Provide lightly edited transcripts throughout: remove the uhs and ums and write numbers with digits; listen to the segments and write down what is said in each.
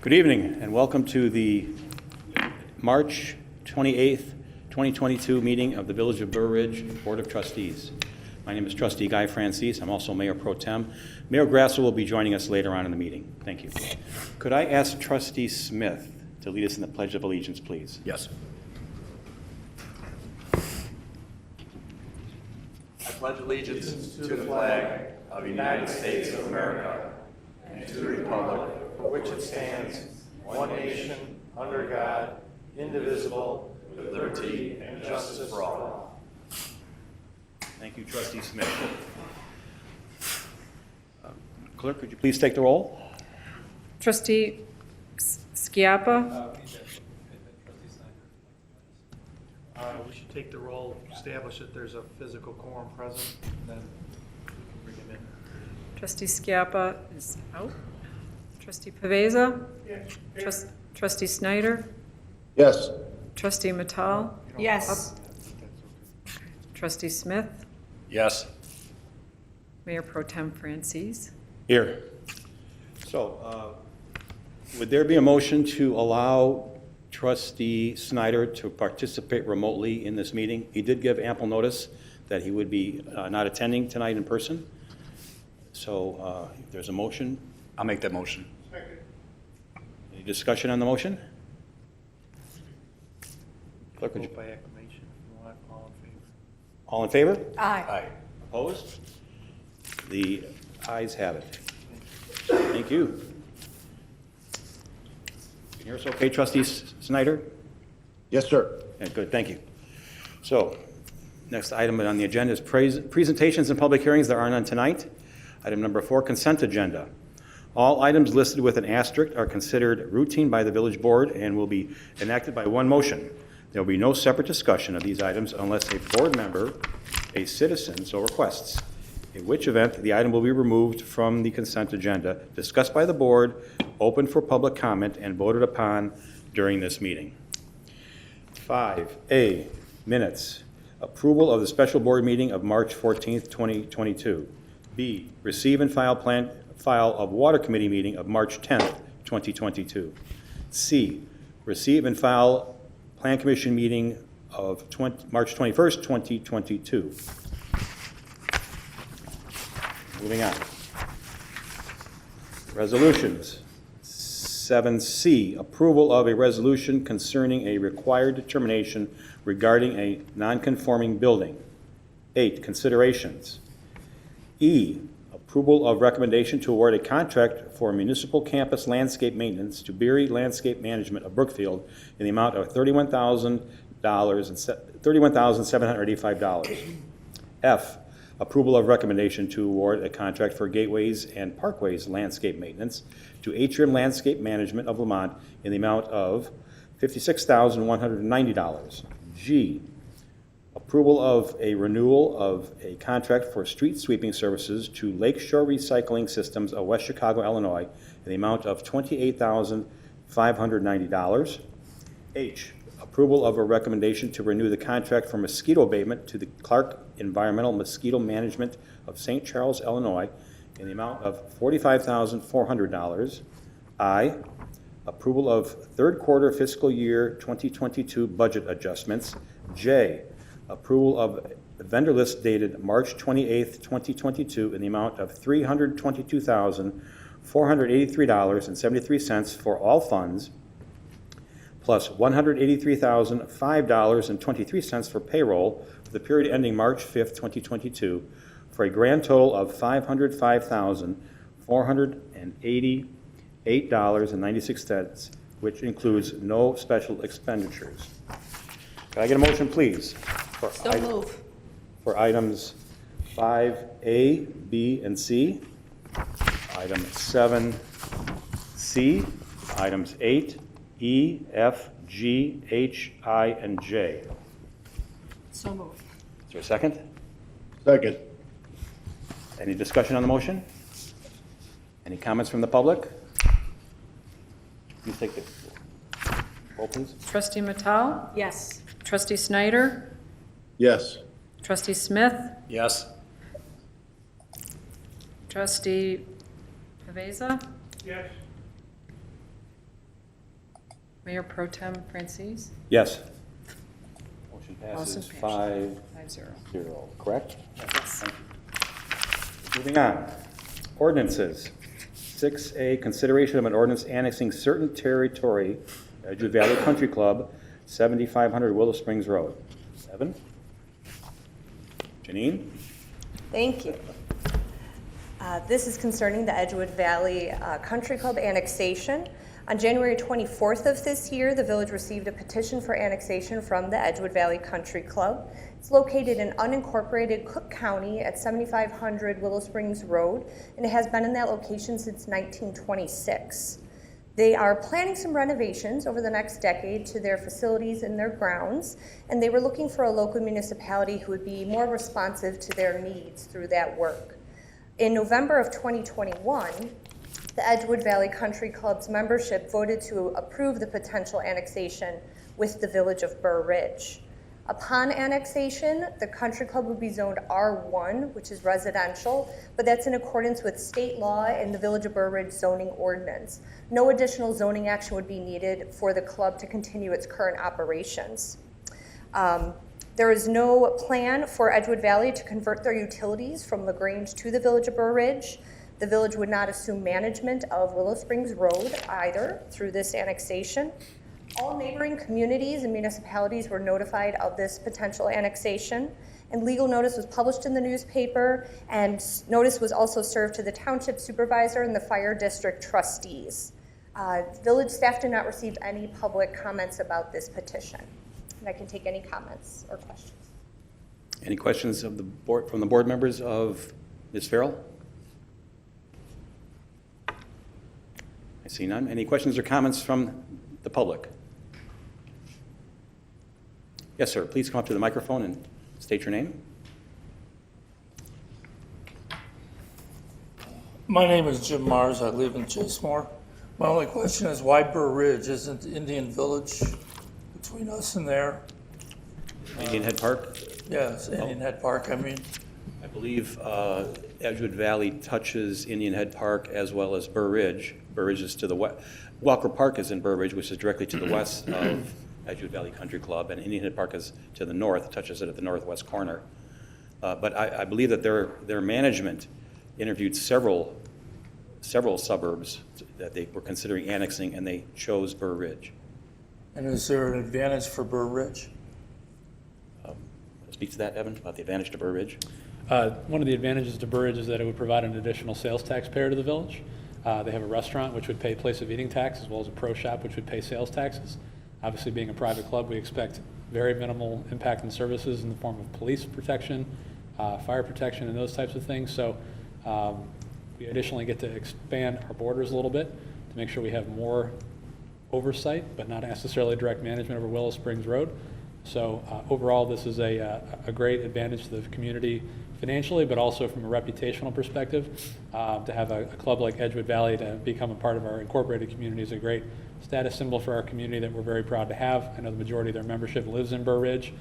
Good evening and welcome to the March 28th, 2022 meeting of the Village of Berridge Board of Trustees. My name is Trustee Guy Francis. I'm also Mayor Pro Tem. Mayor Grasso will be joining us later on in the meeting. Thank you. Could I ask Trustee Smith to lead us in the Pledge of Allegiance, please? Yes. I pledge allegiance to the flag of the United States of America and to the republic for which it stands, one nation, under God, indivisible, with liberty and justice for all. Thank you, Trustee Smith. Clerk, could you please take the roll? Trustee Schiappa? We should take the roll, establish that there's a physical quorum present, and then we can bring him in. Trustee Schiappa is out. Trustee Paveza? Trustee Snyder? Yes. Trustee Matal? Yes. Trustee Smith? Yes. Mayor Pro Tem Francis? Here. So, would there be a motion to allow Trustee Snyder to participate remotely in this meeting? He did give ample notice that he would be not attending tonight in person. So, if there's a motion. I'll make that motion. Any discussion on the motion? Clerk, would you? Vote by acclamation, if you want, All all in favor. in favor? Aye. Aye. Opposed? The ayes have it. Thank you. Can you hear us okay, Trustee Snyder? Yes, sir. Yeah, good, thank you. So, next item on the agenda is presentations and public hearings. There are none tonight. Item number 4, consent agenda. All items listed with an asterisk are considered routine by the village board and will be enacted by one motion. There will be no separate discussion of these items unless a board member, a citizen, so requests, in which event the item will be removed from the consent agenda, discussed by the board, open for public comment, and voted upon during this meeting. 5A, minutes. Approval of the special board meeting of March 14th, 2022. B, receive and file of water committee meeting of March 10th, 2022. C, receive and file plan commission meeting of March 21st, 2022. Moving on. Resolutions. 7C, approval of a resolution concerning a required determination regarding a non-conforming building. 8, considerations. E, approval of recommendation to award a contract for municipal campus landscape maintenance to Berry Landscape Management of Brookfield in the amount of $31,785. F, approval of recommendation to award a contract for gateways and parkways landscape maintenance to Atrium Landscape Management of Lamont in the amount of $56,190. G, approval of a renewal of a contract for street sweeping services to Lakeshore Recycling Systems of West Chicago, Illinois in the amount of $28,590. H, approval of a recommendation to renew the contract for mosquito abatement to the Clark Environmental Mosquito Management of St. Charles, Illinois in the amount of $45,400. I, approval of third quarter fiscal year 2022 budget adjustments. J, approval of the vendor list dated March 28th, 2022 in the amount of $322,483.73 for all funds, plus $183,005.23 for payroll for the period ending March 5th, 2022, for a grand total of $505,488.96, which includes no special expenditures. Can I get a motion, please? So move. For items 5A, B, and C, item 7C, items 8, E, F, G, H, I, and J. So move. Is there a second? Second. Any discussion on the motion? Any comments from the public? Please take the roll, please. Trustee Matal? Yes. Trustee Snyder? Yes. Trustee Smith? Yes. Trustee Paveza? Yes. Mayor Pro Tem Francis. Yes. Motion passes Motion 5-0, 5-0. correct? Yes. Moving on. Ordinances. 6A, consideration of an ordinance annexing certain territory, Edgewood Valley Country Club, 7500 Willow Springs Road. Evan? Janine? Thank you. This is concerning the Edgewood Valley Country Club annexation. On January 24th of this year, the village received a petition for annexation from the Edgewood Valley Country Club. It's located in unincorporated Cook County at 7500 Willow Springs Road, and it has been in that location since 1926. They are planning some renovations over the next decade to their facilities and their grounds, and they were looking for a local municipality who would be more responsive to their needs through that work. In November of 2021, the Edgewood Valley Country Club's membership voted to approve the potential annexation with the village of Berridge. Upon annexation, the country club would be zoned R1, which is residential, but that's in accordance with state law and the Village of Berridge zoning ordinance. No additional zoning action would be needed for the club to continue its current operations. There is no plan for Edgewood Valley to convert their utilities from LaGrange to the Village of Berridge. The village would not assume management of Willow Springs Road either through this annexation. All neighboring communities and municipalities were notified of this potential annexation, and legal notice was published in the newspaper, and notice was also served to the township supervisor and the fire district trustees. Village staff did not receive any public comments about this petition. And I can take any comments or questions. Any questions of the board, from the board members of Ms. Farrell? I see none. Any questions or comments from the public? Yes, sir. Please come up to the microphone and state your name. My name is Jim Mars. I live in Chasemore. My only question is why Berridge? Isn't Indian Village between us and there? Indian Head Park? Yes, Indian Head Park, I mean. I believe Edgewood Valley touches Indian Head Park as well as Berridge. Berridge is to the west. Walker Park is in Berridge, which is directly to the west of Edgewood Valley Country Club, and Indian Head Park is to the north, touches it at the northwest corner. But I believe that their management interviewed several suburbs that they were considering annexing, and they chose Berridge. And is there an advantage for Berridge? Speak to that, Evan, about the advantage to Berridge. One of the advantages to Berridge is that it would provide an additional sales taxpayer to the village. They have a restaurant which would pay place of eating tax, as well as a pro shop which would pay sales taxes. Obviously, being a private club, we expect very minimal impact in services in the form of police protection, fire protection, and those types of things. So we additionally get to expand our borders a little bit to make sure we have more oversight, but not necessarily direct management over Willow Springs Road. So overall, this is a great advantage to the community financially, but also from a reputational perspective. To have a club like Edgewood Valley to become a part of our incorporated community is a great status symbol for our community that we're very proud to have. I know the majority of their membership lives in Berridge.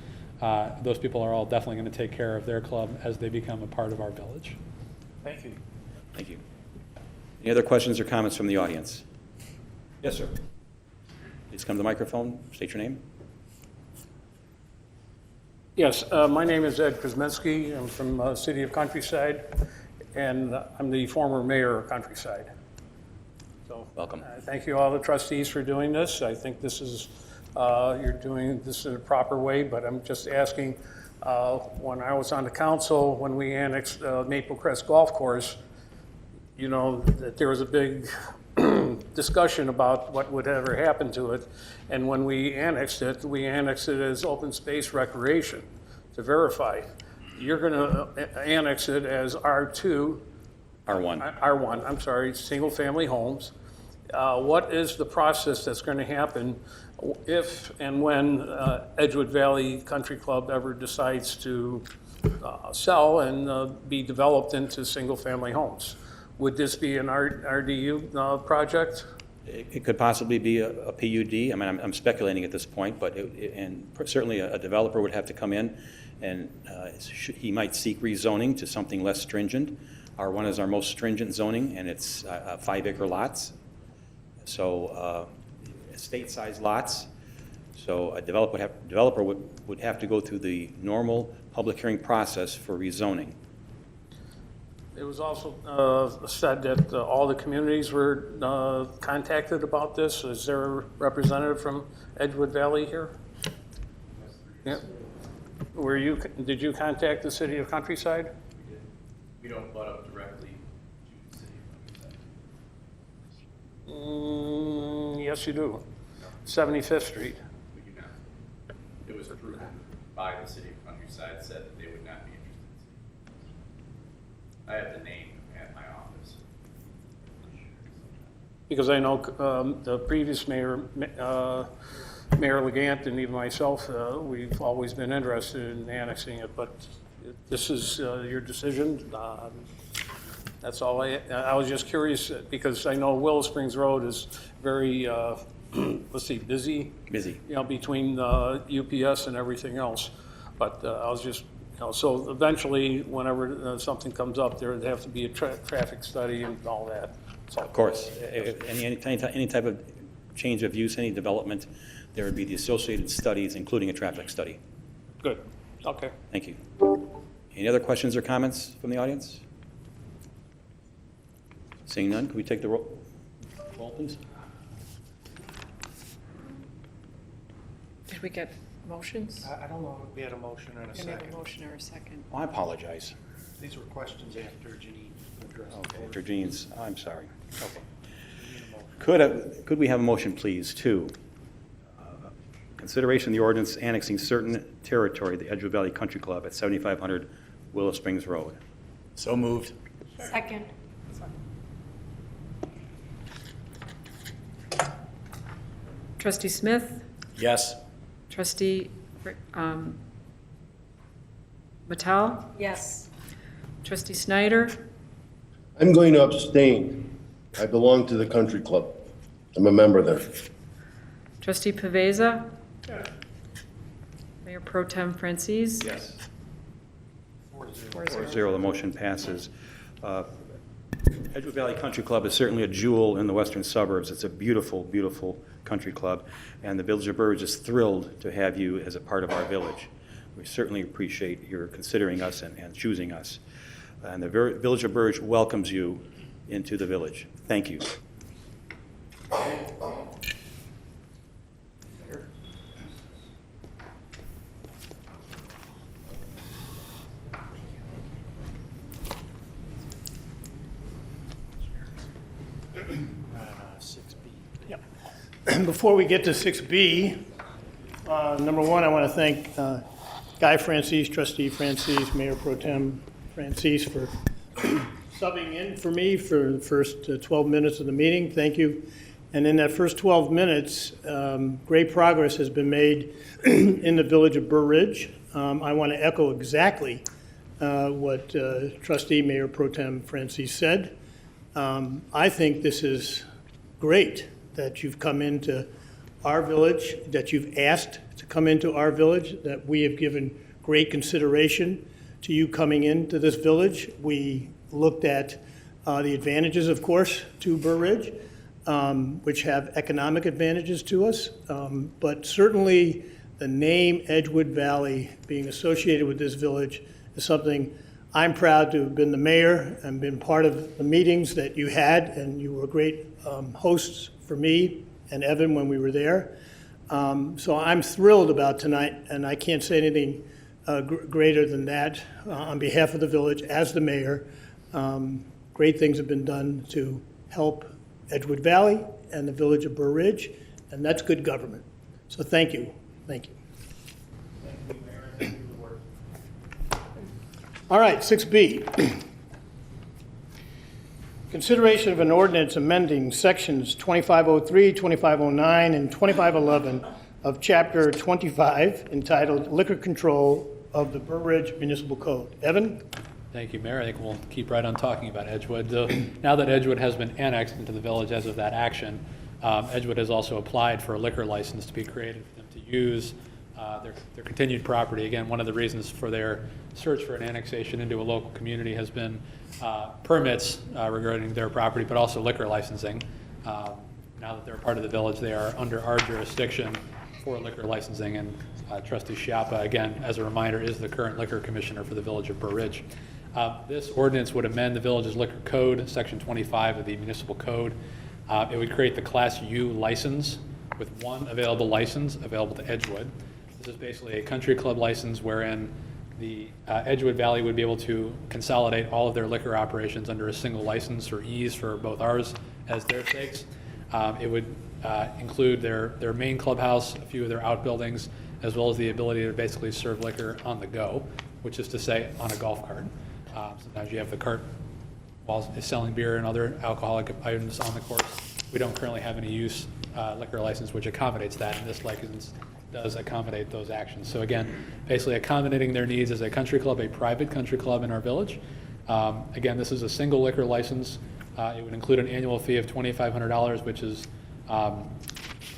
Those people are all definitely going to take care of their club as they become a part of our village. Thank you. Thank you. Any other questions or comments from the audience? Yes, sir. Please come to the microphone, state your name. Yes, my name is Ed Kuzminski. I'm from the city of Countryside, and I'm the former mayor of Countryside. So, Welcome. thank you all the trustees for doing this. I think this is, you're doing this in a proper way, but I'm just asking, when I was on the council, when we annexed Maple Crest Golf Course, you know, that there was a big discussion about what would ever happen to it. And when we annexed it as open space recreation to verify. You're going to annex it as R2. R1, I'm sorry, single family homes. What is the process that's going to happen if and when Edgewood Valley Country Club ever decides to sell and be developed into single family homes? Would this be an RDU project? It could possibly be a PUD. I mean, I'm speculating at this point, but certainly a developer would have to come in and he might seek rezoning to something less stringent. R1 is our most stringent zoning, and it's 5-acre lots. So estate-sized lots. So a developer would have to go through the normal public hearing process for rezoning. It was also said that all the communities were contacted about this. Is there a representative from Edgewood Valley here? Yeah. Did you contact the city of Countryside? We don't butt up directly to the city of Countryside. Yes, you do. 75th Street. We do not. It was approved by the city of Countryside, said that they would not be interested in. I have the name at my office. Because I know the previous mayor, Mayor Legant, and even myself, we've always been interested in annexing it, but this is your decision. That's all I was just curious, because I know Willow Springs Road is very, let's see, busy. Busy. You know, between UPS and everything else. But I was just, you know, so eventually, whenever something comes up, there would have to be a traffic study and all that. So, Of course, any type of change of use, any development, there would be the associated studies, including a traffic study. good, okay. Thank you. Any other questions or comments from the audience? Seeing none, can we take the roll, please? Did we get motions? I don't know if we had a motion and a Did we have a second. motion or a second? Oh, I apologize. These were questions after Janine addressed. Okay, after Jean's, I'm sorry. Okay. Could we have a motion, please, to consideration of the ordinance annexing certain territory of the Edgewood Valley Country Club at 7500 Willow Springs Road? So moved. Second. Trustee Smith? Yes. Trustee Mattel? Yes. Trustee Snyder? I'm going to abstain. I belong to the country club. I'm a member there. Trustee Paveza? Mayor Pro Tem Francis? Yes. 4-0. 4-0, the motion passes. Edgewood Valley Country Club is certainly a jewel in the western suburbs. It's a beautiful, beautiful country club, and the Village of Berridge is thrilled to have you as a part of our village. We certainly appreciate your considering us and choosing us. And the Village of Berridge welcomes you into the village. Thank you. Before we get to 6B, number one, I want to thank Guy Francis, Trustee Francis, Mayor Pro Tem Francis for subbing in for me for the first 12 minutes of the meeting. Thank you. And in that first 12 minutes, great progress has been made in the Village of Berridge. I want to echo exactly what Trustee Mayor Pro Tem Francis said. I think this is great that you've come into our village, that you've asked to come into our village, that we have given great consideration to you coming into this village. We looked at the advantages, of course, to Berridge, which have economic advantages to us, but certainly the name Edgewood Valley being associated with this village is something I'm proud to have been the mayor and been part of the meetings that you had, and you were great hosts for me and Evan when we were there. So I'm thrilled about tonight, and I can't say anything greater than that on behalf of the village as the mayor. Great things have been done to help Edgewood Valley and the Village of Berridge, and that's good government. So thank you. Thank you. All right, 6B. Consideration of an ordinance amending sections 2503, 2509, and 2511 of Chapter 25 entitled Liquor Control of the Berridge Municipal Code. Evan? Thank you, Mayor. I think we'll keep right on talking about Edgewood. Now that Edgewood has been annexed into the village as of that action, Edgewood has also applied for a liquor license to be created for them to use their continued property. Again, one of the reasons for their search for an annexation into a local community has been permits regarding their property, but also liquor licensing. Now Now that they're part of the village, they are under our jurisdiction for liquor licensing, and Trustee Schiappa, again, as a reminder, is the current liquor commissioner for the village of Berridge. This ordinance would amend the village's liquor code, section 25 of the municipal code. It would create the Class U license with one available license available to Edgewood. This is basically a country club license wherein the Edgewood Valley would be able to consolidate all of their liquor operations under a single license for ease for both ours as their sakes. It would include their main clubhouse, a few of their outbuildings, as well as the ability to basically serve liquor on the go, which is to say on a golf cart. Sometimes you have the cart while it's selling beer and other alcoholic items on the course. We don't currently have any use liquor license which accommodates that, and this license does accommodate those actions. So again, basically accommodating their needs as a country club, a private country club in our village. Again, this is a single liquor license. It would include an annual fee of $2,500, which is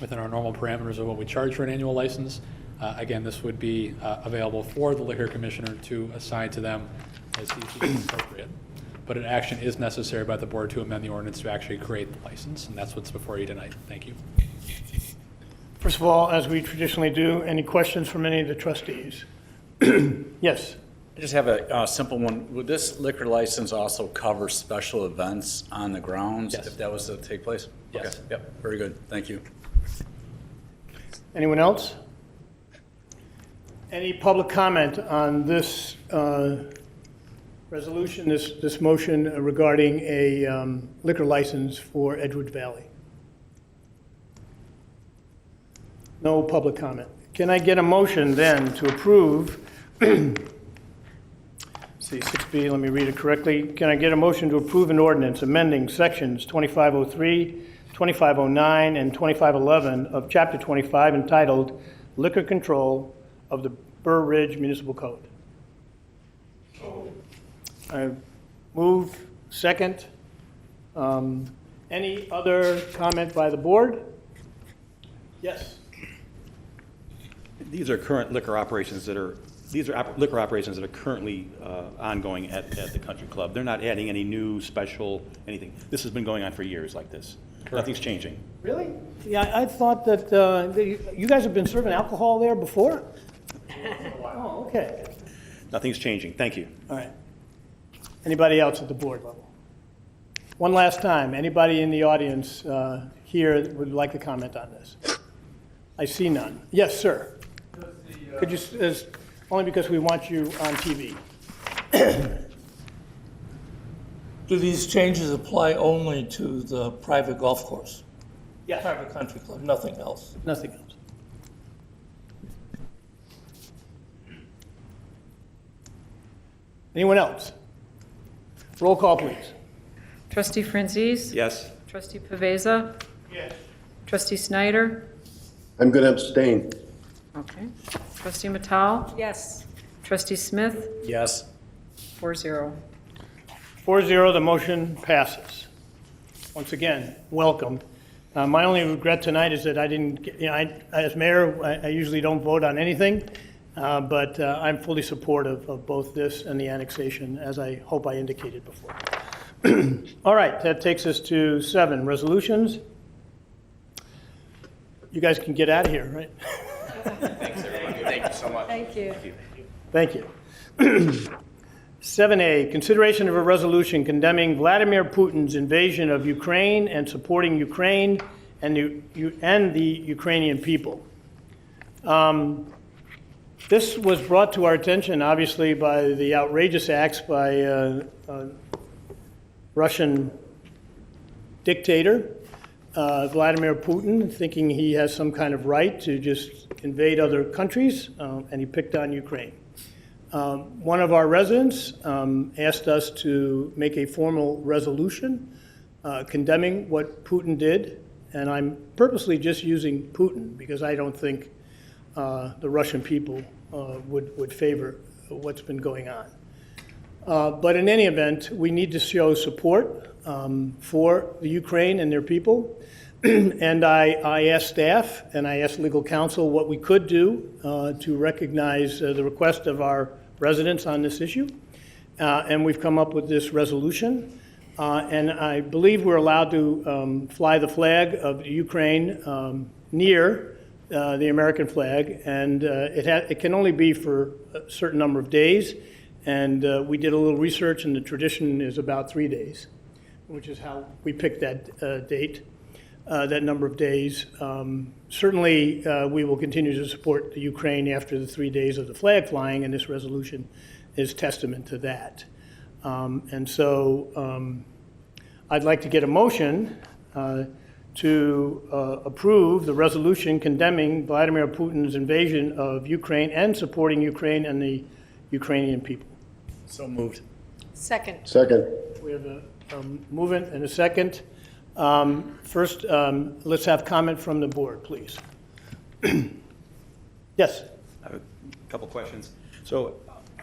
within our normal parameters of what we charge for an annual license. Again, this would be available for the liquor commissioner to assign to them as he sees appropriate. But an action is necessary by the board to amend the ordinance to actually create the license, and that's what's before you tonight. Thank you. First of all, as we traditionally do, any questions from any of the trustees? Yes. I just have a simple one. Would this liquor license also cover special events on the grounds? Yes. If that was to take place? Yes. Okay. Yep, very good. Thank you. Anyone else? Any public comment on this resolution, this motion regarding a liquor license for Edgewood Valley? No public comment. Can I get a motion then to approve, see, 6B, let me read it correctly. Can I get a motion to approve an ordinance amending sections 2503, 2509, and 2511 of Chapter 25 entitled Liquor Control of the Berridge Municipal Code? I move, second. Any other comment by the board? Yes. These are current liquor operations that are, liquor operations that are currently ongoing at the country club. They're not adding any new special anything. This has been going on for years like this. Correct. Nothing's changing. Really? Yeah, I thought that you guys have been serving alcohol there before? Oh, okay. Nothing's changing. Thank you. All right. Anybody else at the board level? One last time, anybody in the audience here that would like to comment on this? I see none. Yes, sir. Could you, only because we want you on TV. Do these changes apply only to the private golf course? Yes. Private country club, nothing else? Nothing else. Anyone else? Roll call, please. Trustee Francis? Yes. Trustee Paveza? Yes. Trustee Snyder? I'm going to abstain. Okay. Trustee Matal? Yes. Trustee Smith? Yes. 4-0. 4-0, the motion passes. Once again, welcome. My only regret tonight is that I didn't, as mayor, I usually don't vote on anything, but I'm fully supportive of both this and the annexation, as I hope I indicated before. All right, that takes us to 7, resolutions. You guys can get out of here, right? Thanks, everyone. Thank you so much. Thank you. Thank you. 7A, consideration of a resolution condemning Vladimir Putin's invasion of Ukraine and supporting Ukraine and the Ukrainian people. This was brought to our attention, obviously, by the outrageous acts by Russian dictator Vladimir Putin, thinking he has some kind of right to just invade other countries, and he picked on Ukraine. One of our residents asked us to make a formal resolution condemning what Putin did, and I'm purposely just using Putin because I don't think the Russian people would favor what's been going on. But in any event, we need to show support for the Ukraine and their people. And I asked staff and I asked legal counsel what we could do to recognize the request of our residents on this issue. And we've come up with this resolution. And I believe we're allowed to fly the flag of Ukraine near the American flag, and it can only be for a certain number of days. And we did a little research, and the tradition is about 3 days, which is how we picked that date, that number of days. Certainly, we will continue to support the Ukraine after the 3 days of the flag flying, and this resolution is testament to that. And so I'd like to get a motion to approve the resolution condemning Vladimir Putin's invasion of Ukraine and supporting Ukraine and the Ukrainian people. So moved. Second. Second. We have a movement and a second. First, let's have comment from the board, please. Yes? I have a couple questions. So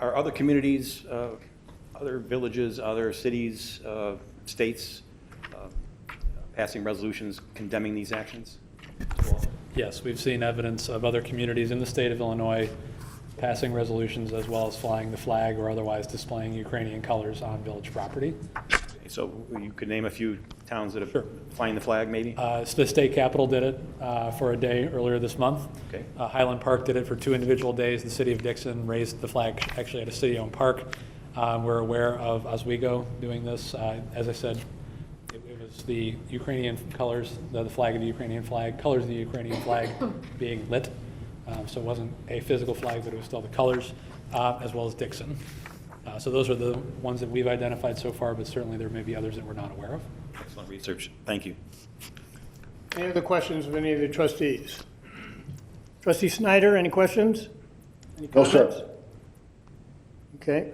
are other communities, other villages, other cities, states passing resolutions condemning these actions? Yes, we've seen evidence of other communities in the state of Illinois passing resolutions as well as flying the flag or otherwise displaying Ukrainian colors on village property. So you could name a few towns that are flying the flag, maybe? So the state capitol did it for a day earlier this month. Okay. Highland Park did it for 2 individual days. The city of Dixon raised the flag actually at a city-owned park. We're aware of Oswego doing this. As I said, it was the Ukrainian colors, the flag of the Ukrainian flag, colors of the Ukrainian flag being lit. So it wasn't a physical flag, but it was still the colors, as well as Dixon. So those are the ones that we've identified so far, but certainly there may be others that we're not aware of. Excellent research. Thank you. Any other questions of any of the trustees? Trustee Snyder, any questions? Any No, sir. comments? Okay.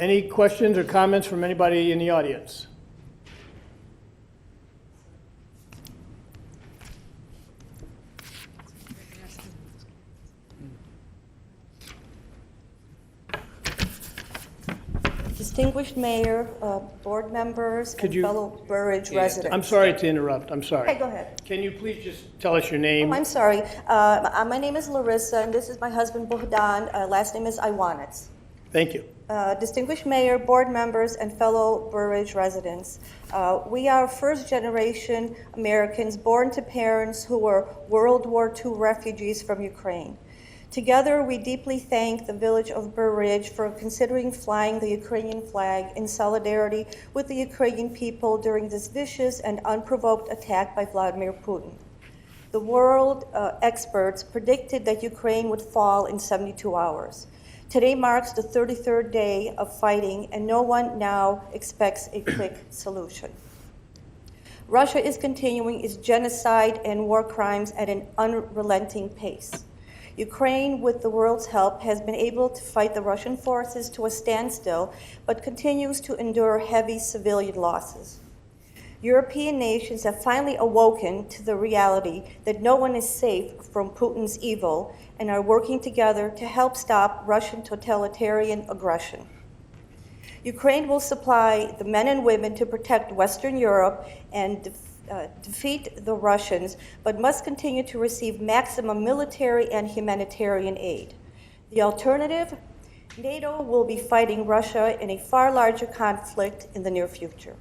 Any questions or comments from anybody in the audience? Distinguished Mayor, board members, Could and you- fellow Berridge residents. I'm sorry to interrupt, I'm sorry. Okay, go ahead. Can you please just tell us your name? Oh, I'm sorry. My name is Larissa, and this is my husband, Bohdan. Last name is Iwanitz. Thank you. Distinguished Mayor, board members, and fellow Berridge residents. We are first-generation Americans born to parents who were World War II refugees from Ukraine. Together, we deeply thank the village of Berridge for considering flying the Ukrainian flag in solidarity with the Ukrainian people during this vicious and unprovoked attack by Vladimir Putin. The world experts predicted that Ukraine would fall in 72 hours. Today marks the 33rd day of fighting, and no one now expects a quick solution. Russia is continuing its genocide and war crimes at an unrelenting pace. Ukraine, with the world's help, has been able to fight the Russian forces to a standstill, but continues to endure heavy civilian losses. European nations have finally awoken to the reality that no one is safe from Putin's evil and are working together to help stop Russian totalitarian aggression. Ukraine will supply the men and women to protect Western Europe and defeat the Russians, but must continue to receive maximum military and humanitarian aid. The alternative? NATO will be fighting Russia in a far larger conflict in the near future.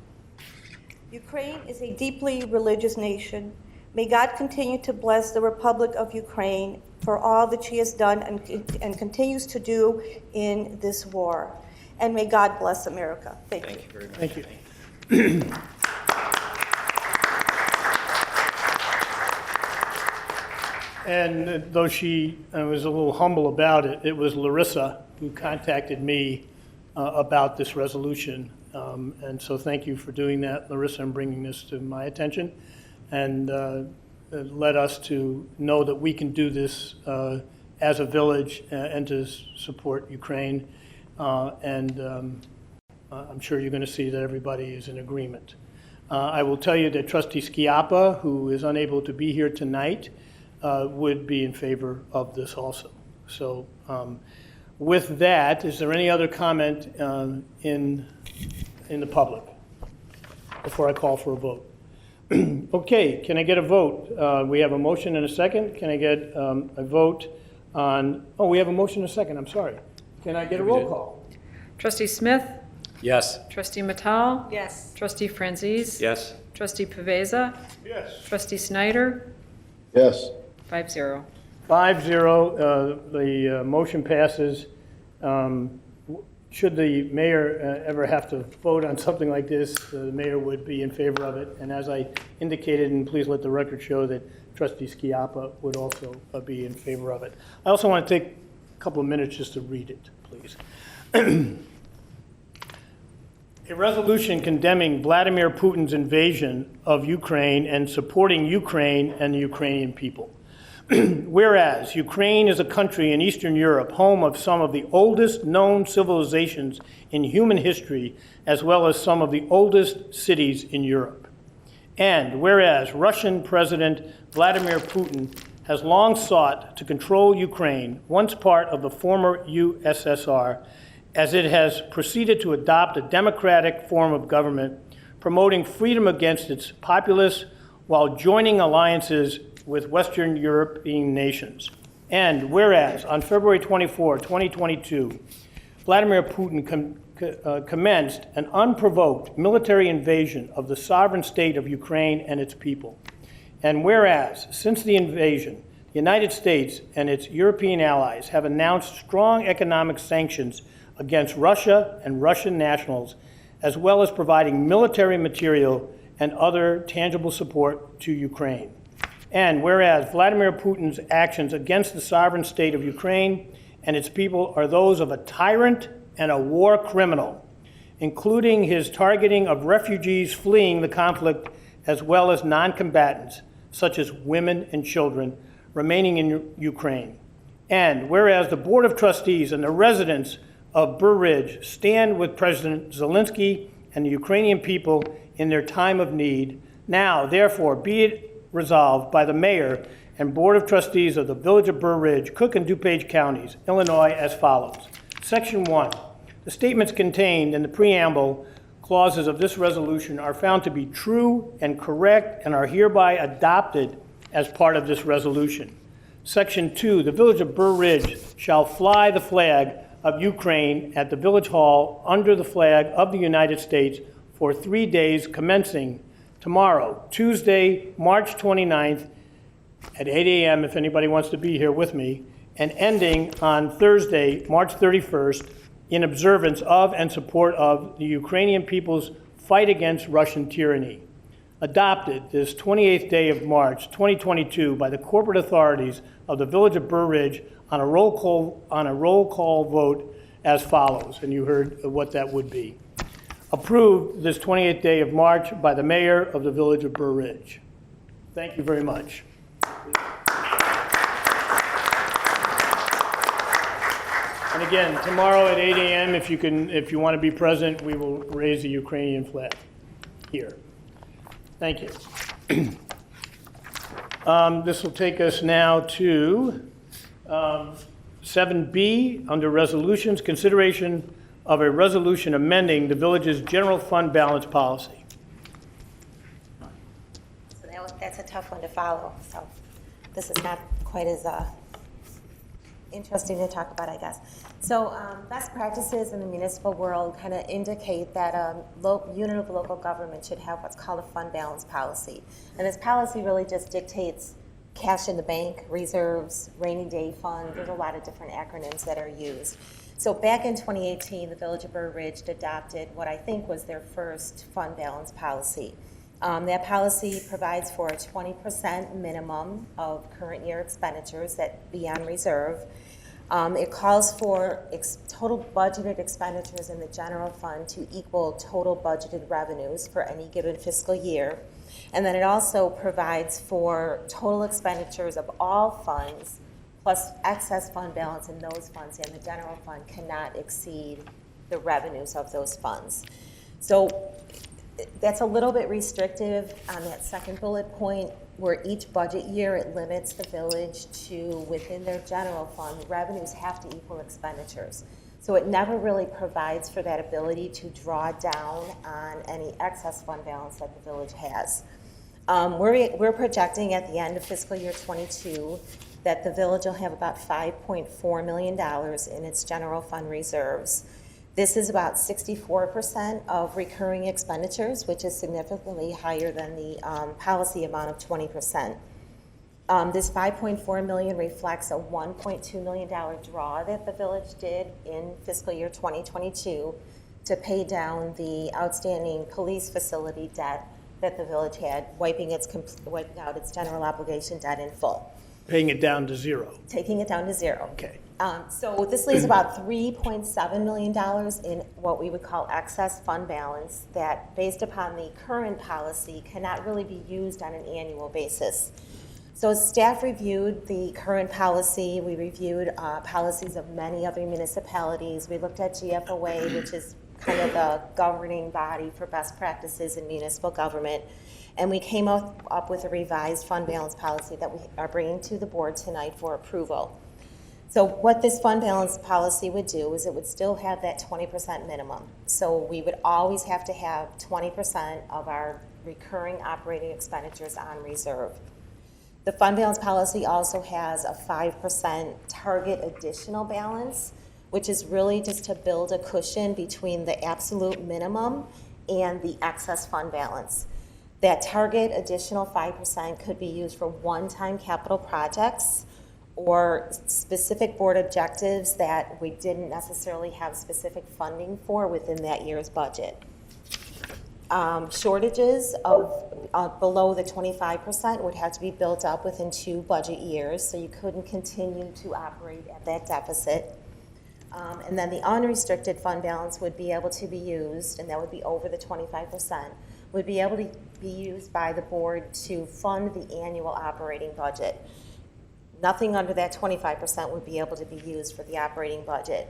Ukraine is a deeply religious nation. May God continue to bless the Republic of Ukraine for all that she has done and continues to do in this war. And may God bless America. Thank you. Thank you very much. Thank you. And though she was a little humble about it, it was Larissa who contacted me about this resolution. And so thank you for doing that, Larissa, and bringing this to my attention. And led us to know that we can do this as a village and to support Ukraine. I'm sure you're going to see that everybody is in agreement. I will tell you that Trustee Schiappa, who is unable to be here tonight, would be in favor of this also. So with that, is there any other comment in the public before I call for a vote? Okay, can I get a vote? We have a motion and a second. Can I get a vote on, oh, we have a motion and a second, I'm sorry. Can I get a roll call? Trustee Smith? Yes. Trustee Matal? Yes. Trustee Francis? Yes. Trustee Paveza? Yes. Trustee Snyder? Yes. 5-0. 5-0, the motion passes. Should the mayor ever have to vote on something like this, the mayor would be in favor of it. And as I indicated, and please let the record show that Trustee Schiappa would also be in favor of it. I also want to take a couple of minutes just to read it, please. A resolution condemning Vladimir Putin's invasion of Ukraine and supporting Ukraine and the Ukrainian people. Whereas Ukraine is a country in Eastern Europe, home of some of the oldest known civilizations in human history, as well as some of the oldest cities in Europe. And whereas Russian President Vladimir Putin has long sought to control Ukraine, once part of the former USSR, as it has proceeded to adopt a democratic form of government, promoting freedom against its populace while joining alliances with Western European nations. And whereas on February 24, 2022, Vladimir Putin commenced an unprovoked military invasion of the sovereign state of Ukraine and its people. And whereas since the invasion, the United States and its European allies have announced strong economic sanctions against Russia and Russian nationals, as well as providing military material and other tangible support to Ukraine. And whereas Vladimir Putin's actions against the sovereign state of Ukraine and its people are those of a tyrant and a war criminal, including his targeting of refugees fleeing the conflict as well as non-combatants, such as women and children, remaining in Ukraine. And whereas the Board of Trustees and the residents of Berridge stand with President Zelensky and the Ukrainian people in their time of need, now, therefore, be it resolved by the Mayor and Board of Trustees of the Village of Berridge, Cook and DuPage Counties, Illinois, as follows. Section 1. The statements contained in the preamble clauses of this resolution are found to be true and correct and are hereby adopted as part of this resolution. Section 2. The Village of Berridge shall fly the flag of Ukraine at the Village Hall under the flag of the United States for 3 days commencing tomorrow, Tuesday, March 29th at 8 a.m. if anybody wants to be here with me, and ending on Thursday, March 31st, in observance of and support of the Ukrainian people's fight against Russian tyranny. Adopted this 28th day of March 2022 by the corporate authorities of the Village of Berridge on a roll call vote as follows, and you heard what that would be. Approved this 28th day of March by the Mayor of the Village of Berridge. Thank you very much. And again, tomorrow at 8 a.m., if you want to be present, we will raise the Ukrainian flag here. Thank you. This will take us now to 7B under resolutions, consideration of a resolution amending the village's general fund balance policy. So that's a tough one to follow. So this is not quite as interesting to talk about, I guess. So best practices in the municipal world kind of indicate that a unit of local government should have what's called a fund balance policy. And this policy really just dictates cash in the bank, reserves, rainy day fund. There's a lot of different acronyms that are used. So back in 2018, the Village of Berridge adopted what I think was their first fund balance policy. That policy provides for a 20% minimum of current year expenditures that be on reserve. It calls for total budgeted expenditures in the general fund to equal total budgeted revenues for any given fiscal year. And then it also provides for total expenditures of all funds plus excess fund balance in those funds, and the general fund cannot exceed the revenues of those funds. So that's a little bit restrictive on that second bullet point, where each budget year it limits the village to, within their general fund, revenues have to equal expenditures. So it never really provides for that ability to draw down on any excess fund balance that the village has. We're projecting at the end of fiscal year 22 that the village will have about $5.4 million in its general fund reserves. This is about 64% of recurring expenditures, which is significantly higher than the policy amount of 20%. This $5.4 million reflects a $1.2 million draw that the village did in fiscal year 2022 to pay down the outstanding police facility debt that the village had, wiping out its general obligation debt in full. Paying it down to zero. Taking it down to zero. Okay. So this leaves about $3.7 million in what we would call excess fund balance that, based upon the current policy, cannot really be used on an annual basis. So staff reviewed the current policy. We reviewed policies of many other municipalities. We looked at GFOA, which is kind of the governing body for best practices in municipal government. And we came up with a revised fund balance policy that we are bringing to the board tonight for approval. So what this fund balance policy would do is it would still have that 20% minimum. So we would always have to have 20% of our recurring operating expenditures on reserve. The fund balance policy also has a 5% target additional balance, which is really just to build a cushion between the absolute minimum and the excess fund balance. That target additional 5% could be used for one-time capital projects or specific board objectives that we didn't necessarily have specific funding for within that year's budget. Shortages of below the 25% would have to be built up within 2 budget years, so you couldn't continue to operate at that deficit. And then the unrestricted fund balance would be able to be used, and that would be over the 25%, would be able to be used by the board to fund the annual operating budget. Nothing under that 25% would be able to be used for the operating budget.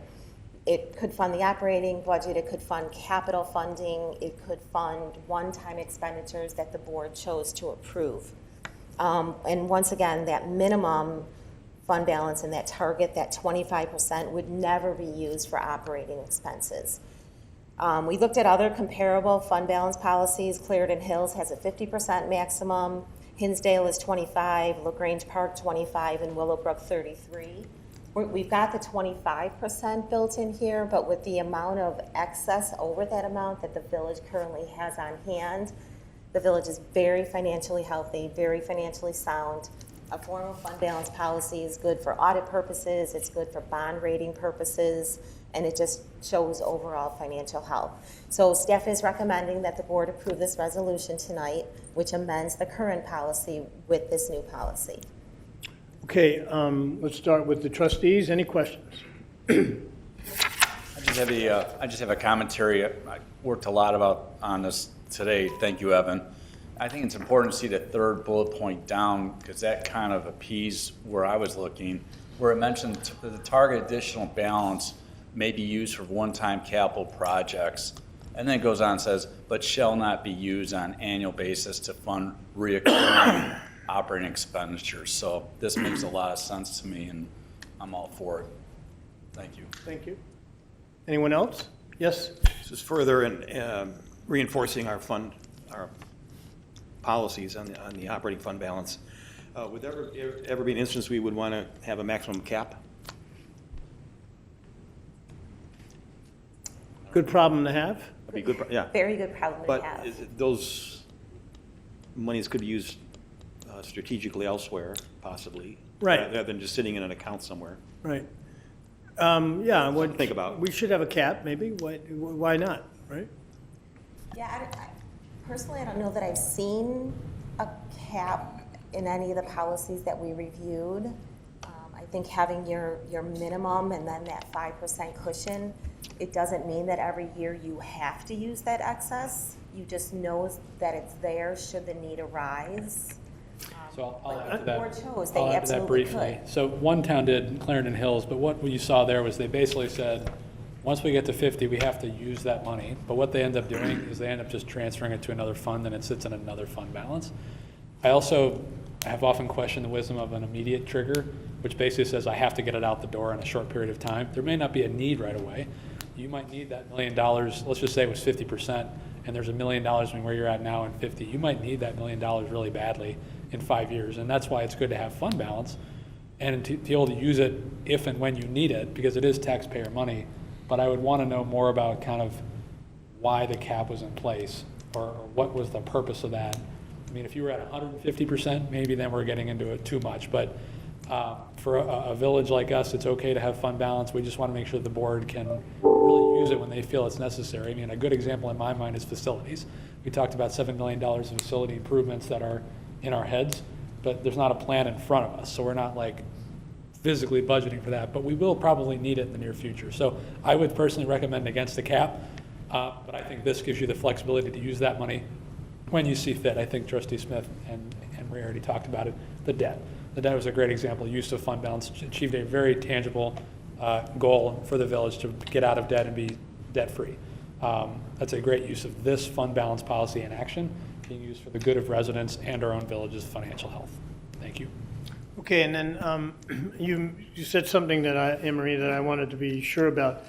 It could fund the operating budget, it could fund capital funding, it could fund one-time expenditures that the board chose to approve. And once again, that minimum fund balance and that target, that 25%, would never be used for operating expenses. We looked at other comparable fund balance policies. Clarendon Hills has a 50% maximum, Hinsdale is 25, LaGrange Park 25, and Willowbrook 33. We've got the 25% built in here, but with the amount of excess over that amount that the village currently has on hand, the village is very financially healthy, very financially sound. A formal fund balance policy is good for audit purposes, it's good for bond rating purposes, and it just shows overall financial health. So staff is recommending that the board approve this resolution tonight, which amends the current policy with this new policy. Okay, let's start with the trustees. Any questions? I just have a commentary. I worked a lot on this today. Thank you, Evan. I think it's important to see the third bullet point down because that kind of appeased where I was looking, where it mentioned the target additional balance may be used for one-time capital projects. And then it goes on and says, but shall not be used on an annual basis to fund reoccurring operating expenditures. So this makes a lot of sense to me, and I'm all for it. Thank you. Thank you. Anyone else? Yes? This is further in reinforcing our policies on the operating fund balance. Would there ever be an instance we would want to have a maximum cap? Good problem to have. That'd be good, yeah. Very good problem to have. But those monies could be used strategically elsewhere, possibly. Right. Rather than just sitting in an account somewhere. Right. Yeah. Something to think about. We should have a cap, maybe. Why not, right? Yeah, personally, I don't know that I've seen a cap in any of the policies that we reviewed. I think having your minimum and then that 5% cushion, it doesn't mean that every year you have to use that excess. You just know that it's there should the need arise. So I'll But add to the that. board chose, they I'll add to that absolutely briefly. could. So one town did, Clarendon Hills, but what you saw there was they basically said, once we get to 50, we have to use that money. But what they end up doing is they end up just transferring it to another fund, and it sits in another fund balance. I also have often questioned the wisdom of an immediate trigger, which basically says I have to get it out the door in a short period of time. There may not be a need right away. You might need that $1 million. Let's just say it was 50%, and there's $1 million between where you're at now and 50. You might need that $1 million really badly in 5 years, and that's why it's good to have fund balance and to be able to use it if and when you need it, because it is taxpayer money but I would want to know more about kind of why the cap was in place, or what was the purpose of that. I mean, if you were at 150%, maybe then we're getting into it too much, but for a village like us, it's okay to have fund balance. We just want to make sure the board can really use it when they feel it's necessary. I mean, a good example in my mind is facilities. We talked about $7 million of facility improvements that are in our heads, but there's not a plan in front of us, so we're not like physically budgeting for that, but we will probably need it in the near future. So I would personally recommend against the cap, but I think this gives you the flexibility to use that money when you see fit. I think Trustee Smith and Ray already talked about it. The debt. The debt was a great example. Use of fund balance achieved a very tangible goal for the village to get out of debt and be debt-free. That's a great use of this fund balance policy in action, being used for the good of residents and our own village's financial health. Thank you. Okay, and then you said something that Anne Marie, that I wanted to be sure about.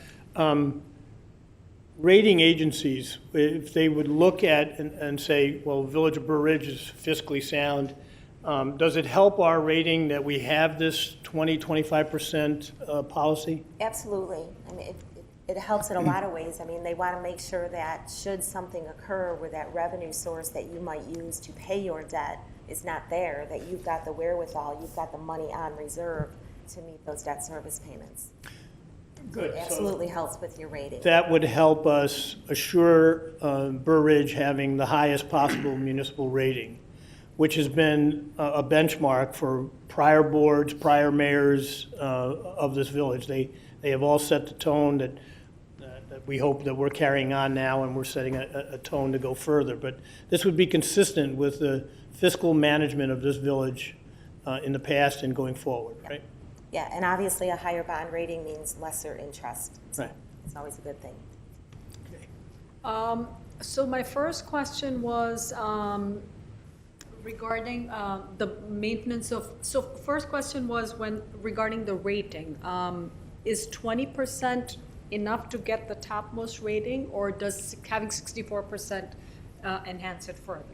Rating agencies, if they would look at and say, well, Village of Berridge is fiscally sound, does it help our rating that we have this 20-25% policy? Absolutely. I mean, it helps in a lot of ways. I mean, they want to make sure that should something occur where that revenue source that you might use to pay your debt is not there, that you've got the wherewithal, you've got the money on reserve to meet those debt service payments. Good. It absolutely helps with your rating. That would help us assure Berridge having the highest possible municipal rating, which has been a benchmark for prior boards, prior mayors of this village. They have all set the tone that we hope that we're carrying on now, and we're setting a tone to go further. But this would be consistent with the fiscal management of this village in the past and going forward, right? Yeah, and obviously a higher bond rating means lesser interest. So Right. it's always a good thing. So my first question was regarding the maintenance of, so first question was regarding the rating. Is 20% enough to get the topmost rating, or does having 64% enhance it further?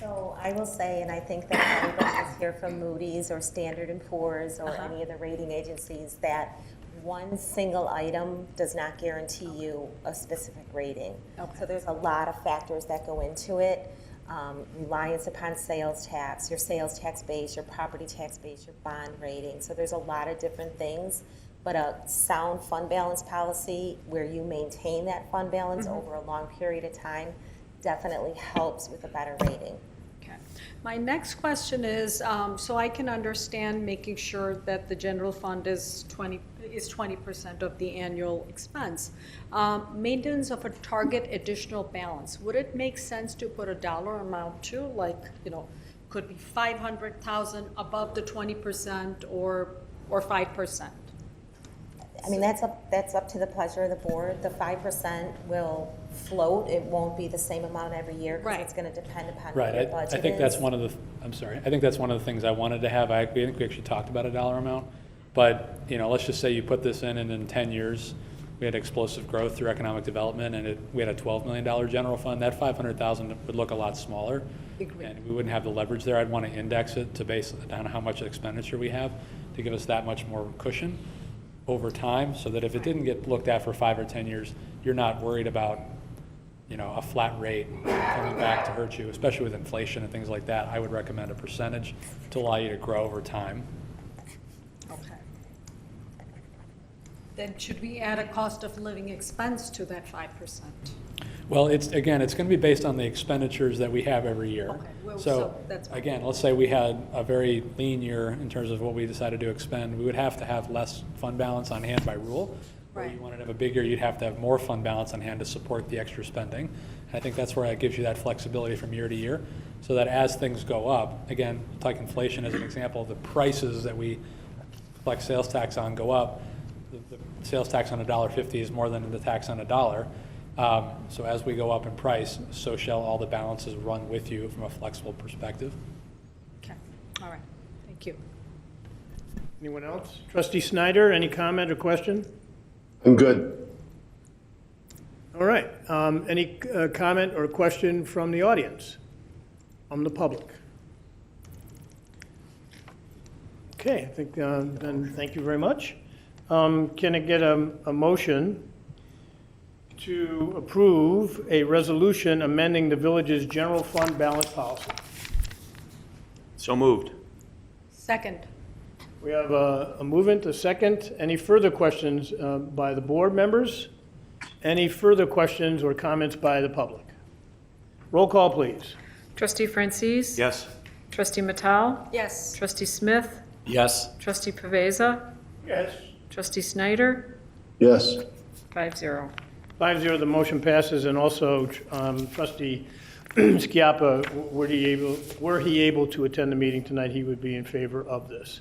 So I will say, and I think that everybody is here from Moody's or Standard & Poor's or any of the rating agencies, that one single item does not guarantee you a specific rating. Okay. So there's a lot of factors that go into it. Reliance upon sales tax, your sales tax base, your property tax base, your bond rating. So there's a lot of different things. But a sound fund balance policy where you maintain that fund balance over a long period of time definitely helps with a better rating. Okay. My next question is, so I can understand making sure that the general fund is 20% of the annual expense. Maintenance of a target additional balance. Would it make sense to put a dollar amount to, like, could be 500,000 above the 20% or 5%? I mean, that's up to the pleasure of the board. The 5% will float. It won't be the same amount every year because it's going to depend upon what your budget is. I think that's one of the, I'm sorry, I think that's one of the things I wanted to have. I think we actually talked about a dollar amount, but let's just say you put this in and in 10 years we had explosive growth through economic development and we had a $12 million general fund. That 500,000 would look a lot smaller. And we wouldn't have the leverage there. I'd want to index it to base it on how much expenditure we have to give us that much more cushion over time, so that if it didn't get looked at for 5 or 10 years, you're not worried about, a flat rate coming back to hurt you, especially with inflation and things like that. I would recommend a percentage to allow you to grow over time. Okay. Then should we add a cost of living expense to that 5%? Well, it's going to be based on the expenditures that we have every year. Okay, well, So so that's fine. again, let's say we had a very lean year in terms of what we decided to expend. We would have to have less fund balance on hand by rule. Or Right. you wanted to have a big year, you'd have to have more fund balance on hand to support the extra spending. And I think that's where it gives you that flexibility from year to year, so that as things go up, again, take inflation as an example, the prices that we collect sales tax on go up. The sales tax on $1.50 is more than the tax on $1. So as we go up in price, so shall all the balances run with you from a flexible perspective. Okay, all right, thank you. Anyone else? Trustee Snyder, any comment or question? I'm good. All right. Any comment or question from the audience, from the public? Okay, I think then thank you very much. Can I get a motion to approve a resolution amending the village's general fund balance policy. So moved. Second. We have a movement, a second. Any further questions by the board members? Any further questions or comments by the public? Roll call, please. Trustee Francis? Yes. Trustee Matal? Yes. Trustee Smith? Yes. Trustee Pavesa? Yes. Trustee Snyder? Yes. 5-0. 5-0, the motion passes, and also trustee Schiappa, were he able to attend the meeting tonight, he would be in favor of this.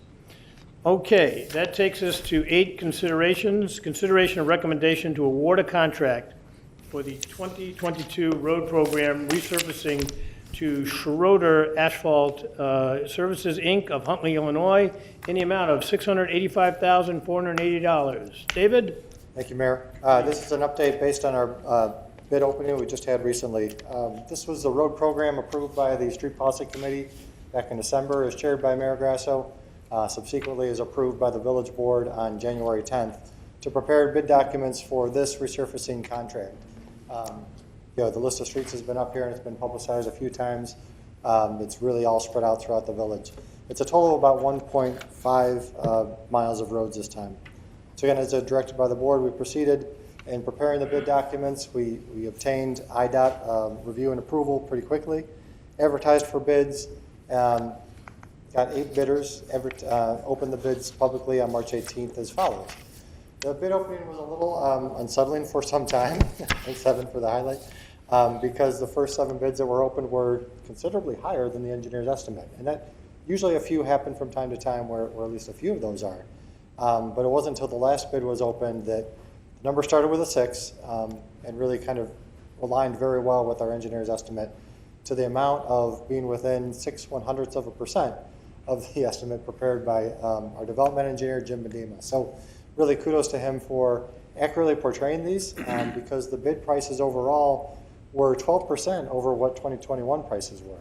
Okay, that takes us to 8 considerations. Consideration of recommendation to award a contract for the 2022 road program resurfacing to Schroeder Asphalt Services, Inc. of Huntley, Illinois, in the amount of $685,480. David? Thank you, Mayor. This is an update based on our bid opening we just had recently. This was the road program approved by the Street Policy Committee back in December, as chaired by Mayor Grasso. Subsequently is approved by the Village Board on January 10th to prepare bid documents for this resurfacing contract. The list of streets has been up here and it's been publicized a few times. It's really all spread out throughout the village. It's a total of about 1.5 miles of roads this time. So again, as directed by the board, we proceeded in preparing the bid documents. We obtained IDOT review and approval pretty quickly, advertised for bids, got 8 bidders, opened the bids publicly on March 18th as follows. The bid opening was a little unsettling for some time, and 7 for the highlight, because the first 7 bids that were opened were considerably higher than the engineer's estimate. And that usually a few happen from time to time where at least a few of those are. But it wasn't until the last bid was opened that the number started with a 6 and really kind of aligned very well with our engineer's estimate to the amount of being within 0.06% of the estimate prepared by our development engineer, Jim Medema. So really kudos to him for accurately portraying these because the bid prices overall were 12% over what 2021 prices were.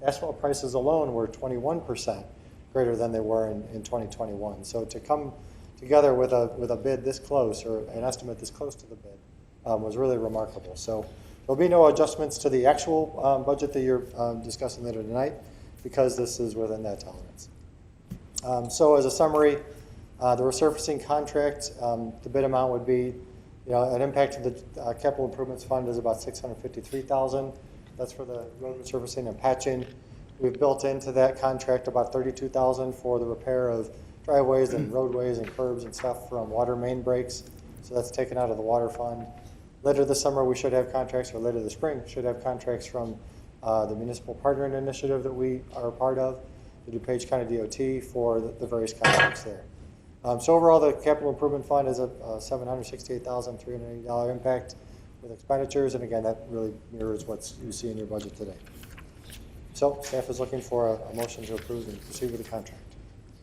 Asphalt prices alone were 21% greater than they were in 2021. So to come together with a bid this close, or an estimate this close to the bid, was really remarkable. So there'll be no adjustments to the actual budget that you're discussing later tonight, because this is within that tolerance. So as a summary, the resurfacing contract, the bid amount would be, an impact to the capital improvements fund is about $653,000. That's for the road resurfacing and patching. We've built into that contract about $32,000 for the repair of driveways and roadways and curbs and stuff from water main breaks. So that's taken out of the water fund. Later this summer, we should have contracts, or later this spring, should have contracts from the municipal partnering initiative that we are a part of, the DuPage County DOT, for the various contracts there. So overall, the capital improvement fund is a $768,380 impact with expenditures, and again, that really mirrors what you see in your budget today. So staff is looking for a motion to approve and proceed with the contract.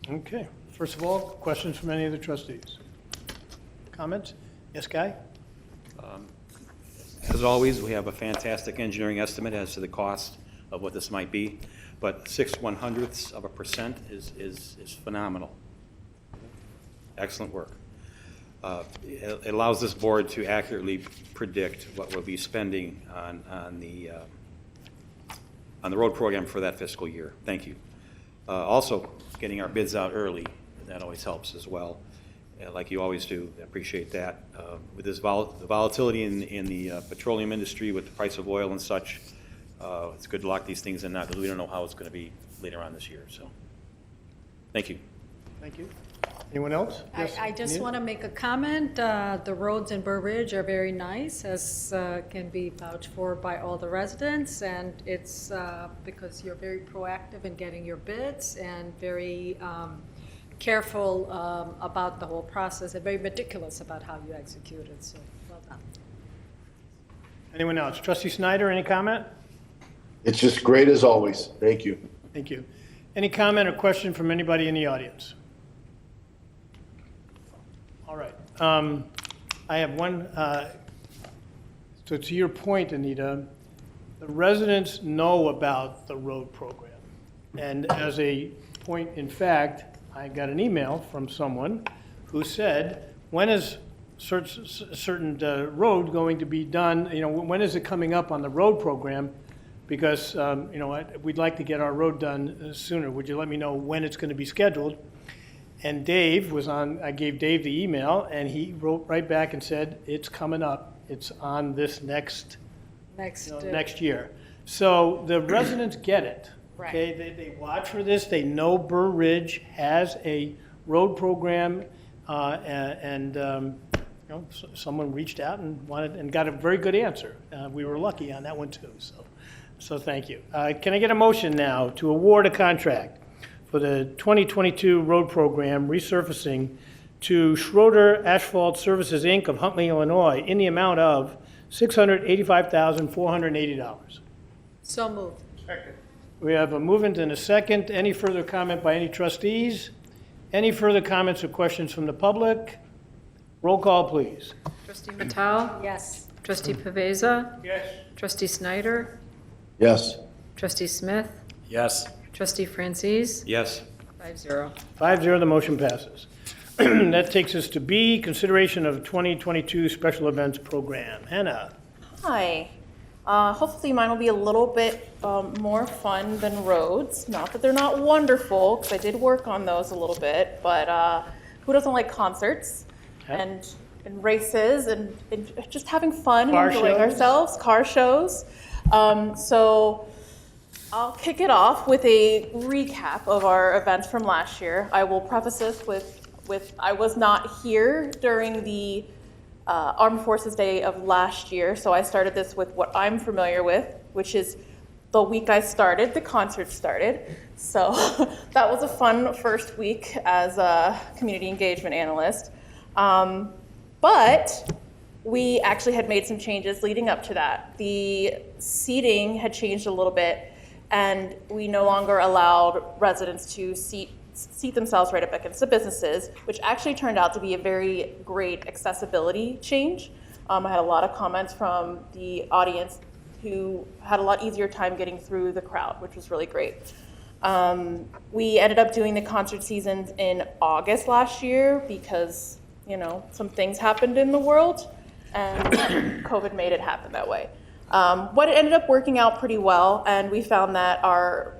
Okay. First of all, questions from any of the trustees? Comments? Yes, Guy? As always, we have a fantastic engineering estimate as to the cost of what this might be, but 0.06% is phenomenal. Excellent work. It allows this board to accurately predict what we'll be spending on the road program for that fiscal year. Thank you. Also, getting our bids out early, that always helps as well, like you always do. I appreciate that. With this the volatility in the petroleum industry, with the price of oil and such, it's good to lock these things in now, because we don't know how it's going to be later on this year. So, thank you. Thank you. Anyone else? Yes, I just Anita? want to make a comment. The roads in Berridge are very nice, as can be vouched for by all the residents, and it's because you're very proactive in getting your bids and very careful about the whole process and very meticulous about how you execute it, so well done. Anyone else? Trustee Snyder, any comment? It's just great as always. Thank you. Thank you. Any comment or question from anybody in the audience? All right. I have one. So to your point, Anita, the residents know about the road program. And as a point in fact, I got an email from someone who said, when is certain road going to be done? You know, when is it coming up on the road program? Because, you know, we'd like to get our road done sooner. Would you let me know when it's going to be scheduled? And Dave was on, I gave Dave the email, and he wrote right back and said, it's coming up. It's on this next year. So the residents get it. Right. Okay, they watch for this. They know Berridge has a road program, and you know, someone reached out and wanted and got a very good answer. We were lucky on that one too. So thank you. Can I get a motion now to award a contract for the 2022 road program resurfacing to Schroeder Asphalt Services, Inc. of Huntley, Illinois, in the amount of $685,480? So moved. We have a movement and a second. Any further comment by any trustees? Any further comments or questions from the public? Roll call, please. Trustee Mattal? Yes. Trustee Paveza? Yes. Trustee Snyder? Yes. Trustee Smith? Yes. Trustee Francis? Yes. 5-0. 5-0, the motion passes. That takes us to B, consideration of 2022 special events program. Hannah? Hi. Hopefully mine will be a little bit more fun than roads. Not that they're not wonderful, because I did work on those a little bit, but who doesn't like concerts and races and just having fun and enjoying ourselves, car shows. So I'll kick it off with a recap of our events from last year. I will preface this with I was not here during the Armed Forces Day of last year, so I started this with what I'm familiar with, which is the week I started, the concert started. So that was a fun first week as a community engagement analyst. But we actually had made some changes leading up to that. The seating had changed a little bit, and we no longer allowed residents to seat themselves right up against the businesses, which actually turned out to be a very great accessibility change. I had a lot of comments from the audience who had a lot easier time getting through the crowd, which was really great. We ended up doing the concert season in August last year because, you know, some things happened in the world and COVID made it happen that way. But it ended up working out pretty well, and we found that our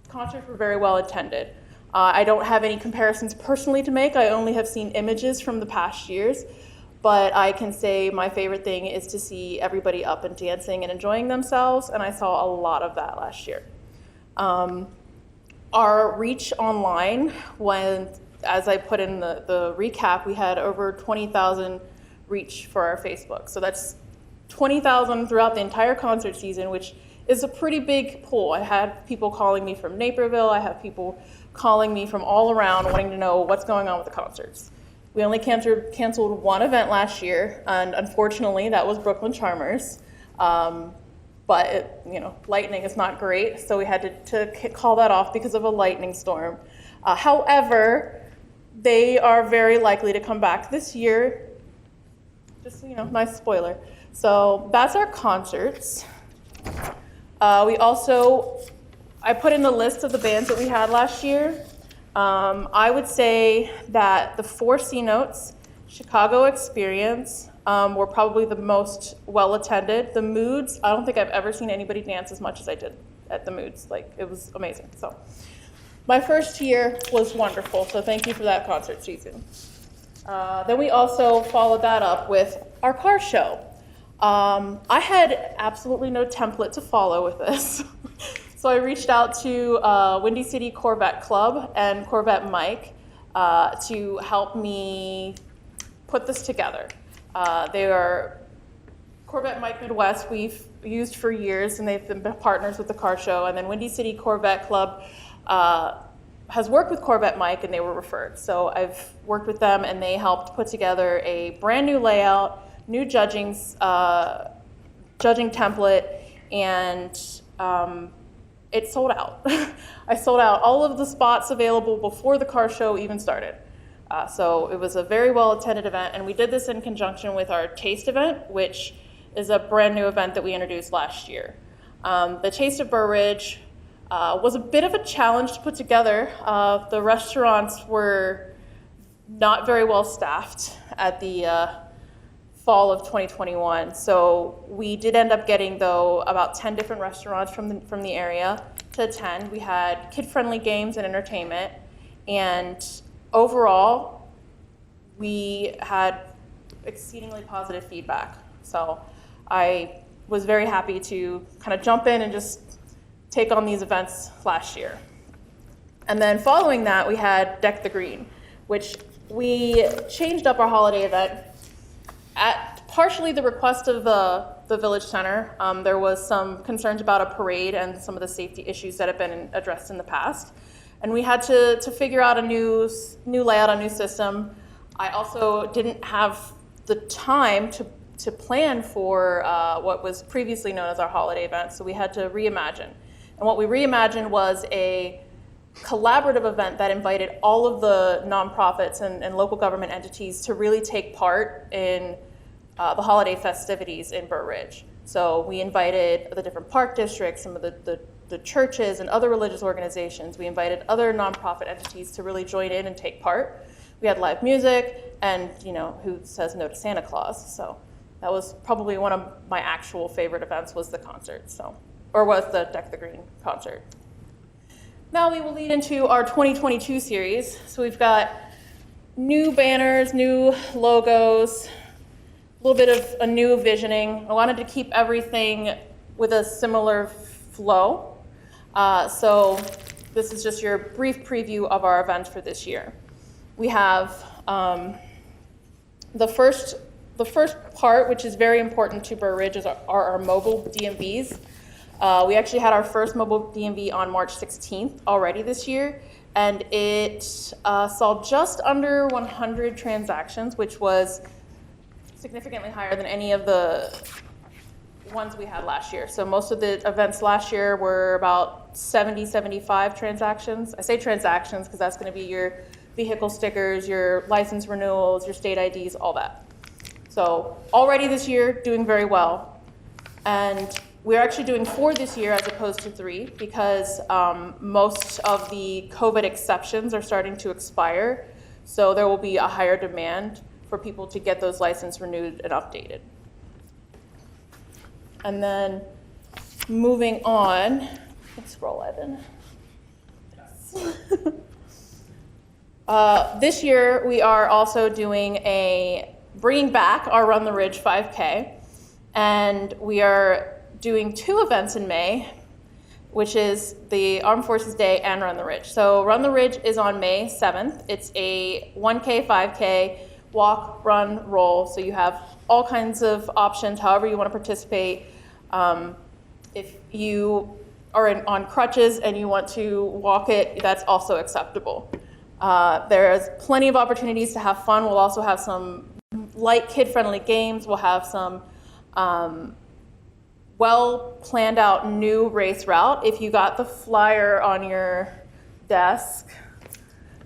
concerts were very well attended. I don't have any comparisons personally to make. I only have seen images from the past years, but I can say my favorite thing is to see everybody up and dancing and enjoying themselves, and I saw a lot of that last year. Our reach online, as I put in the recap, we had over 20,000 reach for our Facebook. So that's 20,000 throughout the entire concert season, which is a pretty big pool. I had people calling me from Naperville. I have people calling me from all around wanting to know what's going on with the concerts. We only canceled one event last year, and unfortunately that was Brooklyn Charmers. But lightning is not great, so we had to call that off because of a lightning storm. However, they are very likely to come back this year. Just, nice spoiler. So that's our concerts. I put in the list of the bands that we had last year. I would say that the 4 C Notes, Chicago Experience, were probably the most well-attended. The Moods, I don't think I've ever seen anybody dance as much as I did at the Moods. It was amazing. So my first year was wonderful, so thank you for that concert season. Then we also followed that up with our car show. I had absolutely no template to follow with this. So I reached out to Windy City Corvette Club and Corvette Mike to help me put this together. They are Corvette Mike Midwest we've used for years, and they've been partners with the car show. And then Windy City Corvette Club has worked with Corvette Mike, and they were referred. So I've worked with them, and they helped put together a brand new layout, new judging template, and it sold out. I sold out all of the spots available before the car show even started. So it was a very well-attended event, and we did this in conjunction with our Taste event, which is a brand new event that we introduced last year. The Taste of Berridge was a bit of a challenge to put together. The restaurants were not very well staffed at the fall of 2021. So we did end up getting, though, about 10 different restaurants from the area to attend. We had kid-friendly games and entertainment, and overall, we had exceedingly positive feedback. So I was very happy to kind of jump in and just take on these events last year. And then following that, we had Deck the Green, which we changed up our holiday event at partially the request of the Village Center. There was some concerns about a parade and some of the safety issues that have been addressed in the past. And we had to figure out a new layout, a new system. I also didn't have the time to plan for what was previously known as our holiday event, so we had to reimagine. And what we reimagined was a collaborative event that invited all of the nonprofits and local government entities to really take part in the holiday festivities in Berridge. So we invited the different park districts, some of the churches and other religious organizations. We invited other nonprofit entities to really join in and take part. We had live music, and who says no to Santa Claus? So that was probably one of my actual favorite events, was the concert, or was the Deck the Green concert. Now we will lead into our 2022 series. So we've got new banners, new logos, a little bit of a new visioning. I wanted to keep everything with a similar flow. So this is just your brief preview of our event for this year. We have the first part, which is very important to Berridge, is our mobile DMVs. We actually had our first mobile DMV on March 16th already this year, and it saw just under 100 transactions, which was significantly higher than any of the ones we had last year. So most of the events last year were about 70, 75 transactions. I say transactions because that's going to be your vehicle stickers, your license renewals, your state IDs, all that. So already this year, doing very well. And we're actually doing 4 this year as opposed to 3 because most of the COVID exceptions are starting to expire. So there will be a higher demand for people to get those licenses renewed and updated. And then moving on, let's scroll, Evan. This year we are also bringing back our Run the Ridge 5K, and we are doing 2 events in May, which is the Armed Forces Day and Run the Ridge. So Run the Ridge is on May 7th. It's a 1K, 5K, walk, run, roll. So you have all kinds of options, however you want to participate. If you are on crutches and you want to walk it, that's also acceptable. There's plenty of opportunities to have fun. We'll also have some light kid-friendly games. We'll have some well planned out new race route. If you got the flyer on your desk,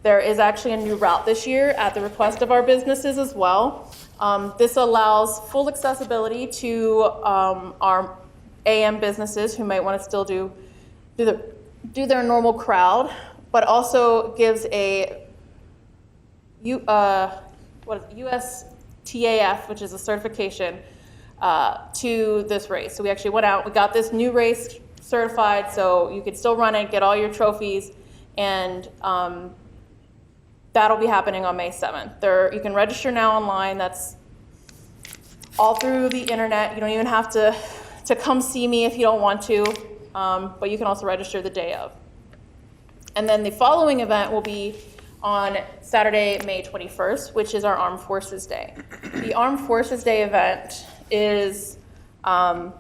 there is actually a new route this year at the request of our businesses as well. This allows full accessibility to our AM businesses who might want to still do their normal crowd, but also gives a USTAF, which is a certification to this race. So we actually went out, we got this new race certified, so you could still run it, get all your trophies, and that'll be happening on May 7th. You can register now online. That's all through the internet. You don't even have to come see me if you don't want to, but you can also register the day of. And then the following event will be on Saturday, May 21st, which is our Armed Forces Day. The Armed Forces Day event is a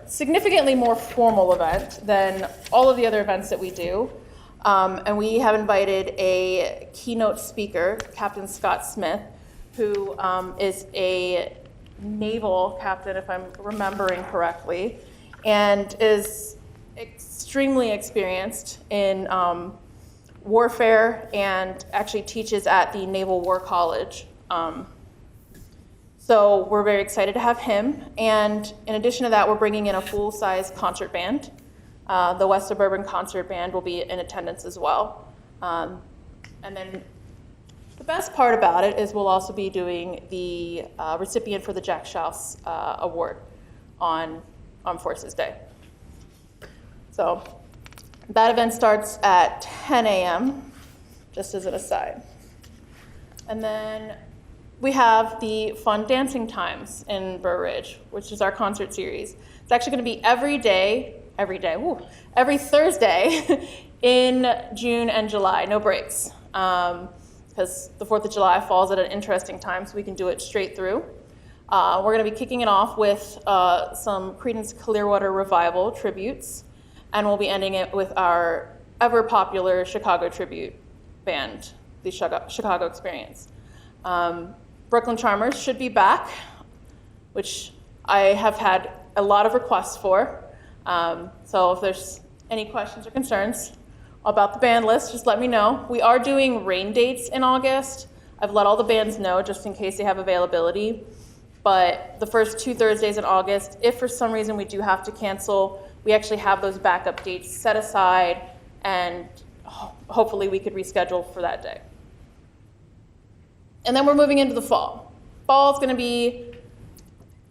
significantly more formal event than all of the other events that we do. And we have invited a keynote speaker, Captain Scott Smith, who is a naval captain, if I'm remembering correctly, and is extremely experienced in warfare and actually teaches at the Naval War College. So we're very excited to have him. And in addition to that, we're bringing in a full-size concert band. The West Suburban Concert Band will be in attendance as well. And then The best part about it is we'll also be doing the recipient for the Jack Schaus Award on Armed Forces Day. So that event starts at 10 a.m., just as an aside. And then we have the Fun Dancing Times in Berridge, which is our concert series. It's actually going to be every Thursday in June and July, no breaks. Because the 4th of July falls at an interesting time, so we can do it straight through. We're going to be kicking it off with some Creedence Clearwater Revival tributes, and we'll be ending it with our ever-popular Chicago tribute band, the Chicago Experience. Brooklyn Charmers should be back, which I have had a lot of requests for. So if there's any questions or concerns about the band list, just let me know. We are doing rain dates in August. I've let all the bands know just in case they have availability. But the first 2 Thursdays in August, if for some reason we do have to cancel, we actually have those backup dates set aside, and hopefully we could reschedule for that day. And then we're moving into the fall. Fall is going to be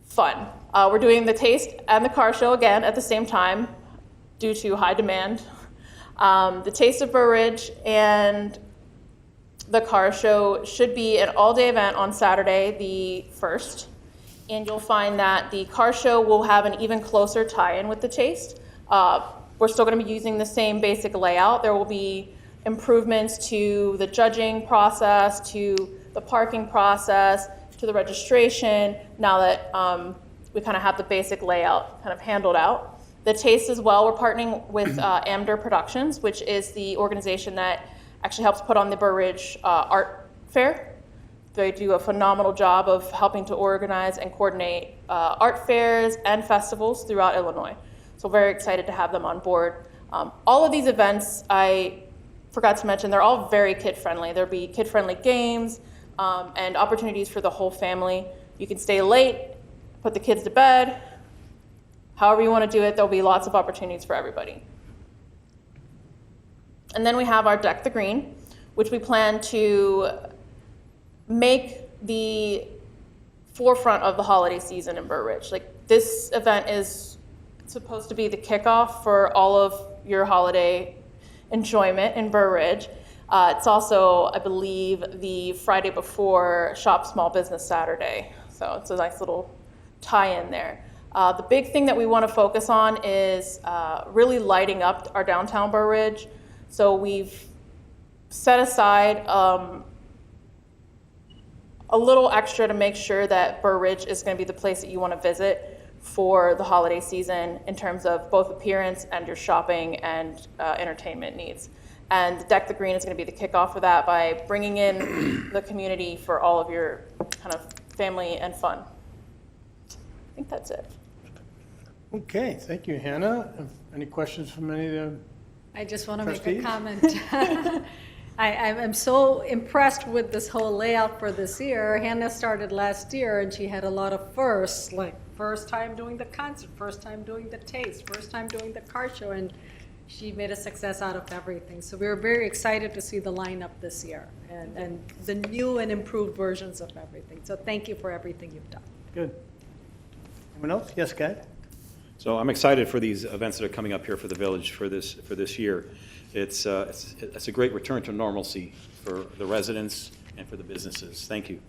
fun. We're doing the Taste and the Car Show again at the same time due to high demand. The Taste of Berridge and the Car Show should be an all-day event on Saturday, the 1st. And you'll find that the Car Show will have an even closer tie-in with the Taste. We're still going to be using the same basic layout. There will be improvements to the judging process, to the parking process, to the registration, now that we kind of have the basic layout kind of handled out. The Taste as well, we're partnering with Amder Productions, which is the organization that actually helps put on the Berridge Art Fair. They do a phenomenal job of helping to organize and coordinate art fairs and festivals throughout Illinois. So very excited to have them on board. All of these events, I forgot to mention, they're all very kid-friendly. There'll be kid-friendly games and opportunities for the whole family. You can stay late, put the kids to bed. However you want to do it, there'll be lots of opportunities for everybody. And then we have our Deck the Green, which we plan to make the forefront of the holiday season in Berridge. Like, this event is supposed to be the kickoff for all of your holiday enjoyment in Berridge. It's also, I believe, the Friday before Shop Small Business Saturday. So it's a nice little tie-in there. The big thing that we want to focus on is really lighting up our downtown Berridge. So we've set aside a little extra to make sure that Berridge is going to be the place that you want to visit for the holiday season in terms of both appearance and your shopping and entertainment needs. And Deck the Green is going to be the kickoff for that by bringing in the community for all of your kind of family and fun. I think that's it. Okay, thank you, Hannah. Any questions from any of the I just want to make a trustees? comment. I'm so impressed with this whole layout for this year. Hannah started last year and she had a lot of firsts, like first time doing the concert, first time doing the Taste, first time doing the car show, and she made a success out of everything. So we were very excited to see the lineup this year and the new and improved versions of everything. So thank you for everything you've done. Good. Anyone else? Yes, Guy? So I'm excited for these events that are coming up here for the village for this year. It's a great return to normalcy for the residents and for the businesses. Thank you.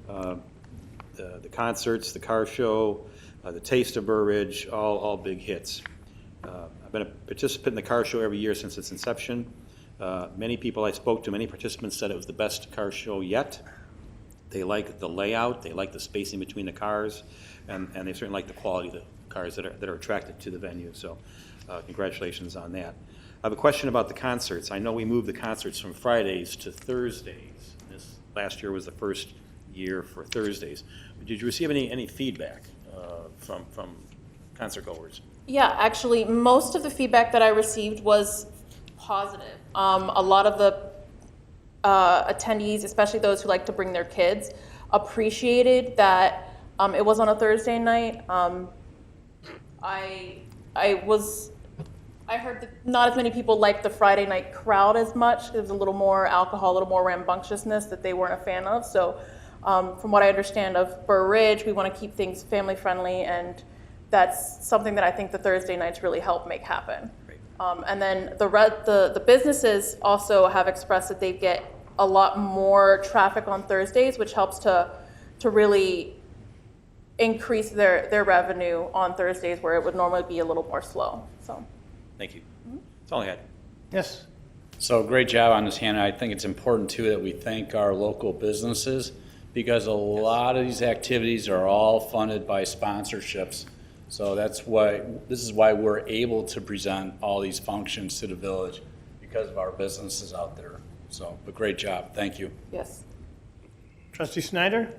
The concerts, the car show, the Taste of Berridge, all big hits. I've been a participant in the car show every year since its inception. Many people I spoke to, many participants said it was the best car show yet. They like the layout, they like the spacing between the cars, and they certainly like the quality of the cars that are attracted to the venue. So congratulations on that. I have a question about the concerts. I know we moved the concerts from Fridays to Thursdays. This last year was the first year for Thursdays. Did you receive any feedback from concertgoers? Yeah, actually, most of the feedback that I received was positive. A lot of the attendees, especially those who like to bring their kids, appreciated that it was on a Thursday night. I was I heard that not as many people liked the Friday night crowd as much. There was a little more alcohol, a little more rambunctiousness that they weren't a fan of. So from what I understand of Berridge, we want to keep things family friendly, and that's something that I think the Thursday nights really help make happen. And then the businesses also have expressed that they get a lot more traffic on Thursdays, which helps to really increase their revenue on Thursdays where it would normally be a little more slow. So. Thank you. That's all I had. Yes. So great job on this, Hannah. I think it's important too that we thank our local businesses, because a lot of these activities are all funded by sponsorships. So this is why we're able to present all these functions to the village, because of our businesses out there. So, but great job. Thank you. Yes. Trustee Snyder?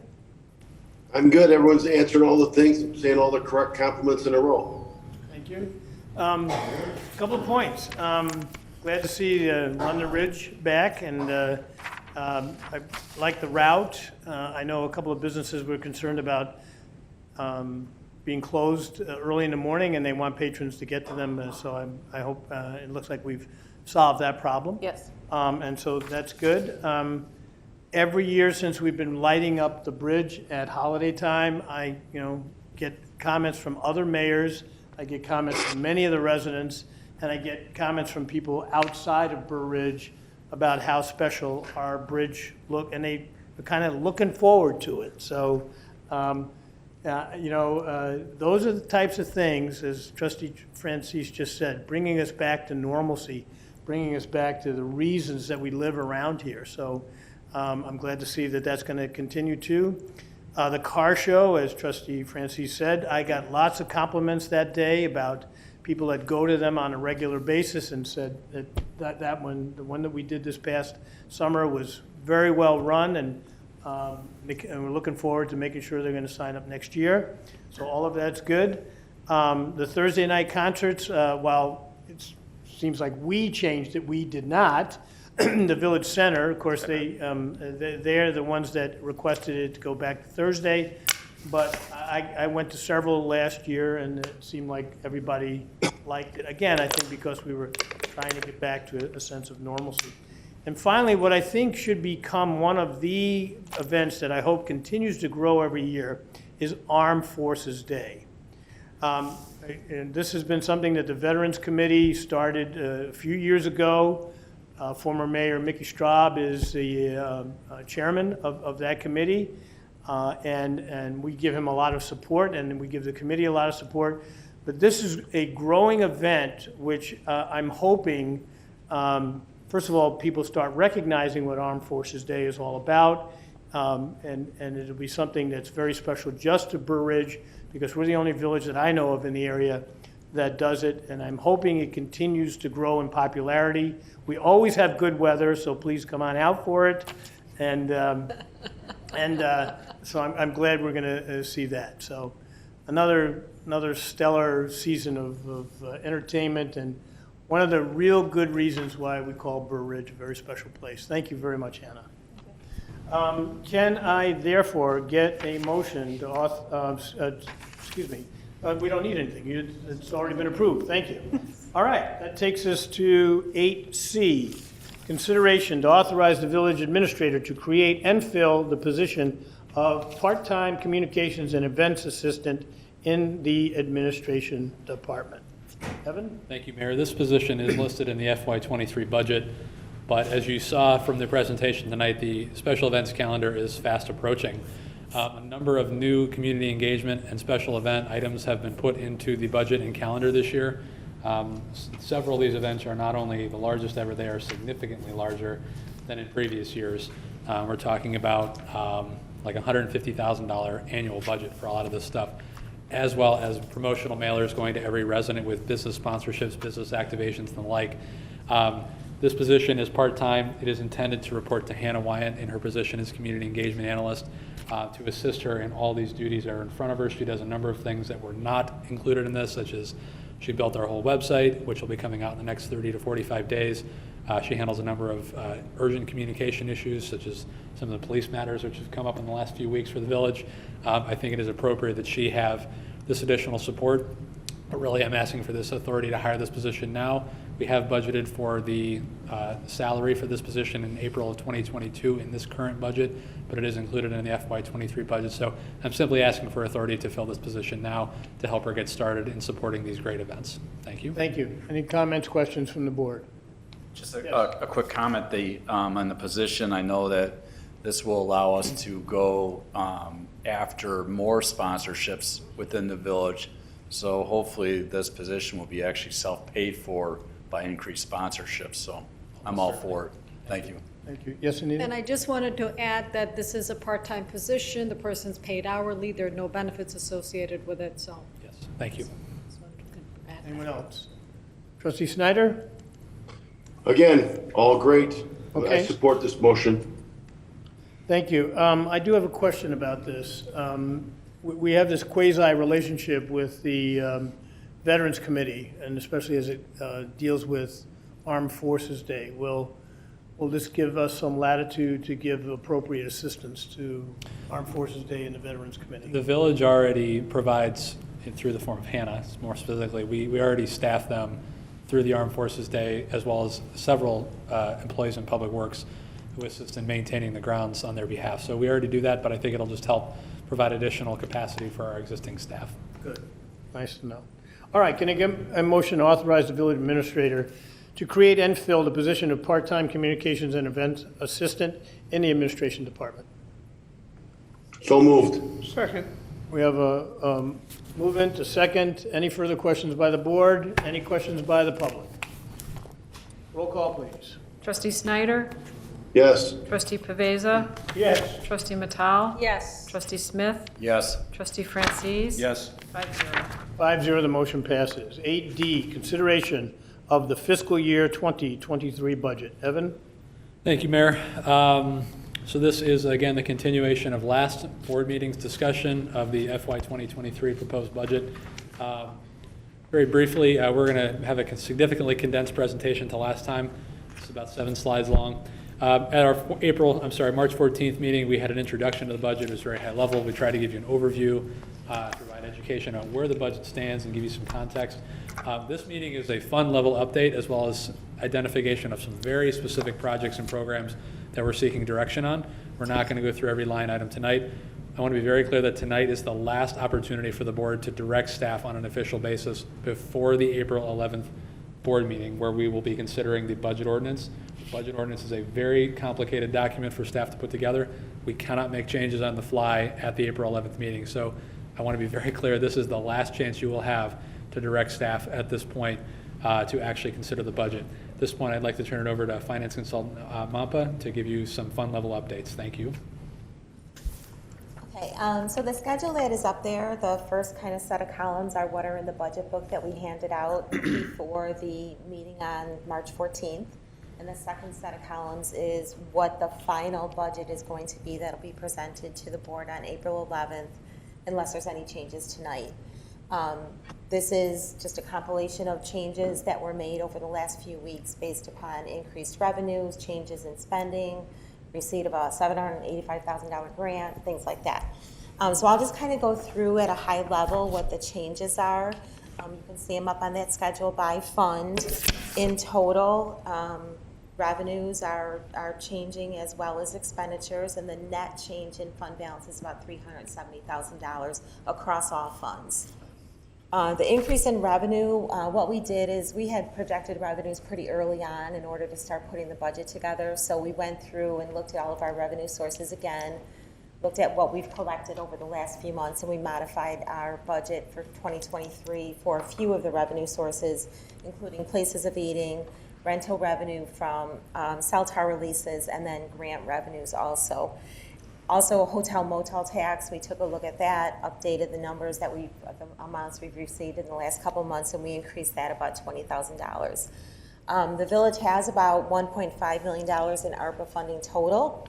I'm good. Everyone's answering all the things, saying all the correct compliments in a row. Thank you. Couple of points. Glad to see London Ridge back, and I like the route. I know a couple of businesses were concerned about being closed early in the morning, and they want patrons to get to them. So I hope it looks like we've solved that problem. Yes. And so that's good. Every year since we've been lighting up the bridge at holiday time, I get comments from other mayors. I get comments from many of the residents, and I get comments from people outside of Berridge about how special our bridge look, and they are kind of looking forward to it. So, those are the types of things, as Trustee Francis just said, bringing us back to normalcy, bringing us back to the reasons that we live around here. So I'm glad to see that that's going to continue too. The car show, as Trustee Francis said, I got lots of compliments that day about people that go to them on a regular basis, and said that one, the one that we did this past summer, was very well run, and we're looking forward to making sure they're going to sign up next year. So all of that's good. The Thursday night concerts, while it seems like we changed it, we did not. The Village Center, of course, they're the ones that requested it to go back to Thursday, but I went to several last year, and it seemed like everybody liked it. Again, I think because we were trying to get back to a sense of normalcy. And finally, what I think should become one of the events that I hope continues to grow every year is Armed Forces Day. And this has been something that the Veterans Committee started a few years ago. Former Mayor Mickey Straub is the chairman of that committee, and we give him a lot of support, and we give the committee a lot of support. But this is a growing event, which I'm hoping, first of all, people start recognizing what Armed Forces Day is all about, and it'll be something that's very special just to Berridge, because we're the only village that I know of in the area that does it, and I'm hoping it continues to grow in popularity. We always have good weather, so please come on out for it, and so I'm glad we're going to see that. So another stellar season of entertainment, and one of the real good reasons why we call Berridge a very special place. Thank you very much, Hannah. Can I therefore get a motion to excuse me. We don't need anything. It's already been approved. Thank you. All right. That takes us to 8C. Consideration to authorize the village administrator to create and fill the position of part-time communications and events assistant in the administration department. Evan? Thank you, Mayor. This position is listed in the FY23 budget, but as you saw from the presentation tonight, the special events calendar is fast approaching. A number of new community engagement and special event items have been put into the budget and calendar this year. Several of these events are not only the largest ever, they are significantly larger than in previous years. We're talking about like $150,000 annual budget for a lot of this stuff, as well as promotional mailers going to every resident with business sponsorships, business activations, and the like. This position is part-time. It is intended to report to Hannah Wyant in her position as Community Engagement Analyst to assist her in all these duties that are in front of her. She does a number of things that were not included in this, such as she built our whole website, which will be coming out in the next 30 to 45 days. She handles a number of urgent communication issues, such as some of the police matters which have come up in the last few weeks for the village. I think it is appropriate that she have this additional support. But really, I'm asking for this authority to hire this position now. We have budgeted for the salary for this position in April of 2022 in this current budget, but it is included in the FY23 budget. So I'm simply asking for authority to fill this position now to help her get started in supporting these great events. Thank you. Thank you. Any comments, questions from the board? Just a quick comment, on the position, I know that this will allow us to go after more sponsorships within the village. So hopefully this position will be actually self-paid for by increased sponsorships. So I'm all for it. Thank you. Thank you. Yes, Anita? And I just wanted to add that this is a part-time position. The person's paid hourly. There are no benefits associated with it, so. Yes, thank you. Anyone else? Trustee Snyder? Again, all great. Okay. I support this motion. Thank you. I do have a question about this. We have this quasi-relationship with the Veterans Committee, and especially as it deals with Armed Forces Day. Will this give us some latitude to give appropriate assistance to Armed Forces Day and the Veterans Committee? The village already provides, through the form of HANA, more specifically, we already staff them through the Armed Forces Day, as well as several employees in Public Works who assist in maintaining the grounds on their behalf. So we already do that, but I think it'll just help provide additional capacity for our existing staff. Good. Nice to know. All right, can I get a motion to authorize the village administrator to create and fill the position of part-time communications and events assistant in the administration department? So moved. Second. We have a movement, a second. Any further questions by the board? Any questions by the public? Roll call, please. Trustee Snyder? Yes. Trustee Paveza? Yes. Trustee Matal? Yes. Trustee Smith? Yes. Trustee Francis? Yes. 5-0. 5-0, the motion passes. 8D, consideration of the fiscal year 2023 budget. Evan? Thank you, Mayor. So this is, again, the continuation of last board meeting's discussion of the FY 2023 proposed budget. Very briefly, we're going to have a significantly condensed presentation to last time. It's about 7 slides long. At our March 14th meeting, we had an introduction to the budget. It was very high level. We tried to give you an overview, provide education on where the budget stands and give you some context. This meeting is a fund level update as well as identification of some very specific projects and programs that we're seeking direction on. We're not going to go through every line item tonight. I want to be very clear that tonight is the last opportunity for the board to direct staff on an official basis before the April 11th board meeting, where we will be considering the budget ordinance. The budget ordinance is a very complicated document for staff to put together. We cannot make changes on the fly at the April 11th meeting. So I want to be very clear, this is the last chance you will have to direct staff at this point to actually consider the budget. At this point, I'd like to turn it over to Finance Consultant Mampa to give you some fund level updates. Thank you. Okay, so the schedule that is up there, the first kind of set of columns are what are in the budget book that we handed out before the meeting on March 14th. And the second set of columns is what the final budget is going to be that'll be presented to the board on April 11th, unless there's any changes tonight. This is just a compilation of changes that were made over the last few weeks based upon increased revenues, changes in spending, receipt of a $785,000 grant, things like that. So I'll just kind of go through at a high level what the changes are. You can see them up on that schedule by fund. In total, revenues are changing as well as expenditures, and the net change in fund balance is about $370,000 across all funds. The increase in revenue, what we did is we had projected revenues pretty early on in order to start putting the budget together. So we went through and looked at all of our revenue sources again, looked at what we've collected over the last few months, and we modified our budget for 2023 for a few of the revenue sources, including places of eating, rental revenue from cell tower leases, and then grant revenues also. Also, hotel motel tax, we took a look at that, updated the numbers that the amounts we've received in the last couple of months, and we increased that about $20,000. The village has about $1.5 million in ARPA funding total.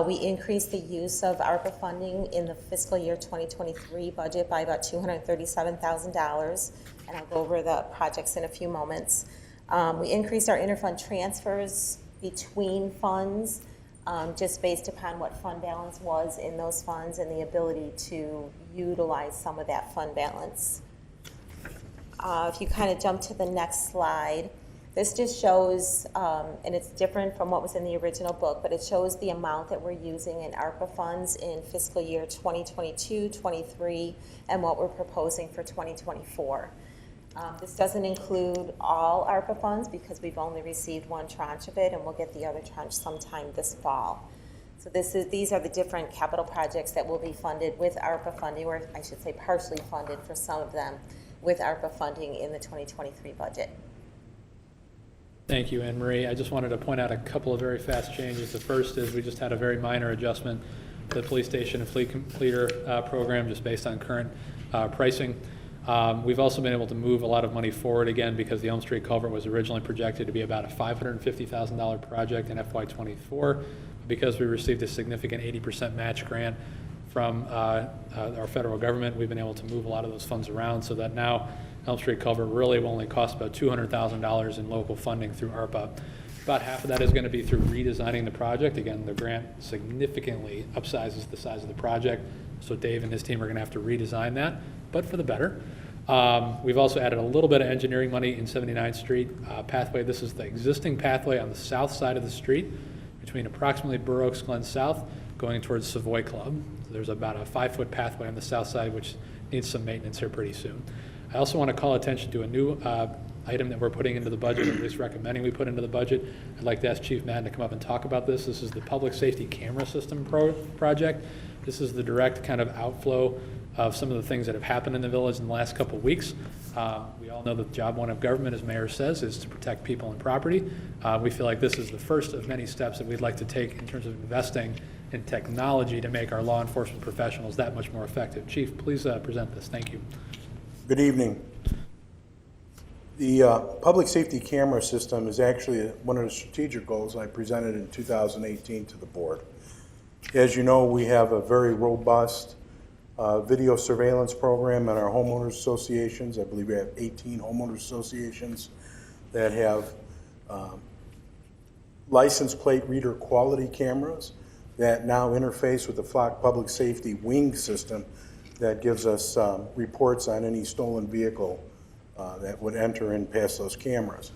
We increased the use of ARPA funding in the fiscal year 2023 budget by about $237,000, and I'll go over the projects in a few moments. We increased our interfund transfers between funds, just based upon what fund balance was in those funds and the ability to utilize some of that fund balance. If you kind of jump to the next slide, this just shows, and it's different from what was in the original book, but it shows the amount that we're using in ARPA funds in fiscal year 2022, 23, and what we're proposing for 2024. This doesn't include all ARPA funds because we've only received one tranche of it, and we'll get the other tranche sometime this fall. So these are the different capital projects that will be funded with ARPA funding, or I should say partially funded for some of them with ARPA funding in the 2023 budget. Thank you, Anne Marie. I just wanted to point out a couple of very fast changes. The first is we just had a very minor adjustment to the police station and fleet completer program just based on current pricing. We've also been able to move a lot of money forward again because the Elm Street culvert was originally projected to be about a $550,000 project in FY24. Because we received a significant 80% match grant from our federal government, we've been able to move a lot of those funds around so that now Elm Street culvert really will only cost about $200,000 in local funding through ARPA. About half of that is going to be through redesigning the project. Again, the grant significantly upsizes the size of the project, so Dave and his team are going to have to redesign that, but for the better. We've also added a little bit of engineering money in 79th Street pathway. This is the existing pathway on the south side of the street between approximately Burr Oaks Glen South going towards Savoy Club. There's about a 5-foot pathway on the south side which needs some maintenance here pretty soon. I also want to call attention to a new item that we're putting into the budget, or at least recommending we put into the budget. I'd like to ask Chief Madden to come up and talk about this. This is the public safety camera system project. This is the direct kind of outflow of some of the things that have happened in the village in the last couple of weeks. We all know that job one of government, as Mayor says, is to protect people and property. We feel like this is the first of many steps that we'd like to take in terms of investing in technology to make our law enforcement professionals that much more effective. Chief, please present this. Thank you. Good evening. The public safety camera system is actually one of the strategic goals I presented in 2018 to the board. As you know, we have a very robust video surveillance program in our homeowners associations. I believe we have 18 homeowners associations that have license plate reader quality cameras that now interface with the Flock Public Safety Wing system that gives us reports on any stolen vehicle that would enter in past those cameras.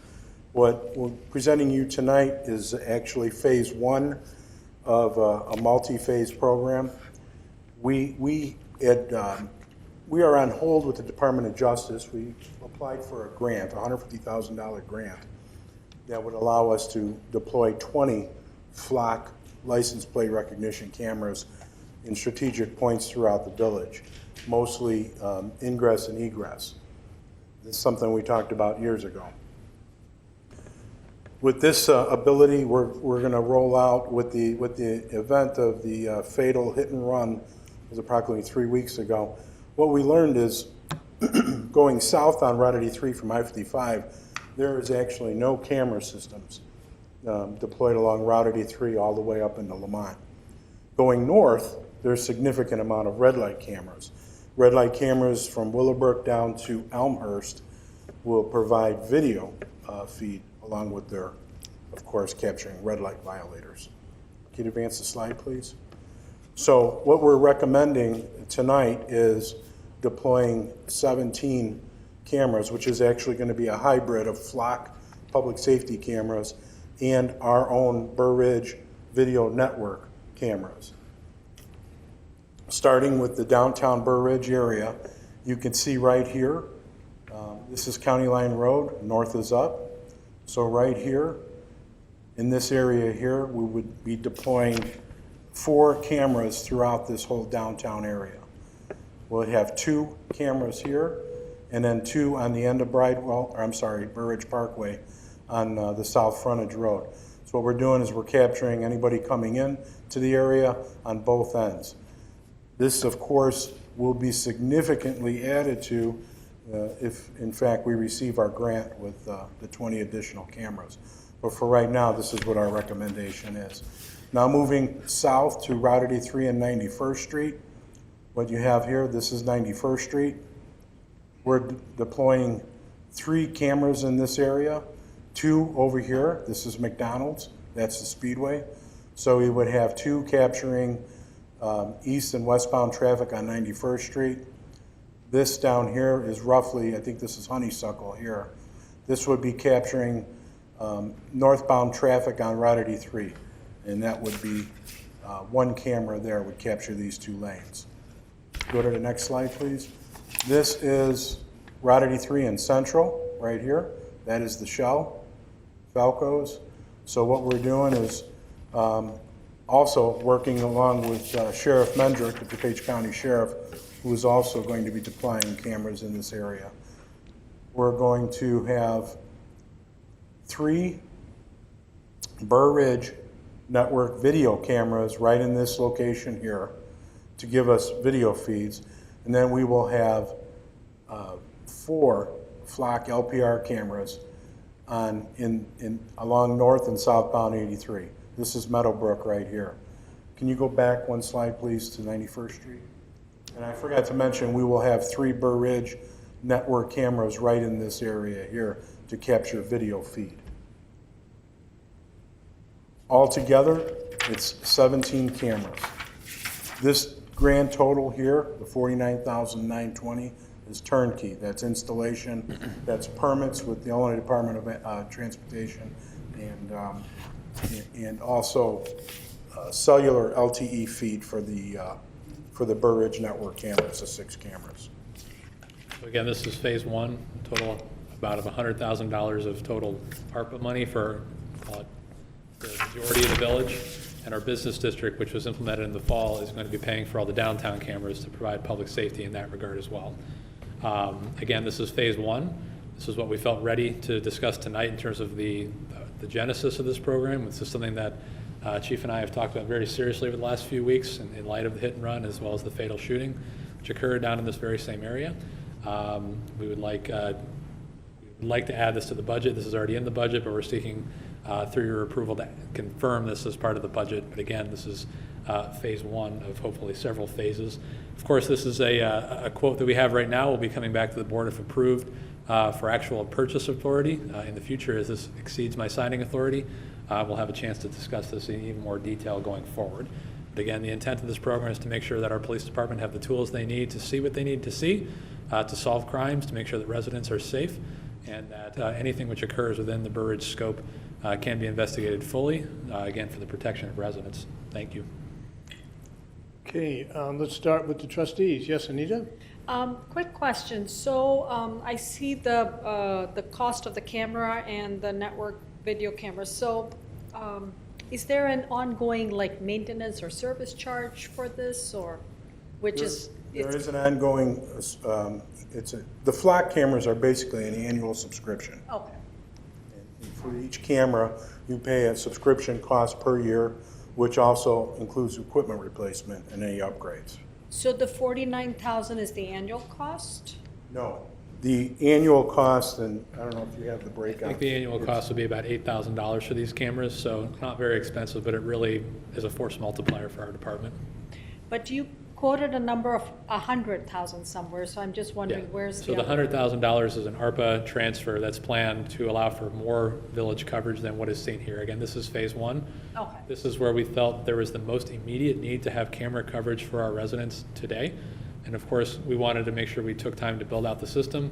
What we're presenting you tonight is actually phase one of a multi-phase program. We are on hold with the Department of Justice. We applied for a grant, a $150,000 grant, that would allow us to deploy 20 Flock license plate recognition cameras in strategic points throughout the village, mostly ingress and egress. This is something we talked about years ago. With this ability, we're going to roll out with the event of the fatal hit and run, it was approximately 3 weeks ago. What we learned is going south on Route 83 from I-55, there is actually no camera systems deployed along Route 83 all the way up into Lamont. Going north, there's a significant amount of red light cameras. Red light cameras from Willowbrook down to Elmhurst will provide video feed along with their, of course, capturing red light violators. Can you advance the slide, please? So what we're recommending tonight is deploying 17 cameras, which is actually going to be a hybrid of Flock public safety cameras and our own Berridge video network cameras. Starting with the downtown Berridge area, you can see right here, this is County Line Road, north is up. So right here, in this area here, we would be deploying 4 cameras throughout this whole downtown area. We'll have 2 cameras here, and then 2 on the end of Berridge Parkway on the South Frontage Road. So what we're doing is we're capturing anybody coming in to the area on both ends. This, of course, will be significantly added to if, in fact, we receive our grant with the 20 additional cameras. But for right now, this is what our recommendation is. Now moving south to Route 83 and 91st Street, what you have here, this is 91st Street. We're deploying 3 cameras in this area, 2 over here. This is McDonald's, that's the Speedway. So we would have 2 capturing east and westbound traffic on 91st Street. This down here is roughly, I think this is Honeysuckle here. This would be capturing northbound traffic on Route 83, and that would be one camera there would capture these 2 lanes. Go to the next slide, please. This is Route 83 in Central, right here. That is the Shell, Falco's. So what we're doing is also working along with Sheriff Mendrick, the DuPage County Sheriff, who is also going to be deploying cameras in this area. We're going to have 3 Berridge network video cameras right in this location here to give us video feeds. And then we will have 4 flock LPR cameras along north and southbound 83. This is Meadowbrook right here. Can you go back one slide, please, to 91st Street? And I forgot to mention, we will have 3 Berridge network cameras right in this area here to capture video feed. Altogether, it's 17 cameras. This grand total here, the $49,920, is turnkey. That's installation, that's permits with the Illinois Department of Transportation, and also cellular LTE feed for the Berridge network cameras, the 6 cameras. So again, this is phase 1, total about $100,000 of total ARPA money for the majority of the village, and our business district, which was implemented in the fall, is going to be paying for all the downtown cameras to provide public safety in that regard as well. Again, this is phase 1. This is what we felt ready to discuss tonight in terms of the genesis of this program. This is something that Chief and I have talked about very seriously over the last few weeks in light of the hit and run as well as the fatal shooting, which occurred down in this very same area. We would like to add this to the budget. This is already in the budget, but we're seeking through your approval to confirm this as part of the budget. But again, this is phase 1 of hopefully several phases. Of course, this is a quote that we have right now. We'll be coming back to the board if approved for actual purchase authority in the future. As this exceeds my signing authority, we'll have a chance to discuss this in even more detail going forward. But again, the intent of this program is to make sure that our police department have the tools they need to see what they need to see, to solve crimes, to make sure that residents are safe, and that anything which occurs within the Berridge scope can be investigated fully, again, for the protection of residents. Thank you. Okay, let's start with the trustees. Yes, Anita? Quick question. So I see the cost of the camera and the network video cameras. So is there an ongoing maintenance or service charge for this, or there is an ongoing? The flock cameras are basically an annual subscription. Okay. And for each camera, you pay a subscription cost per year, which also includes equipment replacement and any upgrades. So the $49,000 is the annual cost? No. The annual cost, and I don't know if you have the breakout. I think the annual cost will be about $8,000 for these cameras, so not very expensive, but it really is a force multiplier for our department. But you quoted a number of 100,000 somewhere, so I'm just wondering where's So the $100,000 is an ARPA transfer that's planned to allow for more village coverage than what is seen here. Again, this is phase 1. Okay. This is where we felt there was the most immediate need to have camera coverage for our residents today. And of course, we wanted to make sure we took time to build out the system.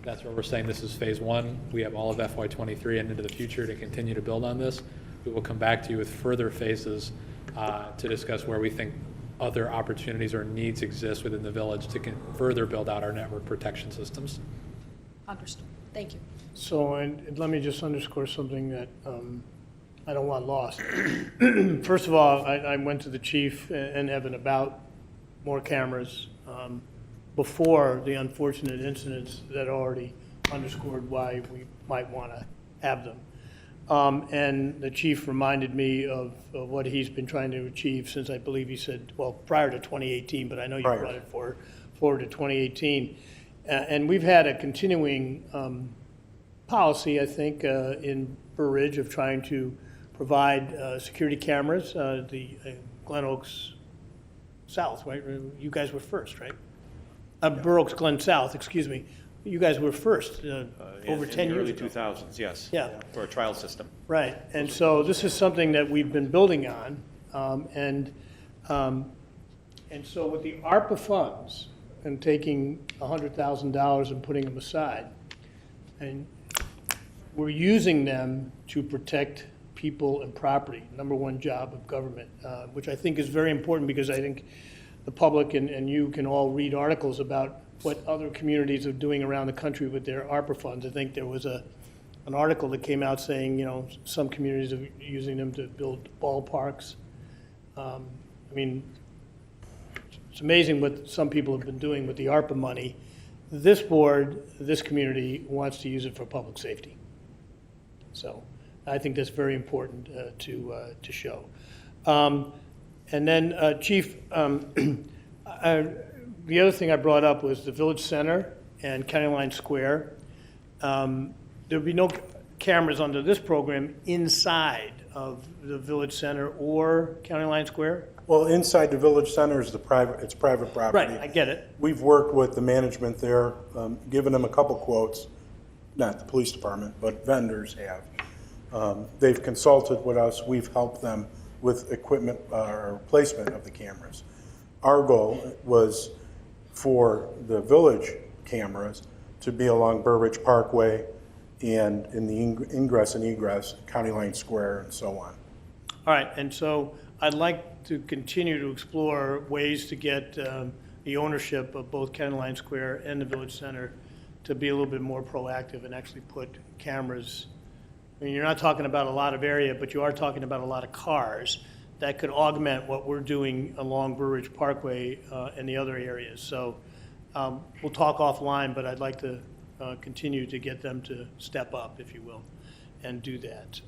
That's where we're saying this is phase 1. We have all of FY23 and into the future to continue to build on this. We will come back to you with further phases to discuss where we think other opportunities or needs exist within the village to further build out our network protection systems. Understood. Thank you. So, and let me just underscore something that I don't want lost. First of all, I went to the chief and Evan about more cameras before the unfortunate incidents that already underscored why we might want to have them. And the chief reminded me of what he's been trying to achieve since, I believe he said, well, prior to 2018, but I know you brought it forward to 2018. And we've had a continuing policy, I think, in Berridge of trying to provide security cameras. The Glen Oaks South, right? You guys were first, right? Burr Oaks Glen South, excuse me. You guys were first over 10 years ago. Early 2000s, yes. Yeah. For a trial system. Right, and so this is something that we've been building on, and so with the ARPA funds, and taking $100,000 and putting them aside. And we're using them to protect people and property, number one job of government, which I think is very important because I think the public and you can all read articles about what other communities are doing around the country with their ARPA funds. I think there was an article that came out saying, some communities are using them to build ballparks. I mean, it's amazing what some people have been doing with the ARPA money. This board, this community wants to use it for public safety. So I think that's very important to show. And then, Chief, the other thing I brought up was the Village Center and County Line Square. There'll be no cameras under this program inside of the Village Center or County Line Square? Well, inside the Village Center is it's private property. Right, I get it. We've worked with the management there, given them a couple quotes, not the police department, but vendors have. They've consulted with us, we've helped them with equipment or placement of the cameras. Our goal was for the village cameras to be along Berridge Parkway and in the ingress and egress, County Line Square and so on. All right, and so I'd like to continue to explore ways to get the ownership of both County Line Square and the Village Center to be a little bit more proactive and actually put cameras. I mean, you're not talking about a lot of area, but you are talking about a lot of cars that could augment what we're doing along Berridge Parkway and the other areas. So we'll talk offline, but I'd like to continue to get them to step up, if you will, and do that.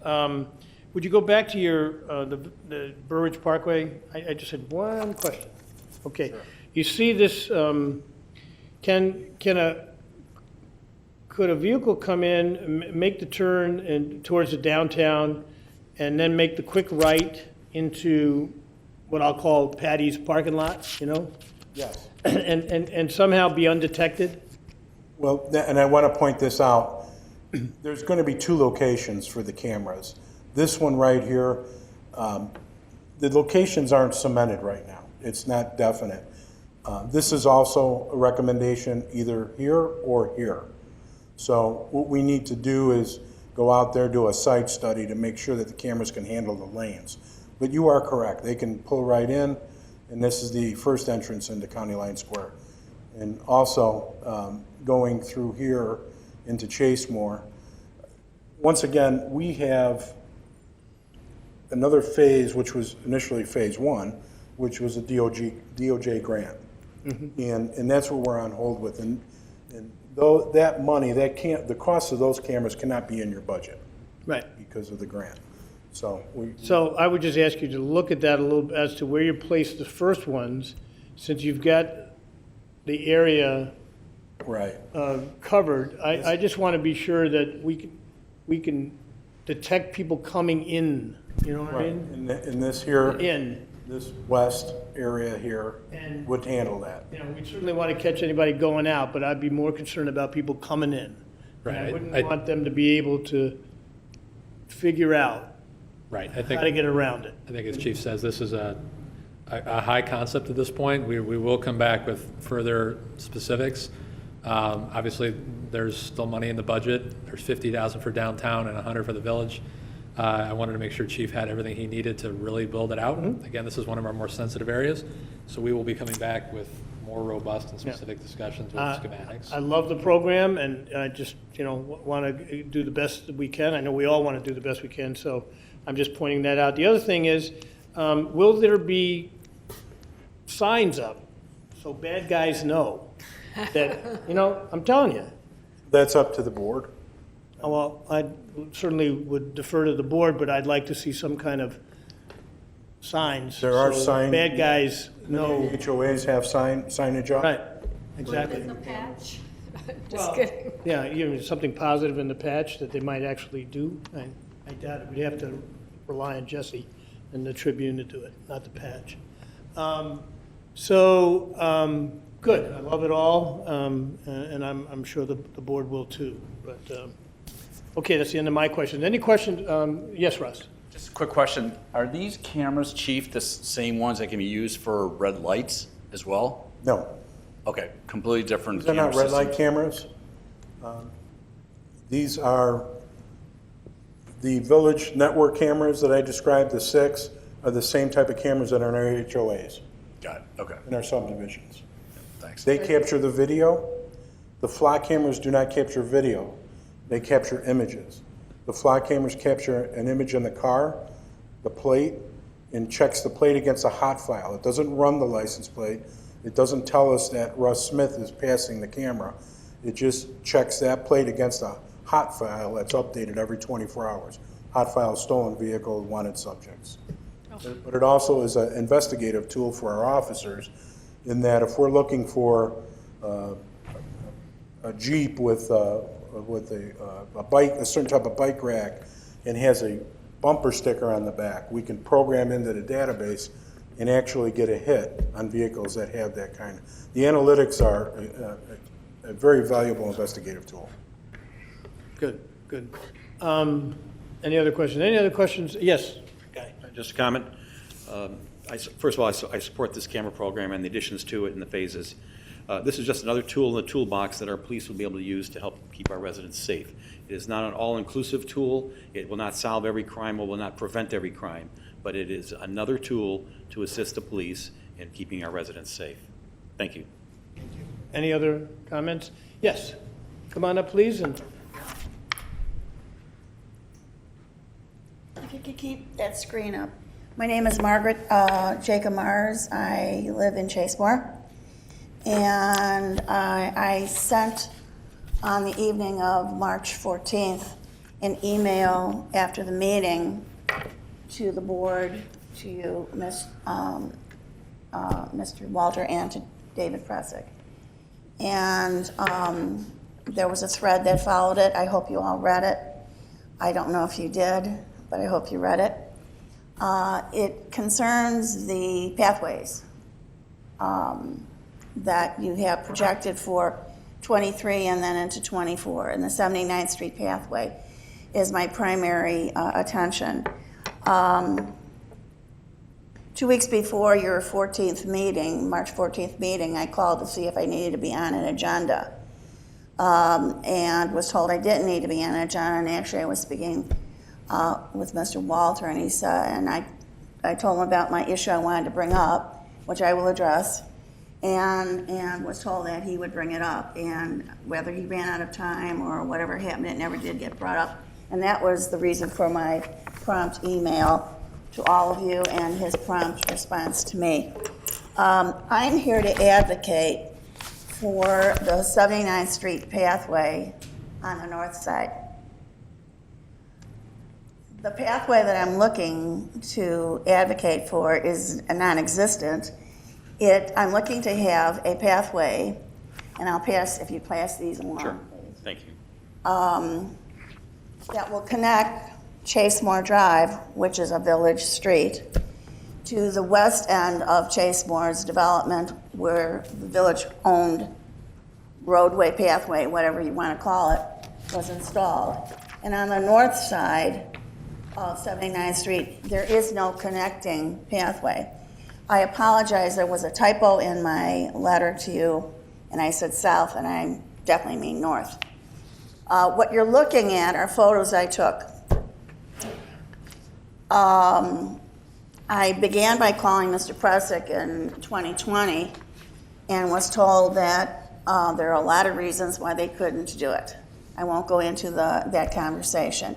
Would you go back to your the Berridge Parkway? I just had one question. Okay, sure. You see this? Could a vehicle come in, make the turn and towards the downtown, and then make the quick right into what I'll call Patty's parking lot? Yes. And somehow be undetected? Well, and I want to point this out. There's going to be two locations for the cameras. This one right here, the locations aren't cemented right now. It's not definite. This is also a recommendation either here or here. So what we need to do is go out there, do a site study to make sure that the cameras can handle the lanes. But you are correct. They can pull right in, and this is the first entrance into County Line Square. And also going through here into Chasemore. Once again, we have another phase, which was initially phase one, which was a DOJ grant. Mm-hmm. And that's what we're on hold with. And though that money, the cost of those cameras cannot be in your budget. Right. Because of the grant. So I would just ask you to look at that a little as to where you place the first ones, since you've got the area right covered. I just want to be sure that we can detect people coming in. You know what I mean? In this here, this west area here would handle that. We certainly want to catch anybody going out, but I'd be more concerned about people coming in. Right. And I wouldn't want them to be able to figure out right. how to get around it. I think as Chief says, this is a high concept at this point. We will come back with further specifics. Obviously, there's still money in the budget. There's $50,000 for downtown and $100 for the village. I wanted to make sure Chief had everything he needed to really build it out. Mm-hmm. Again, this is one of our more sensitive areas, so we will be coming back with more robust and specific discussions with schematics. I love the program, and I just want to do the best that we can. I know we all want to do the best we can, so I'm just pointing that out. The other thing is, will there be signs up so bad guys know that, I'm telling you. That's up to the board. Well, I certainly would defer to the board, but I'd like to see some kind of signs. There are so signs. Bad guys know. HOAs have signage up. Right, exactly. The patch. Just kidding. Yeah, something positive in the patch that they might actually do. I doubt it. We'd have to rely on Jesse and the Tribune to do it, not the patch. Good. I love it all, and I'm sure the board will too. But okay, that's the end of my questions. Any questions? Yes, Russ. Just a quick question. Are these cameras, Chief, the same ones that can be used for red lights as well? No. Okay, completely different. These are not camera red light systems. cameras. These are the village network cameras that I described, the 6, are the same type of cameras that are in our HOAs, Got it, okay, in our subdivisions. thanks. They capture the video. The flock cameras do not capture video. They capture images. The flock cameras capture an image in the car, the plate, and checks the plate against a hot file. It doesn't run the license plate. It doesn't tell us that Russ Smith is passing the camera. It just checks that plate against a hot file that's updated every 24 hours. Hot file, stolen vehicle, wanted subjects. But it also is an investigative tool for our officers in that if we're looking for a Jeep with a bike, a certain type of bike rack, and has a bumper sticker on the back, we can program into the database and actually get a hit on vehicles that have that kind. The analytics are a very valuable investigative tool. Good, good. Any other questions? Any other questions? Yes. Guy. Just a comment. First of all, I support this camera program and the additions to it and the phases. This is just another tool in the toolbox that our police will be able to use to help keep our residents safe. It is not an all-inclusive tool. It will not solve every crime or will not prevent every crime, but it is another tool to assist the police in keeping our residents safe. Thank you. Any other comments? Yes. Come on up, please. And if you could keep that screen up. My name is Margaret Jacob Mars. I live in Chasemore. And I sent on the evening of March 14th an email after the meeting to the board, to you, Mr. Walter, and to David Presick. And there was a thread that followed it. I hope you all read it. I don't know if you did, but I hope you read it. It concerns the pathways that you have projected for 23 and then into 24. And the 79th Street pathway is my primary attention. 2 weeks before your 14th meeting, March 14th meeting, I called to see if I needed to be on an agenda. And was told I didn't need to be on an agenda. And actually I was speaking with Mr. Walter, and he said, and I told him about my issue I wanted to bring up, which I will address, and was told that he would bring it up, and whether he ran out of time or whatever happened, it never did get brought up. And that was the reason for my prompt email to all of you and his prompt response to me. I'm here to advocate for the 79th Street pathway on the north side. The pathway that I'm looking to advocate for is non-existent. I'm looking to have a pathway, and I'll pass, if you pass these along. Sure. Thank you. That will connect Chasemore Drive, which is a village street, to the west end of Chasemore's development, where the village-owned roadway, pathway, whatever you want to call it, was installed. And on the north side of 79th Street, there is no connecting pathway. I apologize, there was a typo in my letter to you, and I said south, and I definitely mean north. What you're looking at are photos I took. I began by calling Mr. Presick in 2020 and was told that there are a lot of reasons why they couldn't do it. I won't go into that conversation.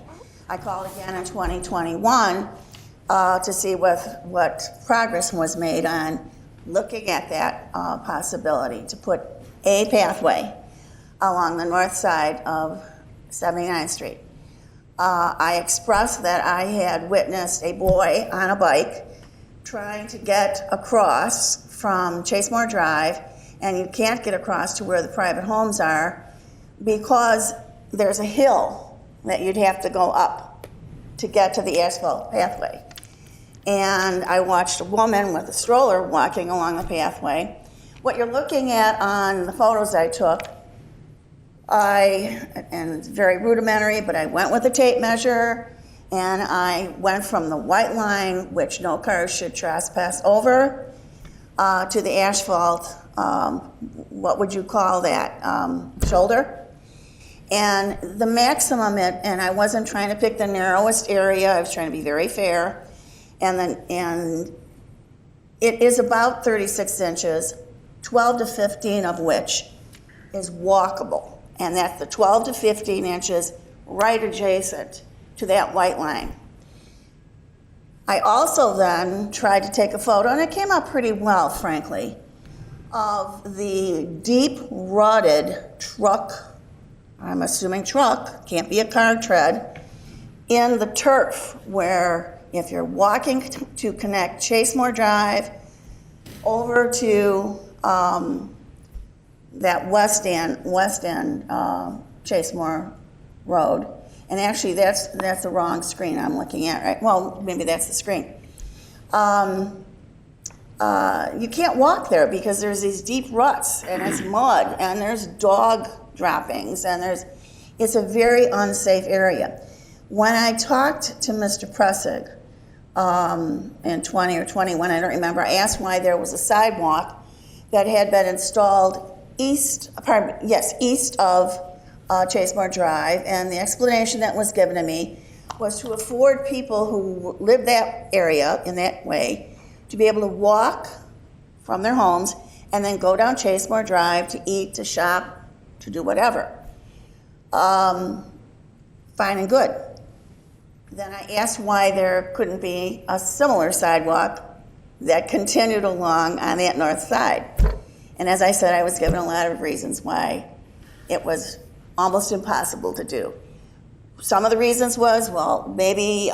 I called again in 2021 to see what progress was made on looking at that possibility to put a pathway along the north side of 79th Street. I expressed that I had witnessed a boy on a bike trying to get across from Chasemore Drive, and you can't get across to where the private homes are because there's a hill that you'd have to go up to get to the asphalt pathway. And I watched a woman with a stroller walking along the pathway. What you're looking at on the photos I took, and it's very rudimentary, but I went with a tape measure, and I went from the white line, which no cars should trespass over, to the asphalt what would you call that, shoulder? And the maximum, and I wasn't trying to pick the narrowest area, I was trying to be very fair, and it is about 36 inches, 12 to 15 of which is walkable. And that's the 12 to 15 inches right adjacent to that white line. I also then tried to take a photo, and it came out pretty well, frankly, of the deep rutted truck, I'm assuming truck, can't be a car tread, in the turf, where if you're walking to connect Chasemore Drive over to that west end Chasemore Road, and actually that's the wrong screen I'm looking at, right? Well, maybe that's the screen. You can't walk there because there's these deep ruts, and it's mud, and there's dog droppings, and it's a very unsafe area. When I talked to Mr. Pressig in 20 or 21, I don't remember, I asked why there was a sidewalk that had been installed east of Chasemore Drive, and the explanation that was given to me was to afford people who live that area in that way to be able to walk from their homes and then go down Chasemore Drive to eat, to shop, to do whatever. Fine and good. Then I asked why there couldn't be a similar sidewalk that continued along on that north side. And as I said, I was given a lot of reasons why it was almost impossible to do. Some of the reasons was, well, maybe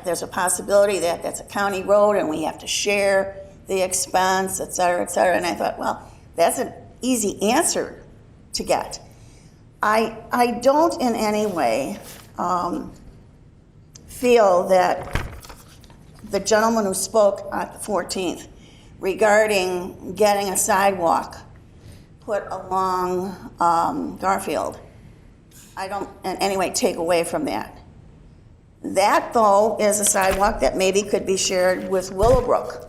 there's a possibility that that's a county road and we have to share the expense, et cetera, et cetera. And I thought, well, that's an easy answer to get. I don't in any way feel that the gentleman who spoke on the 14th regarding getting a sidewalk put along Garfield, I don't in any way take away from that. That, though, is a sidewalk that maybe could be shared with Willowbrook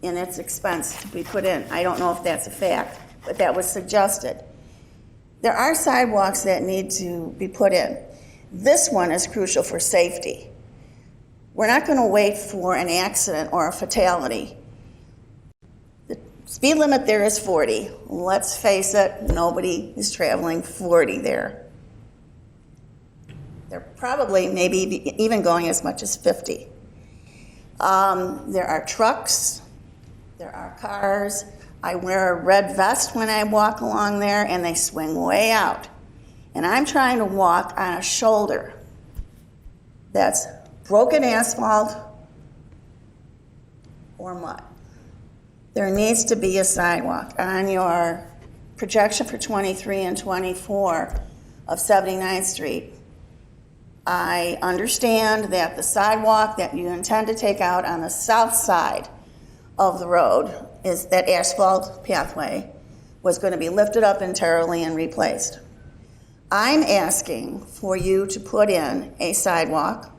in its expense to be put in. I don't know if that's a fact, but that was suggested. There are sidewalks that need to be put in. This one is crucial for safety. We're not going to wait for an accident or a fatality. The speed limit there is 40. Let's face it, nobody is traveling 40 there. They're probably maybe even going as much as 50. There are trucks, there are cars. I wear a red vest when I walk along there, and they swing way out. And I'm trying to walk on a shoulder that's broken asphalt or mud. There needs to be a sidewalk. On your projection for 23 and 24 of 79th Street, I understand that the sidewalk that you intend to take out on the south side of the road is that asphalt pathway was going to be lifted up entirely and replaced. I'm asking for you to put in a sidewalk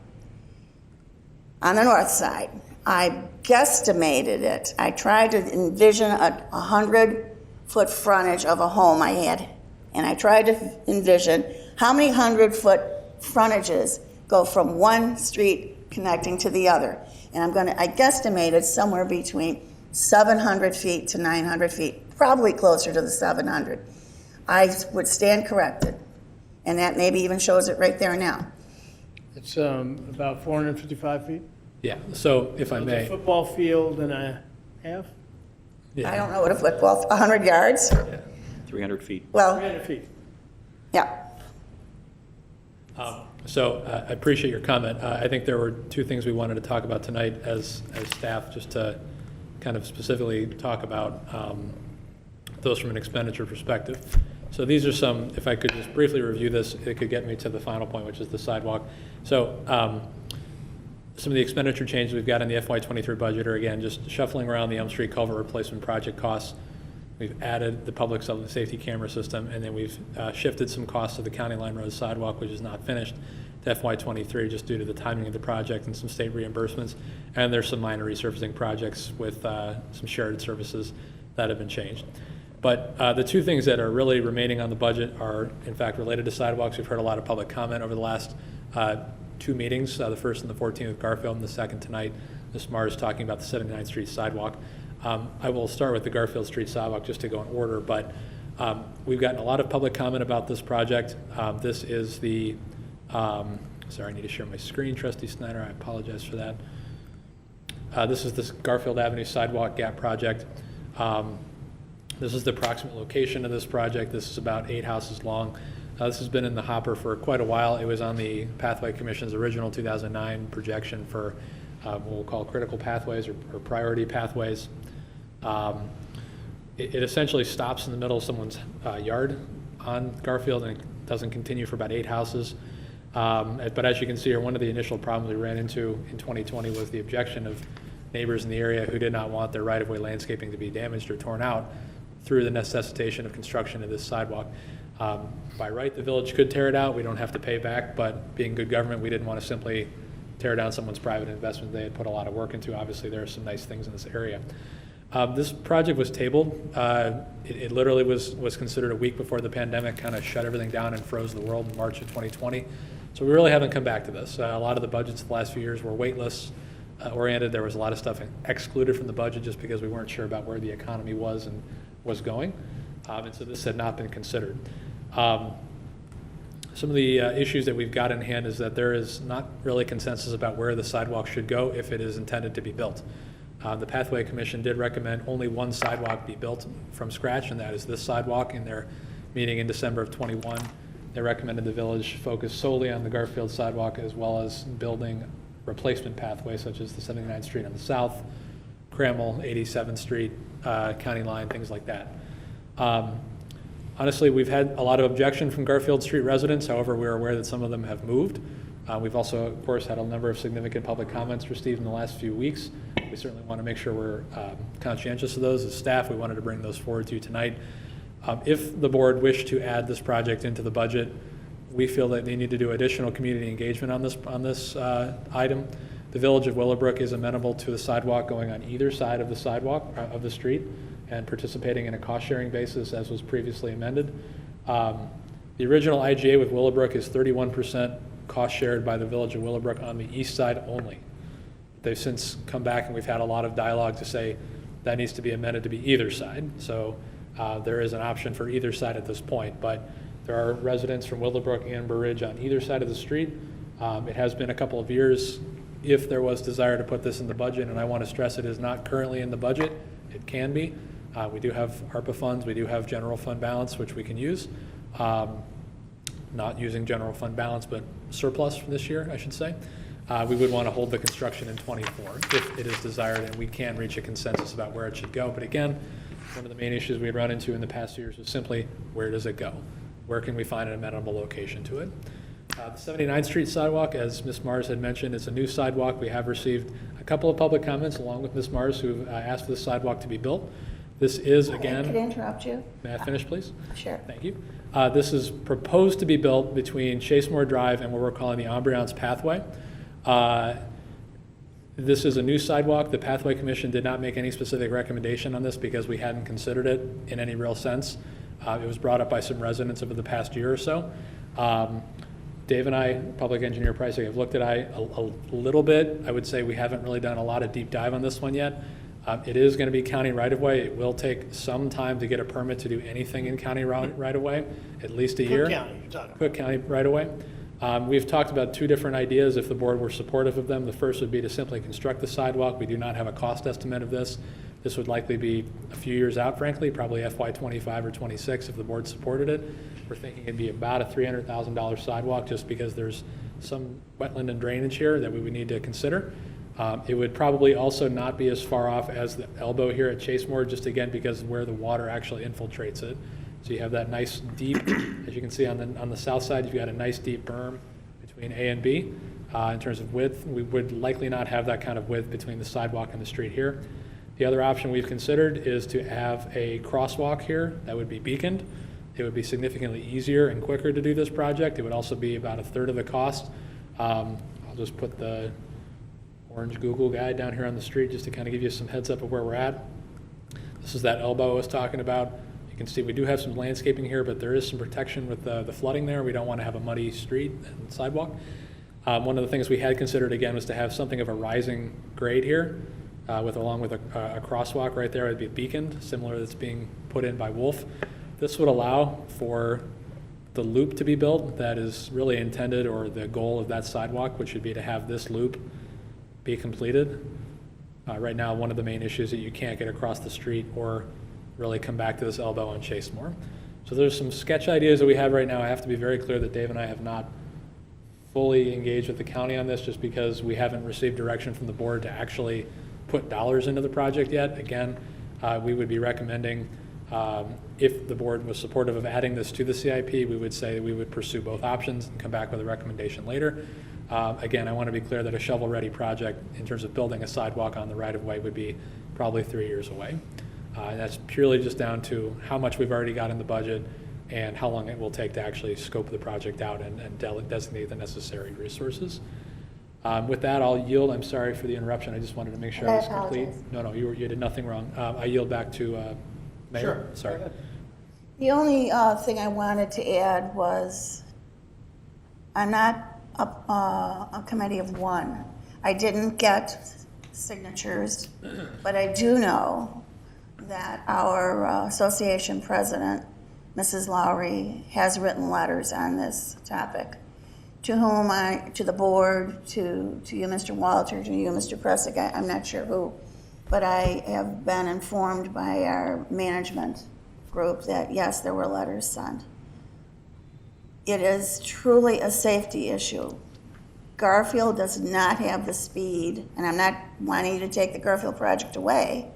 on the north side. I guesstimated it. I tried to envision a 100-foot frontage of a home I had, and I tried to envision how many 100-foot frontages go from one street connecting to the other. And I guesstimated somewhere between 700 feet to 900 feet, probably closer to the 700. I would stand corrected, and that maybe even shows it right there now. It's about 455 feet? Yeah, so if I It's may. a football field and a half? Yeah. I don't know what a football, 100 yards? 300 feet. Well, 300 feet. yeah. So I appreciate your comment. I think there were two things we wanted to talk about tonight as staff, just to kind of specifically talk about those from an expenditure perspective. So these are some, if I could just briefly review this, it could get me to the final point, which is the sidewalk. So some of the expenditure changes we've got in the FY23 budget are, again, just shuffling around the Elm Street culvert replacement project costs. We've added the public safety camera system, and then we've shifted some costs to the County Line Road sidewalk, which is not finished, to FY23 just due to the timing of the project and some state reimbursements. And there's some minor resurfacing projects with some shared services that have been changed. But the two things that are really remaining on the budget are, in fact, related to sidewalks. We've heard a lot of public comment over the last two meetings, the first and the 14th with Garfield, and the second tonight, Ms. Mars talking about the 79th Street sidewalk. I will start with the Garfield Street sidewalk just to go in order, but we've gotten a lot of public comment about this project. This is the, sorry, I need to share my screen, Trustee Snyder, I apologize for that. This is this Garfield Avenue sidewalk gap project. This is the approximate location of this project. This is about 8 houses long. This has been in the hopper for quite a while. It was on the Pathway Commission's original 2009 projection for what we'll call critical pathways or priority pathways. It essentially stops in the middle of someone's yard on Garfield, and it doesn't continue for about 8 houses. But as you can see here, one of the initial problems we ran into in 2020 was the objection of neighbors in the area who did not want their right-of-way landscaping to be damaged or torn out through the necessitation of construction of this sidewalk. By right, the village could tear it out. We don't have to pay back, but being good government, we didn't want to simply tear down someone's private investment they had put a lot of work into. Obviously, there are some nice things in this area. This project was tabled. It literally was considered a week before the pandemic kind of shut everything down and froze the world in March of 2020. So we really haven't come back to this. A lot of the budgets the last few years were waitlist oriented. There was a lot of stuff excluded from the budget just because we weren't sure about where the economy was and was going. And so this had not been considered. Some of the issues that we've got in hand is that there is not really consensus about where the sidewalk should go if it is intended to be built. The Pathway Commission did recommend only one sidewalk be built from scratch, and that is this sidewalk. In their meeting in December of 21, they recommended the village focus solely on the Garfield sidewalk as well as building replacement pathways such as the 79th Street on the south, Crammel, 87th Street, County Line, things like that. Honestly, we've had a lot of objection from Garfield Street residents. However, we're aware that some of them have moved. We've also, of course, had a number of significant public comments received in the last few weeks. We certainly want to make sure we're conscientious of those. As staff, we wanted to bring those forward to you tonight. If the board wished to add this project into the budget, we feel that they need to do additional community engagement on this item. The Village of Willowbrook is amenable to the sidewalk going on either side of the sidewalk of the street and participating in a cost-sharing basis as was previously amended. The original IGA with Willowbrook is 31% cost shared by the Village of Willowbrook on the east side only. They've since come back and we've had a lot of dialogue to say that needs to be amended to be either side. So there is an option for either side at this point, but there are residents from Willowbrook and Berridge on either side of the street. It has been a couple of years. If there was desire to put this in the budget, and I want to stress it is not currently in the budget, it can be. We do have ARPA funds, we do have general fund balance, which we can use. Not using general fund balance, but surplus from this year, I should say. We would want to hold the construction in 24 if it is desired, and we can reach a consensus about where it should go. But again, one of the main issues we had run into in the past years was simply, where does it go? Where can we find an amenable location to it? The 79th Street sidewalk, as Ms. Mars had mentioned, is a new sidewalk. We have received a couple of public comments along with Ms. Mars who asked for the sidewalk to be built. This is, again... Could I interrupt you? May I finish, please? Sure. Thank you. This is proposed to be built between Chasemore Drive and what we're calling the Ambriance Pathway. This is a new sidewalk. The Pathway Commission did not make any specific recommendation on this because we hadn't considered it in any real sense. It was brought up by some residents over the past year or so. Dave and I, Public Engineer Pricing, have looked at it a little bit. I would say we haven't really done a lot of deep dive on this one yet. It is going to be county right-of-way. It will take some time to get a permit to do anything in county right-of-way, at least a year. Cook County, you're talking about. Cook County right-of-way. We've talked about two different ideas if the board were supportive of them. The first would be to simply construct the sidewalk. We do not have a cost estimate of this. This would likely be a few years out, frankly, probably FY25 or 26 if the board supported it. We're thinking it'd be about a $300,000 sidewalk just because there's some wetland and drainage here that we would need to consider. It would probably also not be as far off as the elbow here at Chasemore, just again because of where the water actually infiltrates it. So you have that nice deep, as you can see on the south side, you've got a nice deep berm between A and B. In terms of width, we would likely not have that kind of width between the sidewalk and the street here. The other option we've considered is to have a crosswalk here that would be beaconed. It would be significantly easier and quicker to do this project. It would also be about a third of the cost. I'll just put the orange Google guide down here on the street just to kind of give you some heads up of where we're at. This is that elbow I was talking about. You can see we do have some landscaping here, but there is some protection with the flooding there. We don't want to have a muddy street and sidewalk. One of the things we had considered, again, was to have something of a rising grade here, along with a crosswalk right there. It'd be beaconed, similar that's being put in by Wolf. This would allow for the loop to be built that is really intended, or the goal of that sidewalk, which would be to have this loop be completed. Right now, one of the main issues that you can't get across the street or really come back to this elbow on Chase Moore. So there's some sketch ideas that we have right now. I have to be very clear that Dave and I have not fully engaged with the county on this, just because we haven't received direction from the board to actually put dollars into the project yet. Again, we would be recommending, if the board was supportive of adding this to the CIP, we would say that we would pursue both options and come back with a recommendation later. Again, I want to be clear that a shovel-ready project in terms of building a sidewalk on the right-of-way would be probably 3 years away. And that's purely just down to how much we've already got in the budget and how long it will take to actually scope the project out and designate the necessary resources. With that, I'll yield. I'm sorry for the interruption. I just wanted to make sure I was complete. No, you did nothing wrong. I yield back to Mayor. Sure. Sorry. The only thing I wanted to add was, I'm not a committee of one. I didn't get signatures, but I do know that our association president, Mrs. Lowry, has written letters on this topic, to the board, to you, Mr. Walter, to you, Mr. Pressick, I'm not sure who, but I have been informed by our management group that yes, there were letters sent. It is truly a safety issue. Garfield does not have the speed, and I'm not wanting you to take the Garfield project away.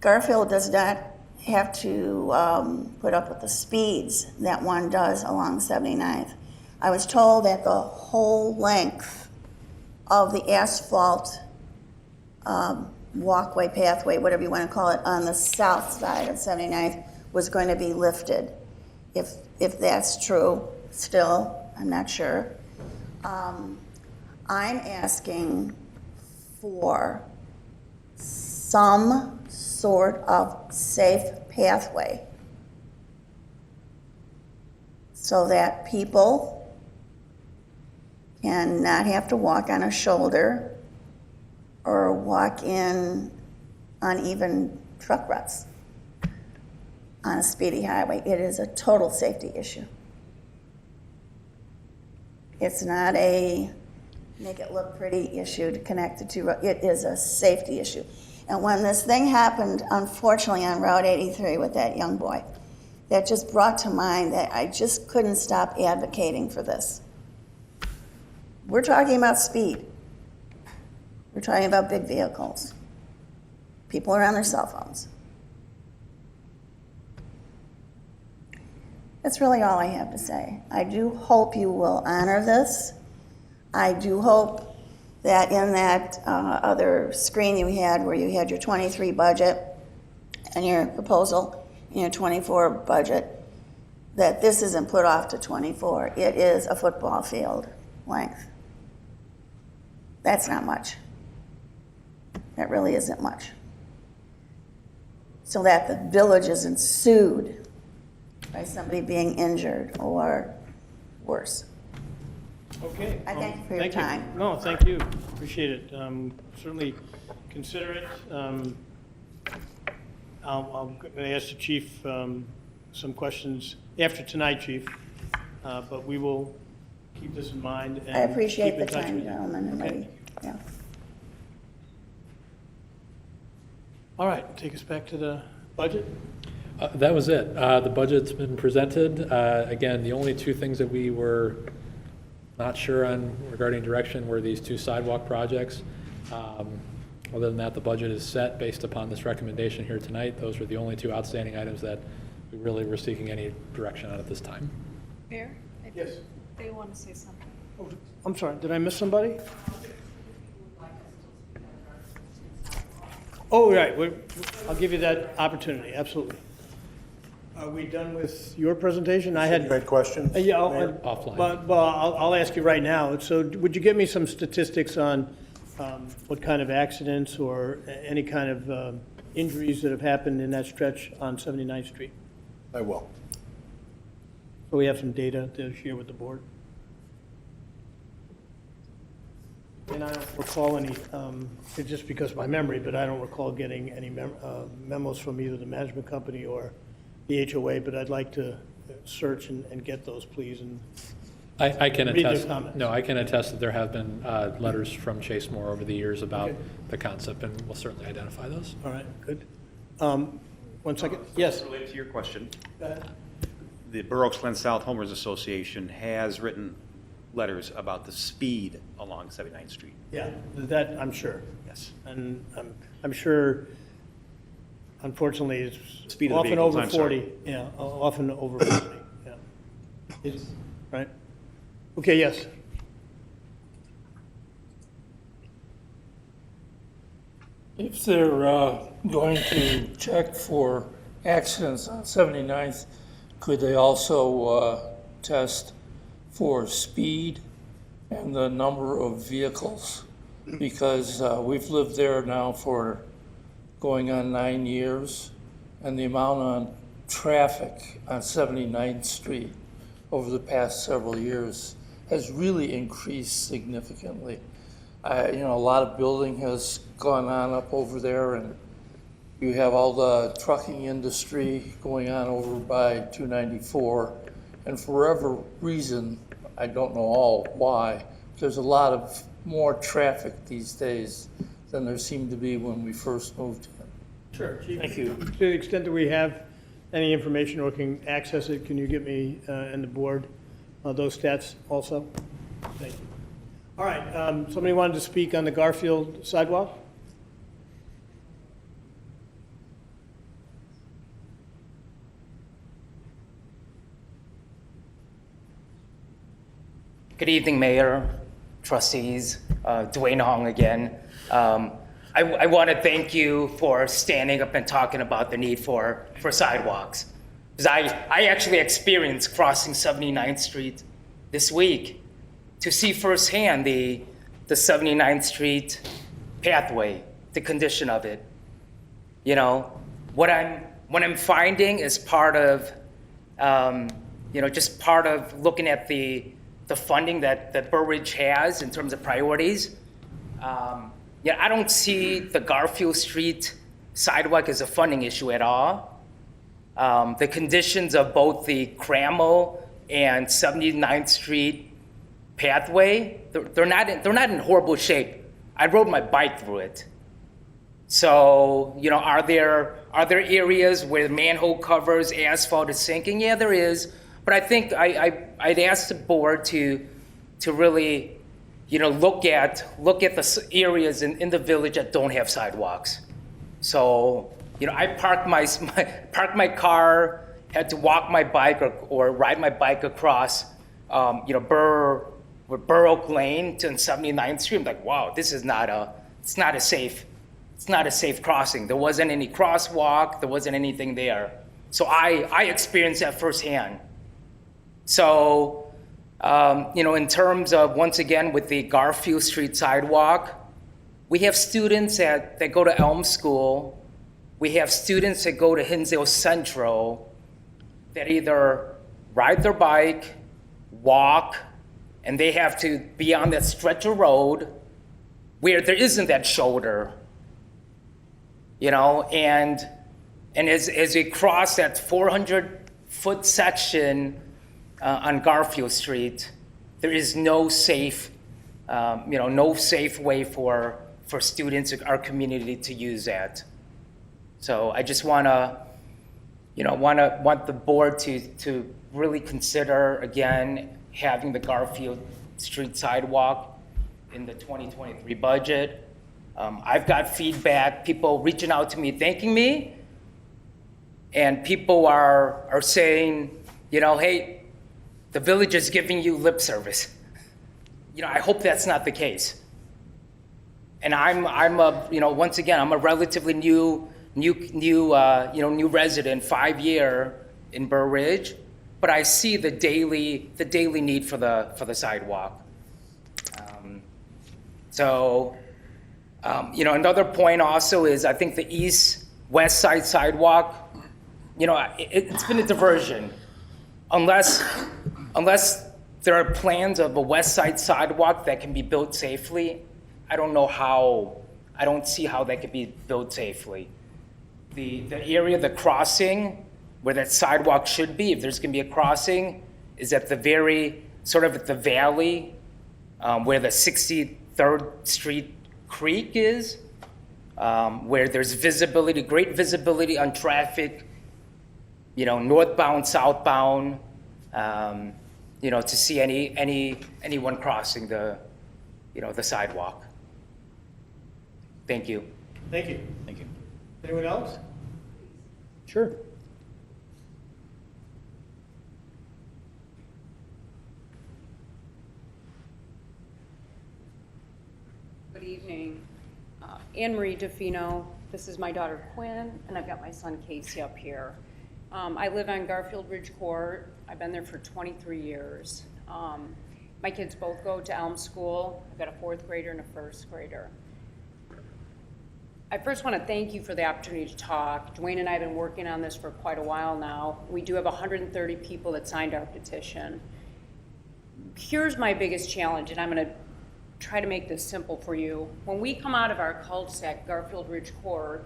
Garfield does not have to put up with the speeds that one does along 79th. I was told that the whole length of the asphalt walkway, pathway, whatever you want to call it, on the south side of 79th was going to be lifted. If that's true, still, I'm not sure. I'm asking for some sort of safe pathway so that people can not have to walk on a shoulder or walk in uneven truck ruts on a speedy highway. It is a total safety issue. It's not a make it look pretty issue to connect the two. It is a safety issue. And when this thing happened, unfortunately, on Route 83 with that young boy, that just brought to mind that I just couldn't stop advocating for this. We're talking about speed. We're talking about big vehicles. People are on their cell phones. That's really all I have to say. I do hope you will honor this. I do hope that in that other screen you had where you had your 23 budget and your proposal and your 24 budget, that this isn't put off to 24. It is a football field length. That's not much. That really isn't much. So that the village isn't sued by somebody being injured or worse. Okay. I thank you for your time. No, thank you. Appreciate it. Certainly consider it. I'm going to ask the chief some questions after tonight, Chief, but we will keep this in mind. And I appreciate keep the in touch time, with you. gentlemen. And Okay. lady. Yeah. All right, take us back to the budget. That was it. The budget's been presented. Again, the only two things that we were not sure on regarding direction were these two sidewalk projects. Other than that, the budget is set based upon this recommendation here tonight. Those were the only two outstanding items that we really were seeking any direction on at this time. Mayor? Yes. They want to say something. Oh, I'm sorry, did I miss somebody? Oh, right, I'll give you that opportunity, absolutely. Are we done with your presentation? I had. Great question. Yeah, Offline. but I'll ask you right now. So would you give me some statistics on what kind of accidents or any kind of injuries that have happened in that stretch on 79th Street? I will. So we have some data to share with the board. And I don't recall any, it's just because of my memory, but I don't recall getting any memos from either the management company or the HOA, but I'd like to search and get those, please, and I can read their attest, comments. no, I can attest that there have been letters from Chase Moore over the years about Okay. the concept, and we'll certainly identify those. All right, good. 1 second, yes? Related to your question, Go ahead. the Borough Glen South Homeowners Association has written letters about the speed along 79th Street. Yeah, that, I'm sure. Yes. And I'm sure, unfortunately, it's Speed of the often vehicles, over I'm sorry. 40. Yeah, often over 40, yeah. It's, right? Okay, yes. If they're going to check for accidents on 79th, could they also test for speed and the number of vehicles? Because we've lived there now for going on 9 years, and the amount of traffic on 79th Street over the past several years has really increased significantly. You know, a lot of building has gone on up over there, and you have all the trucking industry going on over by 294. And for whatever reason, I don't know all why, there's a lot of more traffic these days than there seemed to be when we first moved in. Sure. Thank you. To the extent that we have any information or can access it, can you get me and the board those stats also? Thank you. All right, somebody wanted to speak on the Garfield sidewalk? Good evening, Mayor, trustees, Dwayne Hong again. I want to thank you for standing up and talking about the need for sidewalks. Because I actually experienced crossing 79th Street this week to see firsthand the 79th Street pathway, the condition of it. You know, what I'm finding is part of, just part of looking at the funding that Berridge has in terms of priorities. I don't see the Garfield Street sidewalk as a funding issue at all. The conditions of both the Cramel and 79th Street pathway, they're not in horrible shape. I rode my bike through it. So, are there areas where manhole covers, asphalt is sinking? Yeah, there is. But I think I'd ask the board to really, look at the areas in the village that don't have sidewalks. So, I parked my car, had to walk my bike or ride my bike across, Burr Oak Lane to 79th Street. I'm like, wow, this is not a safe crossing. There wasn't any crosswalk. There wasn't anything there. So I experienced that firsthand. So, in terms of, once again, with the Garfield Street sidewalk, we have students that go to Elm School. We have students that go to Hinsdale Central that either ride their bike, walk, and they have to be on that stretch of road where there isn't that shoulder, and as we cross that 400-foot section on Garfield Street, there is no safe way for students in our community to use that. So I just want the board to really consider again having the Garfield Street sidewalk in the 2023 budget. I've got feedback, people reaching out to me, thanking me, and people are saying, hey, the village is giving you lip service. I hope that's not the case. And once again, I'm a relatively new resident, 5 year in Berridge, but I see the daily need for the sidewalk. Another point also is I think the east West Side Sidewalk, you know, it's been a diversion. Unless there are plans of a West Side Sidewalk that can be built safely, I don't see how that could be built safely. The area, the crossing, where that sidewalk should be, if there's gonna be a crossing, is at the very, sort of at the valley, where the 63rd Street Creek is, where there's visibility, great visibility on traffic, you know, northbound, southbound, you know, to see anyone crossing the, you know, the sidewalk. Thank you. Thank you. Thank you. Anyone else? Sure. Good evening. Anne Marie DeFino. This is my daughter Quinn, and I've got my son Casey up here. I live on Garfield Ridge Court. I've been there for 23 years. My kids both go to Elm School. I've got a 4th grader and a 1st grader. I first want to thank you for the opportunity to talk. Dwayne and I have been working on this for quite a while now. We do have 130 people that signed our petition. Here's my biggest challenge, and I'm going to try to make this simple for you. When we come out of our cul-de-sac, Garfield Ridge Court,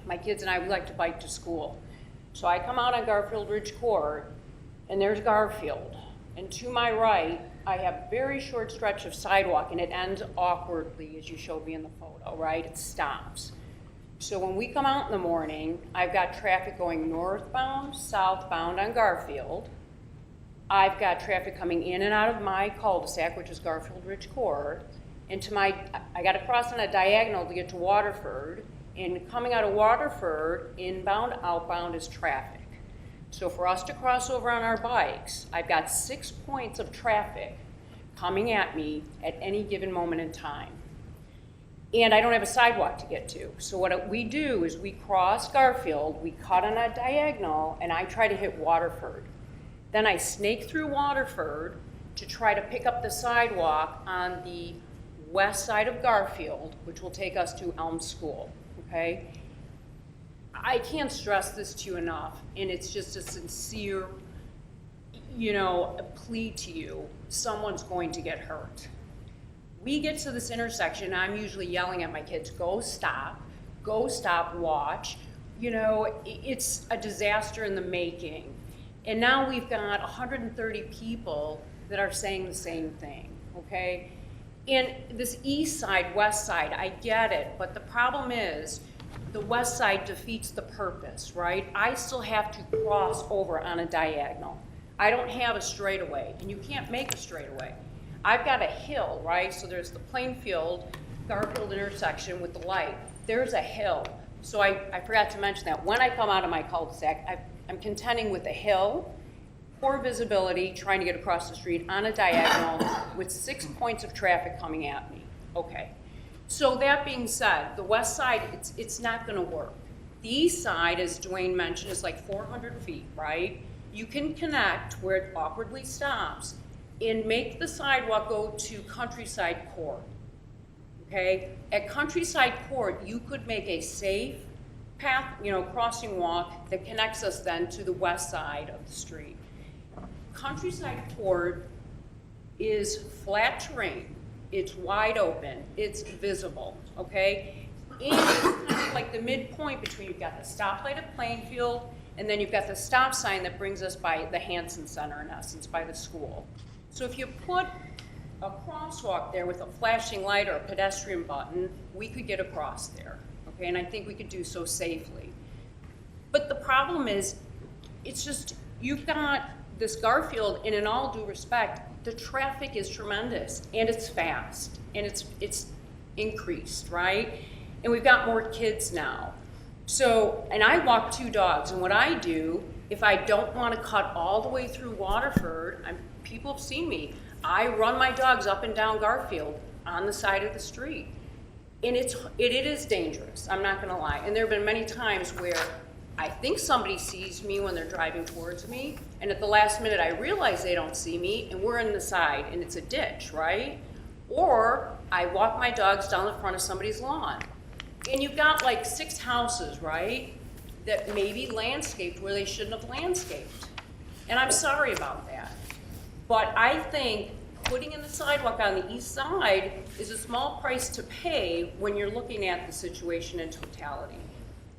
my kids and I, we like to bike to school. So I come out on Garfield Ridge Court, and there's Garfield. And to my right, I have a very short stretch of sidewalk, and it ends awkwardly, as you showed me in the photo, right? It stops. So when we come out in the morning, I've got traffic going northbound, southbound on Garfield. I've got traffic coming in and out of my cul-de-sac, which is Garfield Ridge Court, and I got to cross on a diagonal to get to Waterford, and coming out of Waterford, inbound, outbound is traffic. So for us to cross over on our bikes, I've got 6 points of traffic coming at me at any given moment in time. And I don't have a sidewalk to get to. So what we do is we cross Garfield, we cut on a diagonal, and I try to hit Waterford. Then I snake through Waterford to try to pick up the sidewalk on the west side of Garfield, which will take us to Elm School, okay? I can't stress this to you enough, and it's just a sincere, you know, a plea to you. Someone's going to get hurt. We get to this intersection, I'm usually yelling at my kids, go stop, watch. You know, it's a disaster in the making. And now we've got 130 people that are saying the same thing, okay? And this east side, west side, I get it, but the problem is the west side defeats the purpose, right? I still have to cross over on a diagonal. I don't have a straightaway, and you can't make a straightaway. I've got a hill, right? So there's the Plainfield, Garfield intersection with the light. There's a hill. So I forgot to mention that. When I come out of my cul-de-sac, I'm contending with a hill, poor visibility, trying to get across the street on a diagonal with 6 points of traffic coming at me. Okay. So that being said, the west side, it's not gonna work. The east side, as Dwayne mentioned, is like 400 feet, right? You can connect where it awkwardly stops and make the sidewalk go to Countryside Court, okay? At Countryside Court, you could make a safe path, you know, crossing walk that connects us then to the west side of the street. Countryside Court is flat terrain. It's wide open, it's visible, okay? And it's kind of like the midpoint between, you've got the stoplight at Plainfield, and then you've got the stop sign that brings us by the Hanson Center, in essence, by the school. So if you put a crosswalk there with a flashing light or a pedestrian button, we could get across there, okay? And I think we could do so safely. But the problem is, it's just, you've got this Garfield, and in all due respect, the traffic is tremendous, and it's fast, and it's increased, right? And we've got more kids now. So, and I walk 2 dogs, and what I do, if I don't want to cut all the way through Waterford, people have seen me, I run my dogs up and down Garfield on the side of the street. And it is dangerous, I'm not gonna lie. And there have been many times where I think somebody sees me when they're driving towards me, and at the last minute I realize they don't see me, and we're in the side, and it's a ditch, right? Or I walk my dogs down the front of somebody's lawn. And you've got like 6 houses, right, that may be landscaped where they shouldn't have landscaped. And I'm sorry about that. But I think putting in the sidewalk on the east side is a small price to pay when you're looking at the situation in totality.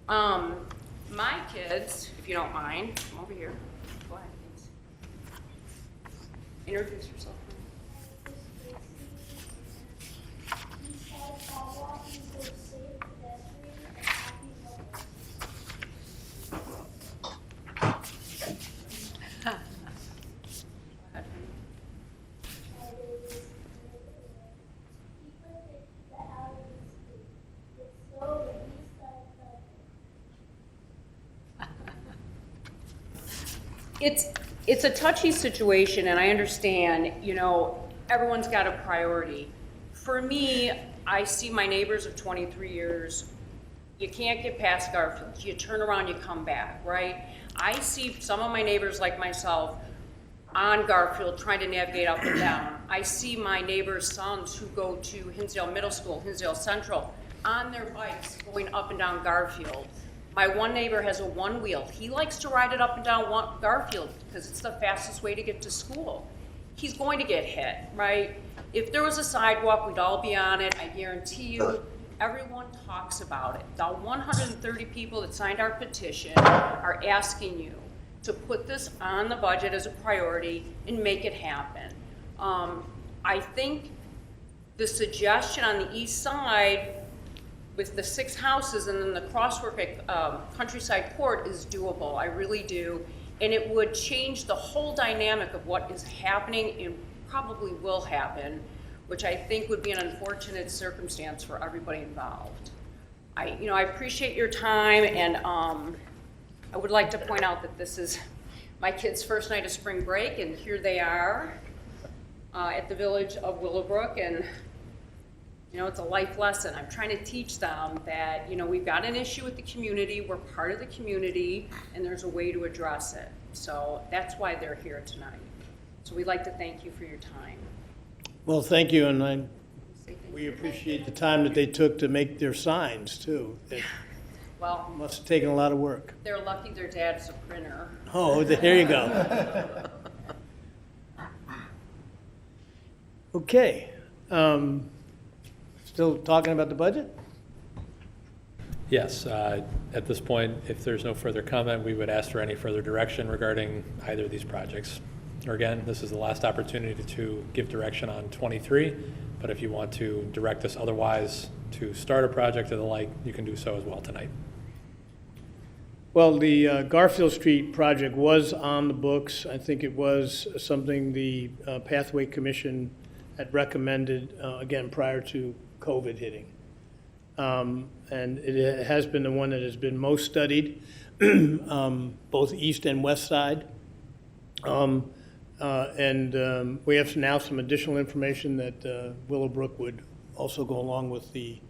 My kids, if you don't mind, come over here. Go ahead, please. Introduce yourself. It's a touchy situation, and I understand, you know, everyone's got a priority. For me, I see my neighbors of 23 years. You can't get past Garfield. You turn around, you come back, right? I see some of my neighbors like myself on Garfield trying to navigate up and down. I see my neighbors' sons who go to Hinsdale Middle School, Hinsdale Central, on their bikes going up and down Garfield. My one neighbor has a one-wheel. He likes to ride it up and down Garfield because it's the fastest way to get to school. He's going to get hit, right? If there was a sidewalk, we'd all be on it. I guarantee you, everyone talks about it. The 130 people that signed our petition are asking you to put this on the budget as a priority and make it happen. I think the suggestion on the east side with the 6 houses and then the crosswork at Countryside Court is doable. I really do. And it would change the whole dynamic of what is happening and probably will happen, which I think would be an unfortunate circumstance for everybody involved. I appreciate your time, and I would like to point out that this is my kids' first night of spring break, and here they are at the village of Willowbrook, and you know, it's a life lesson. I'm trying to teach them that, you know, we've got an issue with the community, we're part of the community, and there's a way to address it. So that's why they're here tonight. So we'd like to thank you for your time. Well, thank you, and we appreciate the time that they took to make their signs, too. It Well, must have taken a lot of work. they're lucky their dad's a printer. Oh, there you go. Okay. Still talking about the budget? Yes, at this point, if there's no further comment, we would ask for any further direction regarding either of these projects. Or again, this is the last opportunity to give direction on 23, but if you want to direct us otherwise to start a project or the like, you can do so as well tonight. Well, the Garfield Street project was on the books. I think it was something the Pathway Commission had recommended, again, prior to COVID hitting. And it has been the one that has been most studied, both east and west side. And we have now some additional information that Willowbrook would also go along with the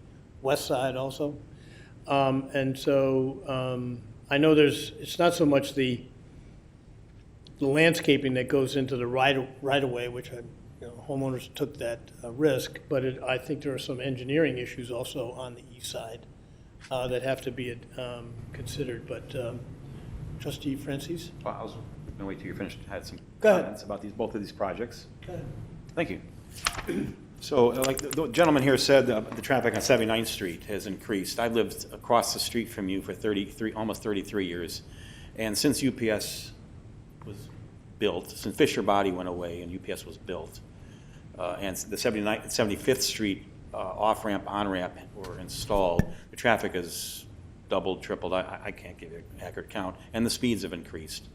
west side also. And so I know it's not so much the landscaping that goes into the right-of-way, which homeowners took that risk, but I think there are some engineering issues also on the east side that have to be considered. But Trustee Francis? Well, I was going to wait till you finished. I had some Go ahead. comments about both of these projects. Go ahead. Thank you. So, like the gentleman here said, the traffic on 79th Street has increased. I've lived across the street from you for almost 33 years, and since UPS was built, since Fisher Body went away and UPS was built, and the 75th Street off-ramp, on-ramp were installed, the traffic has doubled, tripled. I can't give you an accurate count, and the speeds have increased.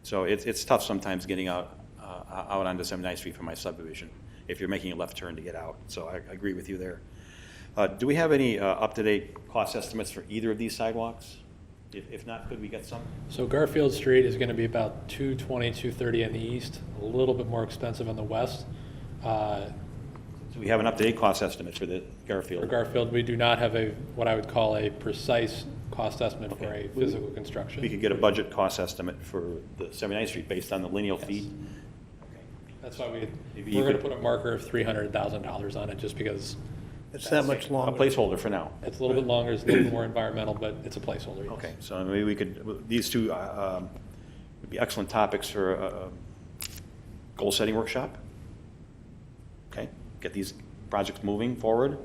So it's tough sometimes getting out onto 79th Street from my subdivision if you're making a left turn to get out. So I agree with you there. Do we have any up-to-date cost estimates for either of these sidewalks? If not, could we get some? So Garfield Street is going to be about $220, $230 in the east, a little bit more expensive in the west. So we have an up-to-date cost estimate for the Garfield. For Garfield, we do not have what I would call a precise cost estimate for a physical construction. We could get a budget cost estimate for the 79th Street based on the lineal feet. That's why we're going to put a marker of $300,000 on it, just because It's that much A longer. placeholder for now. It's a little bit longer, it's a little bit more environmental, but it's a placeholder. Yes. Okay, so maybe we could, these two would be excellent topics for a goal-setting workshop. Okay, get these projects moving forward.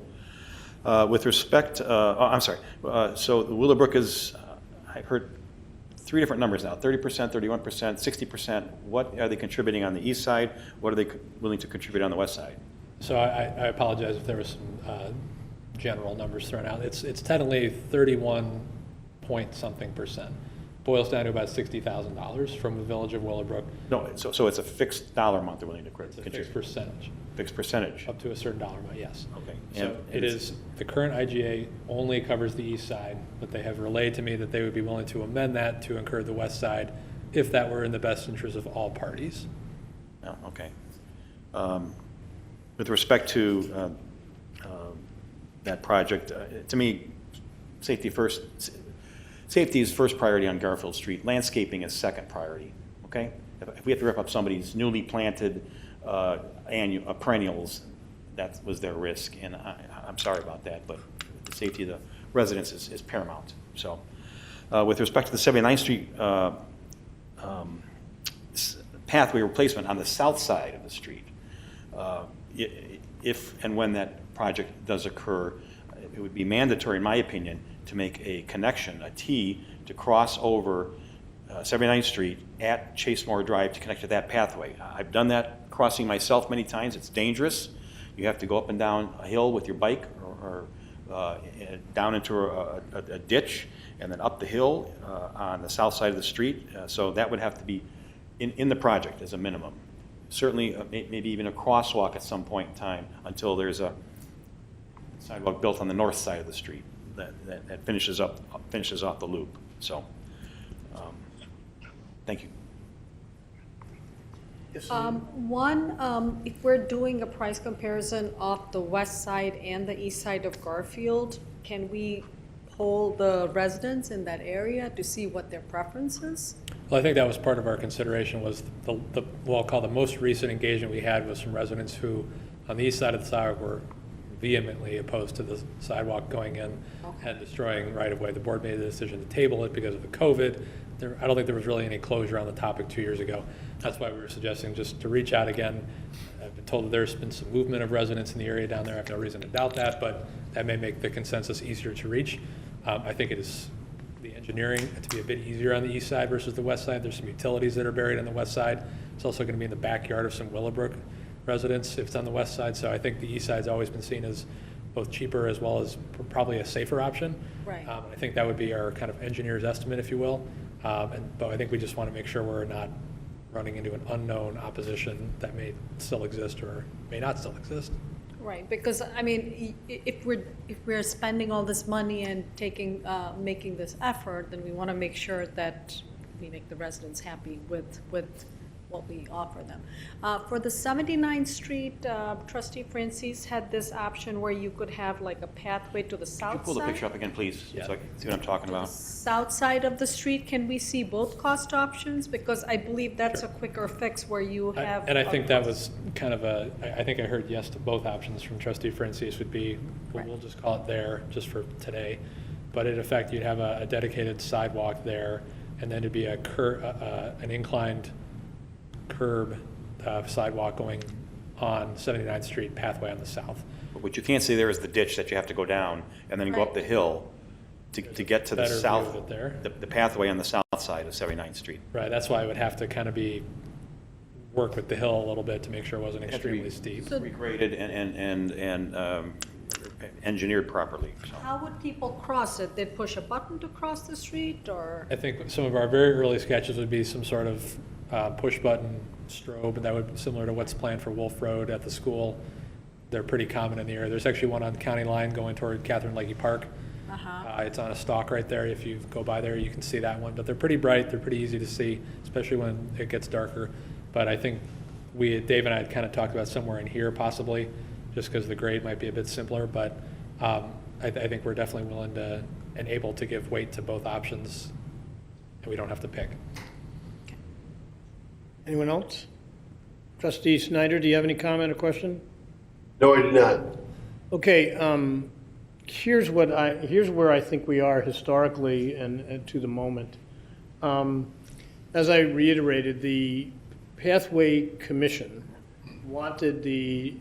With respect, so the Willowbrook is, I've heard 3 different numbers now, 30%, 31%, 60%. What are they contributing on the east side? What are they willing to contribute on the west side? So I apologize if there was some general numbers thrown out. It's technically 31 point something percent. Boils down to about $60,000 from the village of Willowbrook. No, so it's a fixed dollar amount they're willing to It's a contribute? fixed percentage. Fixed percentage? Up to a certain dollar amount, yes. Okay. So And it is, the current IGA only covers the east side, but they have relayed to me that they would be willing to amend that to incur the west side if that were in the best interest of all parties. Oh, okay. With respect to that project, to me, safety is first priority on Garfield Street. Landscaping is second priority, okay? If we have to rip up somebody's newly planted perennials, that was their risk, and I'm sorry about that, but the safety of the residents is paramount. So, with respect to the 79th Street pathway replacement on the south side of the street, if and when that project does occur, it would be mandatory, in my opinion, to make a connection, a T, to cross over 79th Street at Chasemore Drive to connect to that pathway. I've done that crossing myself many times. It's dangerous. You have to go up and down a hill with your bike or down into a ditch and then up the hill on the south side of the street. So that would have to be in the project as a minimum. Certainly, maybe even a crosswalk at some point in time until there's a sidewalk built on the north side of the street that finishes off the loop. So, thank you. If we're doing a price comparison of the west side and the east side of Garfield, can we poll the residents in that area to see what their preference is? Well, I think that was part of our consideration was what I'll call the most recent engagement we had was from residents who, on the east side of the sidewalk, were vehemently opposed to the sidewalk going in and destroying right-of-way. The board made the decision to table it because of the COVID. I don't think there was really any closure on the topic 2 years ago. That's why we were suggesting just to reach out again. I've been told that there's been some movement of residents in the area down there. I have no reason to doubt that, but that may make the consensus easier to reach. I think it is the engineering to be a bit easier on the east side versus the west side. There's some utilities that are buried on the west side. It's also going to be in the backyard of some Willowbrook residents if it's on the west side. So I think the east side's always been seen as both cheaper as well as probably a safer option. Right. I think that would be our kind of engineer's estimate, if you will. But I think we just want to make sure we're not running into an unknown opposition that may still exist or may not still exist. Right, because I mean, if we're spending all this money and making this effort, then we want to make sure that we make the residents happy with what we offer them. For the 79th Street, Trustee Francis had this option where you could have like a pathway to the south side. Could you pull the picture up again, please, so I can see what I'm talking about? South side of the street, can we see both cost options? Because I believe that's a quicker fix where you have. And I think that was kind of I think I heard yes to both options from Trustee Francis would be, we'll just call it there just for today. But in effect, you'd have a dedicated sidewalk there, and then it'd be an inclined curb sidewalk going on 79th Street pathway on the south. But what you can't see there is the ditch that you have to go down and then go up the hill to get to the Better south, view of it there. the pathway on the south side of 79th Street. Right, that's why it would have to kind of work with the hill a little bit to make sure it wasn't extremely steep. Regraded and engineered properly. So. How would people cross it? They'd push a button to cross the street, or? I think some of our very early sketches would be some sort of push button strobe, and that would be similar to what's planned for Wolf Road at the school. They're pretty common in the area. There's actually one on the county line going toward Catherine Lakey Park. It's on a stalk right there. If you go by there, you can see that one. But they're pretty bright. They're pretty easy to see, especially when it gets darker. But I think Dave and I had kind of talked about somewhere in here possibly, just because the grade might be a bit simpler. But I think we're definitely willing to and able to give weight to both options, and we don't have to pick. Anyone else? Trustee Snyder, do you have any comment or question? No, I do not. Okay, here's where I think we are historically and to the moment. As I reiterated, the Pathway Commission wanted the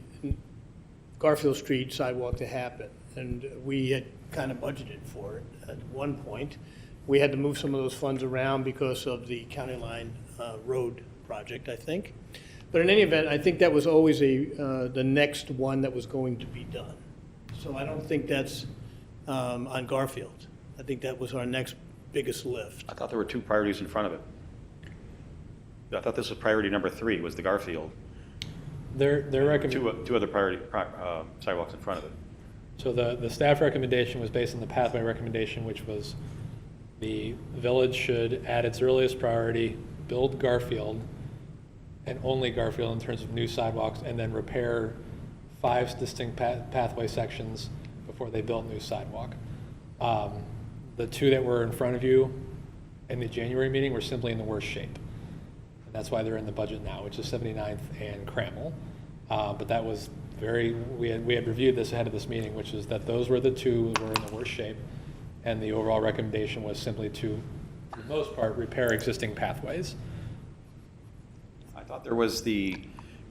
Garfield Street sidewalk to happen, and we had kind of budgeted for it at one point. We had to move some of those funds around because of the County Line Road project, I think. But in any event, I think that was always the next one that was going to be done. So I don't think that's on Garfield. I think that was our next biggest lift. I thought there were two priorities in front of it. I thought this was priority number 3, was the Garfield. Their recommendation. Two other priority sidewalks in front of it. So the staff recommendation was based on the pathway recommendation, which was the village should, at its earliest priority, build Garfield, and only Garfield in terms of new sidewalks, and then repair 5 distinct pathway sections before they built new sidewalk. The 2 that were in front of you in the January meeting were simply in the worst shape. And that's why they're in the budget now, which is 79th and Crammel. But that was we had reviewed this ahead of this meeting, which is that those were the 2 that were in the worst shape. And the overall recommendation was simply to, for the most part, repair existing pathways. I thought there was the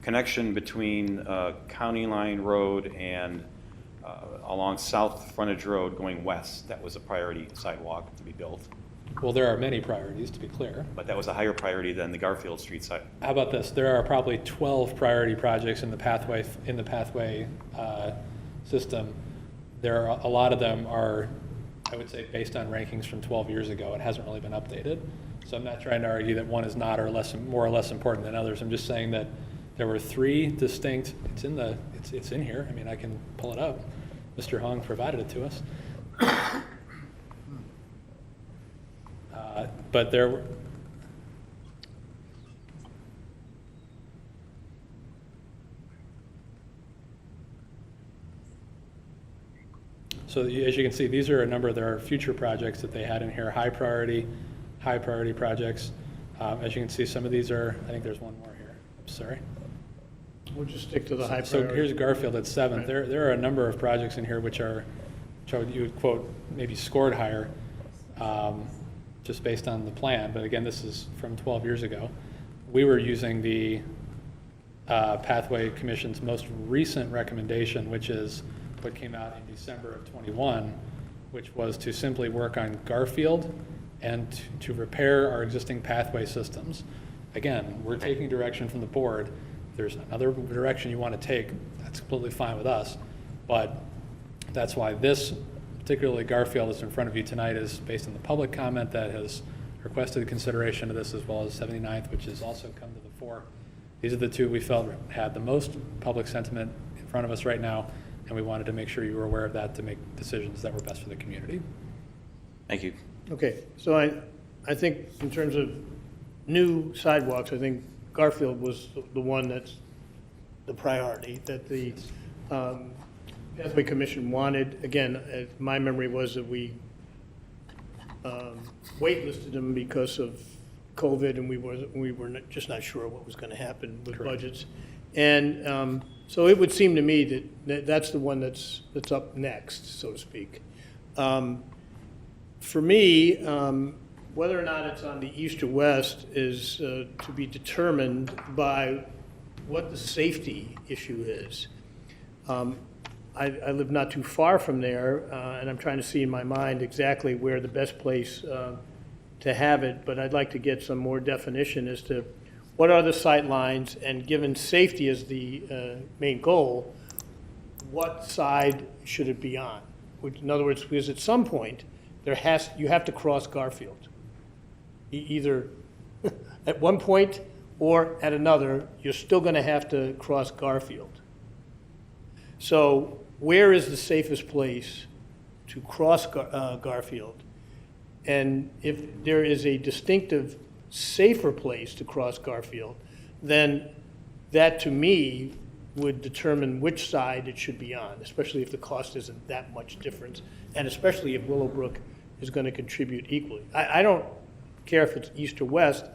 connection between County Line Road and along South Frontage Road going west. That was a priority sidewalk to be built. Well, there are many priorities, to be clear. But that was a higher priority than the Garfield Street side. How about this? There are probably 12 priority projects in the pathway system. There are a lot of them are, I would say, based on rankings from 12 years ago. It hasn't really been updated. So I'm not trying to argue that one is not or more or less important than others. I'm just saying that there were 3 distinct. It's in here. I mean, I can pull it up. Mr. Hong provided it to us. But there were. So as you can see, these are a number. There are future projects that they had in here, high priority projects. As you can see, some of these are. I think there's one more here. I'm sorry. We'll just stick to the high So priority. here's Garfield at 7th. There are a number of projects in here which you would quote maybe scored higher, just based on the plan. But again, this is from 12 years ago. We were using the Pathway Commission's most recent recommendation, which is what came out in December of 21, which was to simply work on Garfield and to repair our existing pathway systems. Again, we're taking direction from the board. If there's another direction you want to take, that's completely fine with us. But that's why this, particularly Garfield, is in front of you tonight, is based on the public comment that has requested consideration of this, as well as 79th, which has also come to the fore. These are the 2 we felt had the most public sentiment in front of us right now, and we wanted to make sure you were aware of that to make decisions that were best for the community. Thank you. Okay, so I think in terms of new sidewalks, I think Garfield was the one that's the priority that the Pathway Commission wanted. Again, my memory was that we waitlisted them because of COVID, and we were just not sure what was going to happen with budgets. And so it would seem to me that that's the one that's up next, so to speak. For me, whether or not it's on the east or west is to be determined by what the safety issue is. I live not too far from there, and I'm trying to see in my mind exactly where the best place to have it, but I'd like to get some more definition as to what are the sight lines, and given safety as the main goal, what side should it be on? In other words, because at some point, you have to cross Garfield. Either at one point or at another, you're still going to have to cross Garfield. So where is the safest place to cross Garfield? And if there is a distinctive safer place to cross Garfield, then that to me would determine which side it should be on, especially if the cost isn't that much difference, and especially if Willowbrook is going to contribute equally. I don't care if it's east or west.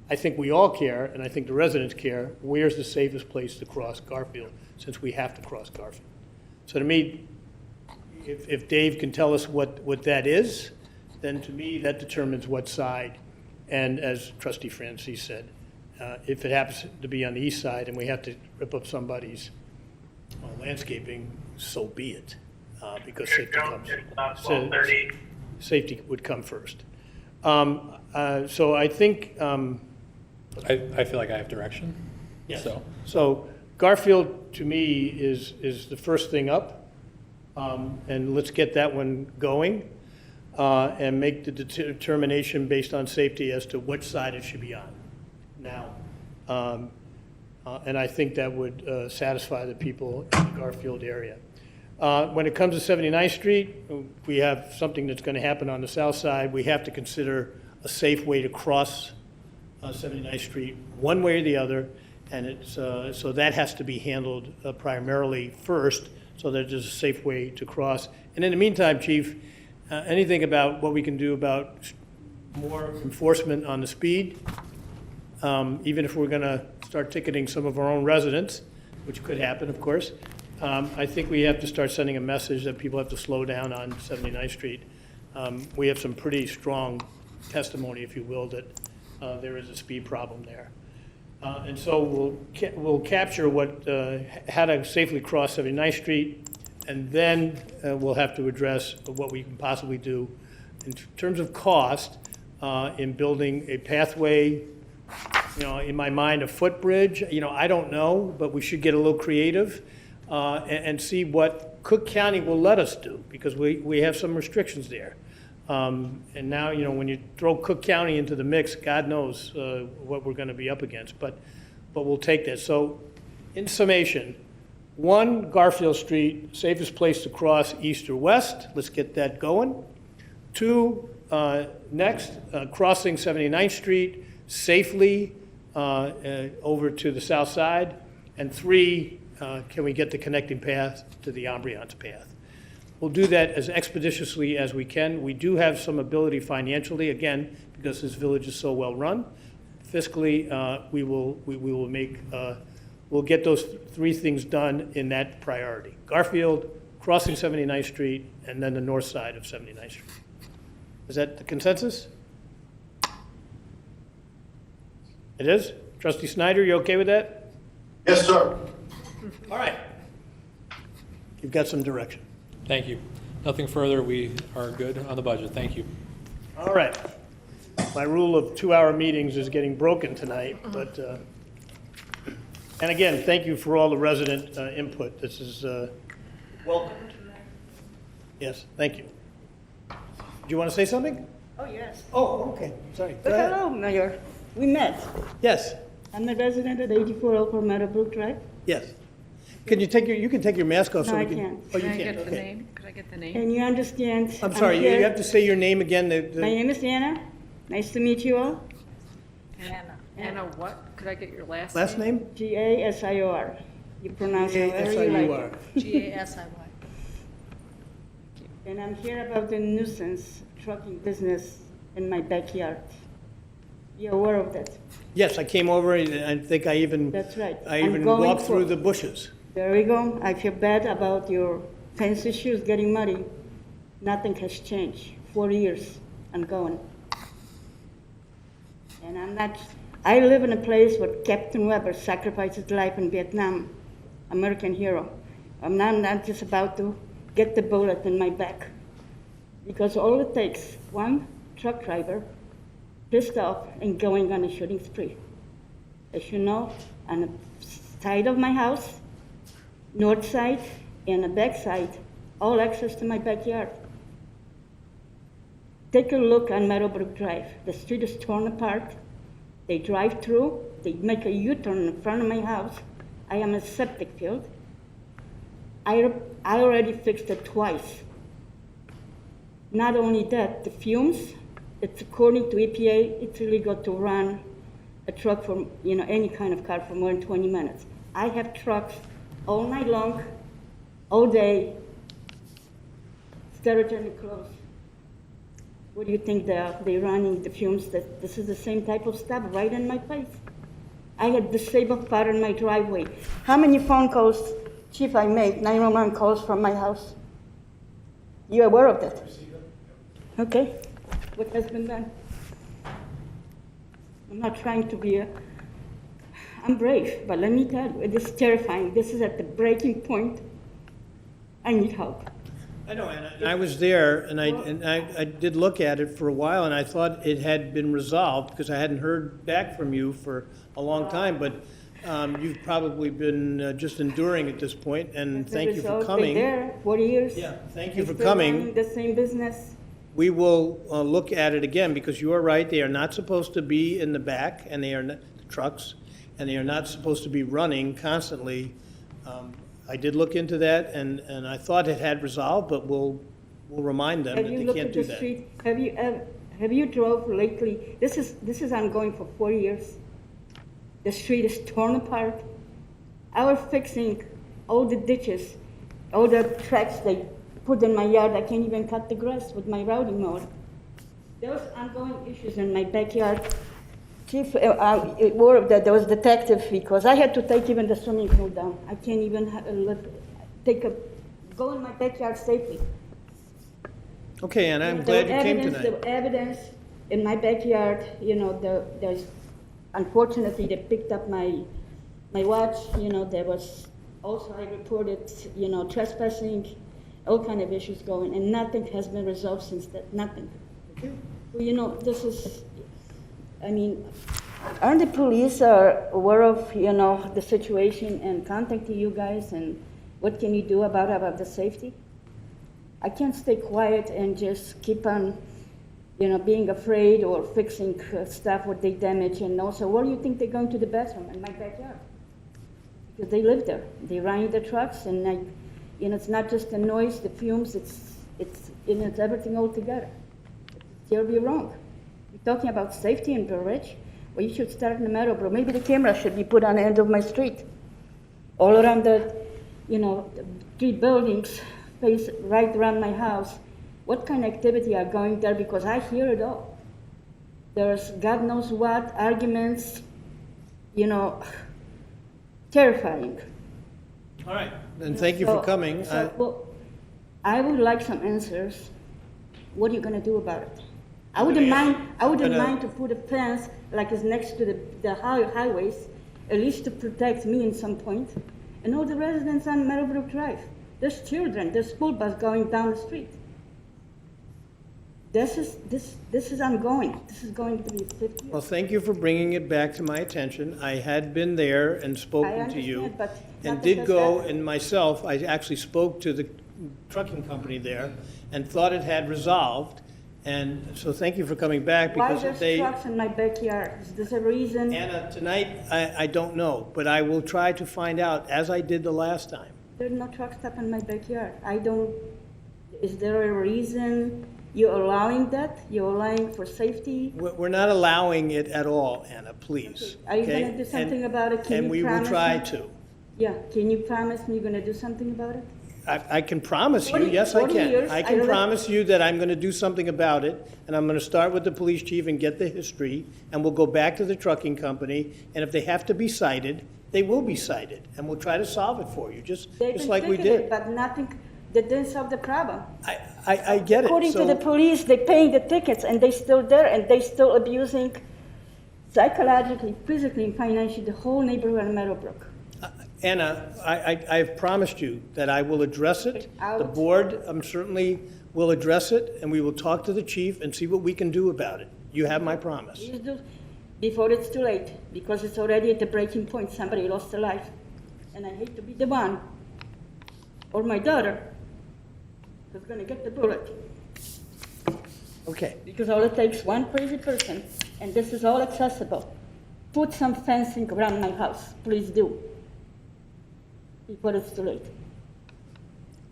I think we all care, and I think the residents care, where's the safest place to cross Garfield, since we have to cross Garfield. So to me, if Dave can tell us what that is, then to me, that determines what side. And as Trustee Francis said, if it happens to be on the east side and we have to rip up somebody's landscaping, so be it, because safety would come first. So I think. I feel like I have direction. Yes. So Garfield, to me, is the first thing up. And let's get that one going and make the determination based on safety as to which side it should be on now. And I think that would satisfy the people in the Garfield area. When it comes to 79th Street, we have something that's going to happen on the south side. We have to consider a safe way to cross 79th Street, one way or the other, and it's so that has to be handled primarily first, so that there's a safe way to cross. And in the meantime, Chief, anything about what we can do about more enforcement on the speed, even if we're going to start ticketing some of our own residents, which could happen, of course. I think we have to start sending a message that people have to slow down on 79th Street. We have some pretty strong testimony, if you will, that there is a speed problem there. And so we'll capture how to safely cross 79th Street, and then we'll have to address what we can possibly do in terms of cost in building a pathway. In my mind, a footbridge. I don't know, but we should get a little creative and see what Cook County will let us do, because we have some restrictions there. And now, when you throw Cook County into the mix, God knows what we're going to be up against. But we'll take that. So, in summation, 1, Garfield Street, safest place to cross east or west. Let's get that going. 2, next, crossing 79th Street safely over to the south side. And 3, can we get the connecting path to the Ambiance path? We'll do that as expeditiously as we can. We do have some ability financially, again, because this village is so well run. Fiscally, we'll get those 3 things done in that priority. Garfield, crossing 79th Street, and then the north side of 79th Street. Is that the consensus? It is? Trustee Snyder, you okay with that? Yes, sir. All right. You've got some direction. Thank you. Nothing further. We are good on the budget. Thank you. All right. My rule of 2-hour meetings is getting broken tonight, but, and again, thank you for all the resident input. This is welcomed. Yes, thank you. Do you want to say something? Oh, yes. Oh, okay. Sorry. Go But ahead. hello, Mayor. We met. Yes, I'm a resident at 84 Upper Meadowbrook Drive. yes. Can you take your mask off so No, we I can? can't. Oh, you Can I can't, get the okay. name? Could I get the name? And you understand. I'm sorry, you have to say your name again. My name is Anna. Nice to meet you all. Anna what? Could I get your last Last name? G-A-S-I-O-R. You pronounce it however you like. G-A-S-I-U-R. GASIY. And I'm here about the nuisance trucking business in my backyard. You're aware of that? Yes, I came over and I think I even. That's right. I I'm even going walked through for- the bushes. There we go. I feel bad about your fence issues getting muddy. Nothing has changed. 4 years I'm going. And I live in a place where Captain Weber sacrificed his life in Vietnam, American hero. I'm not just about to get the bullet in my back. Because all it takes, one truck driver pissed off and going on a shooting spree. As you know, on the side of my house, north side and the back side, all access to my backyard. Take a look on Meadowbrook Drive. The street is torn apart. They drive through, they make a U-turn in front of my house. I am a septic field. I already fixed it twice. Not only that, the fumes, it's according to EPA, it's illegal to run a truck from, any kind of car for more than 20 minutes. I have trucks all night long, all day, sterotonic close. What do you think they're running the fumes? That this is the same type of stuff right in my face. I had disabled part in my driveway. How many phone calls Chief, I made 911 calls from my house. You aware of that? Okay. What has been done? I'm not trying to be I'm brave, but let me tell you, it is terrifying. This is at the breaking point. I need help. I know, and I was there, and I did look at it for a while, and I thought it had been resolved, because I hadn't heard back from you for a long time, but you've probably been just enduring at this point, and thank you for coming. There, 40 years. Yeah, thank you for Still coming. running the same business. We will look at it again, because you are right, they are not supposed to be in the back, and they are not, trucks, and they are not supposed to be running constantly. I did look into that, and I thought it had resolved, but we'll remind them that they can't do that. Street? Have you drove lately? This is ongoing for 4 years. The street is torn apart. I was fixing all the ditches, all the tracks they put in my yard. I can't even cut the grass with my routing mower. There was ongoing issues in my backyard. Chief, there was detective, because I had to take even the swimming pool down. I can't even go in my backyard safely. Okay, and I'm glad you came tonight. The evidence in my backyard, there's, unfortunately, they picked up my watch, there was also, I reported, trespassing, all kind of issues going, and nothing has been resolved since that, nothing. Well, this is, aren't the police aware of, the situation and contacting you guys, and what can you do about the safety? I can't stay quiet and just keep on, being afraid or fixing stuff what they damage, and also, where do you think they're going to the bathroom? In my backyard. Because they live there. They run the trucks, and it's not just the noise, the fumes, it's everything all together. It's terribly wrong. We're talking about safety in Berridge. Well, you should start in the Meadowbrook. Maybe the camera should be put on the end of my street. All around the 3 buildings face right around my house. What kind of activity are going there? Because I hear it all. There's God knows what, arguments, terrifying. All right, and thank you for coming. I would like some answers. What are you going to do about it? I wouldn't mind to put a fence like it's next to the highways, at least to protect me in some point, and all the residents on Meadowbrook Drive. There's children, there's school bus going down the street. This is ongoing. This is going to be 50 years. Well, thank you for bringing it back to my attention. I had been there and spoken to you, and did go, and myself, I actually spoke to the trucking company there and thought it had resolved. And so thank you for coming back, because Why there's trucks in my backyard? Is there a reason? Anna, tonight, I don't know, but I will try to find out, as I did the last time. There's no truck stop in my backyard. Is there a reason you're allowing that? You're allowing for safety? We're not allowing it at all, Anna, please. Are you going to do something about it? And we will try to. Yeah, can you promise me you're going to do something about it? I can promise you, yes, I can. I can promise you that I'm going to do something about it, and I'm going to start with the police chief and get the history, and we'll go back to the trucking company, and if they have to be cited, they will be cited, and we'll try to solve it for you, just like we did. But nothing, they didn't solve the problem. I get it. According to the police, they're paying the tickets, and they're still there, and they're still abusing psychologically, physically, and financially the whole neighborhood of Meadowbrook. Anna, I've promised you that I will address it. The board certainly will address it, and we will talk to the chief and see what we can do about it. You have my promise. Please do, before it's too late, because it's already at the breaking point. Somebody lost their life, and I hate to be the one, or my daughter, who's going to get the bullet. Okay. Because all it takes one crazy person, and this is all accessible. Put some fencing around my house, please do. Before it's too late.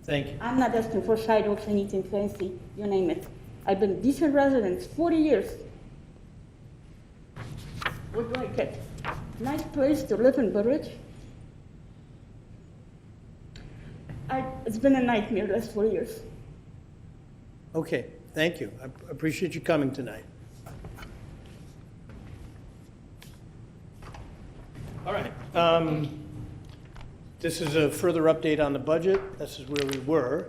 Thank you. I'm not asking for sidewalks, anything fancy, you name it. I've been decent residents 40 years. What do I get? Nice place to live in Berridge. It's been a nightmare the last 4 years. Okay, thank you. I appreciate you coming tonight. All right. This is a further update on the budget. This is where we were.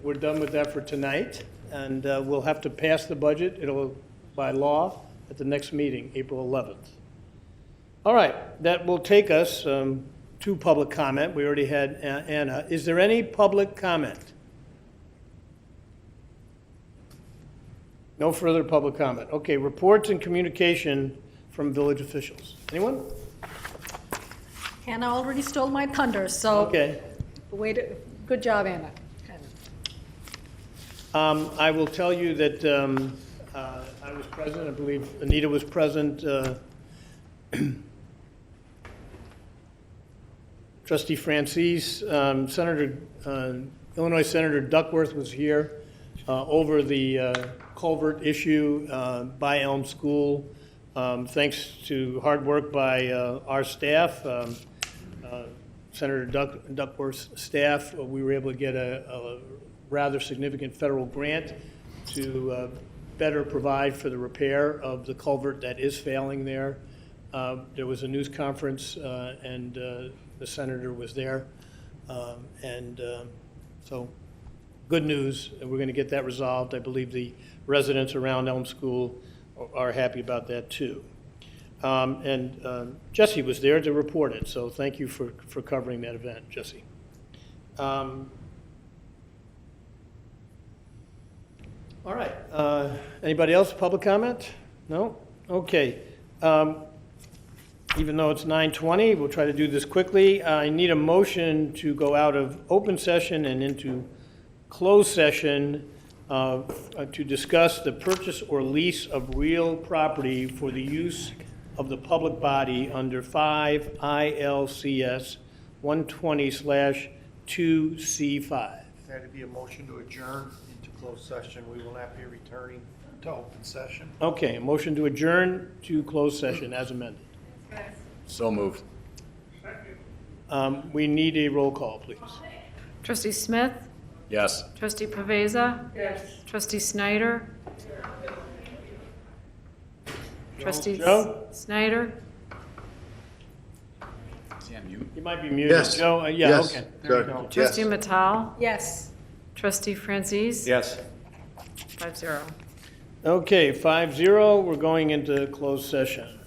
We're done with that for tonight, and we'll have to pass the budget. It'll, by law, at the next meeting, April 11th. All right, that will take us to public comment. We already had Anna. Is there any public comment? No further public comment. Okay, reports and communication from village officials. Anyone? Hannah already stole my thunder, so. Okay. Good job, Anna. I will tell you that I was present. I believe Anita was present. Trustee Francis, Illinois Senator Duckworth was here over the culvert issue by Elm School. Thanks to hard work by our staff, Senator Duckworth's staff, we were able to get a rather significant federal grant to better provide for the repair of the culvert that is failing there. There was a news conference and the senator was there. So good news, and we're going to get that resolved. I believe the residents around Elm School are happy about that too. Jesse was there to report it, so thank you for covering that event, Jesse. All right. Anybody else, public comment? No? Okay. Even though it's 9:20, we'll try to do this quickly. I need a motion to go out of open session and into closed session to discuss the purchase or lease of real property for the use of the public body under 5 ILCS 120/2C5. That'd be a motion to adjourn into closed session. We will not be returning to open session. Okay, a motion to adjourn to closed session as amended. So moved. We need a roll call, please. Trustee Smith? Yes. Trustee Paveza? Yes. Trustee Snyder? Trustee Joe? Snyder? Is he on mute? You might be muted. Yes. Joe, yeah, Yes. okay. Good. Trustee Yes. Matal? Yes. Trustee Francis? Yes. 5-0. Okay, 5-0, we're going into closed session.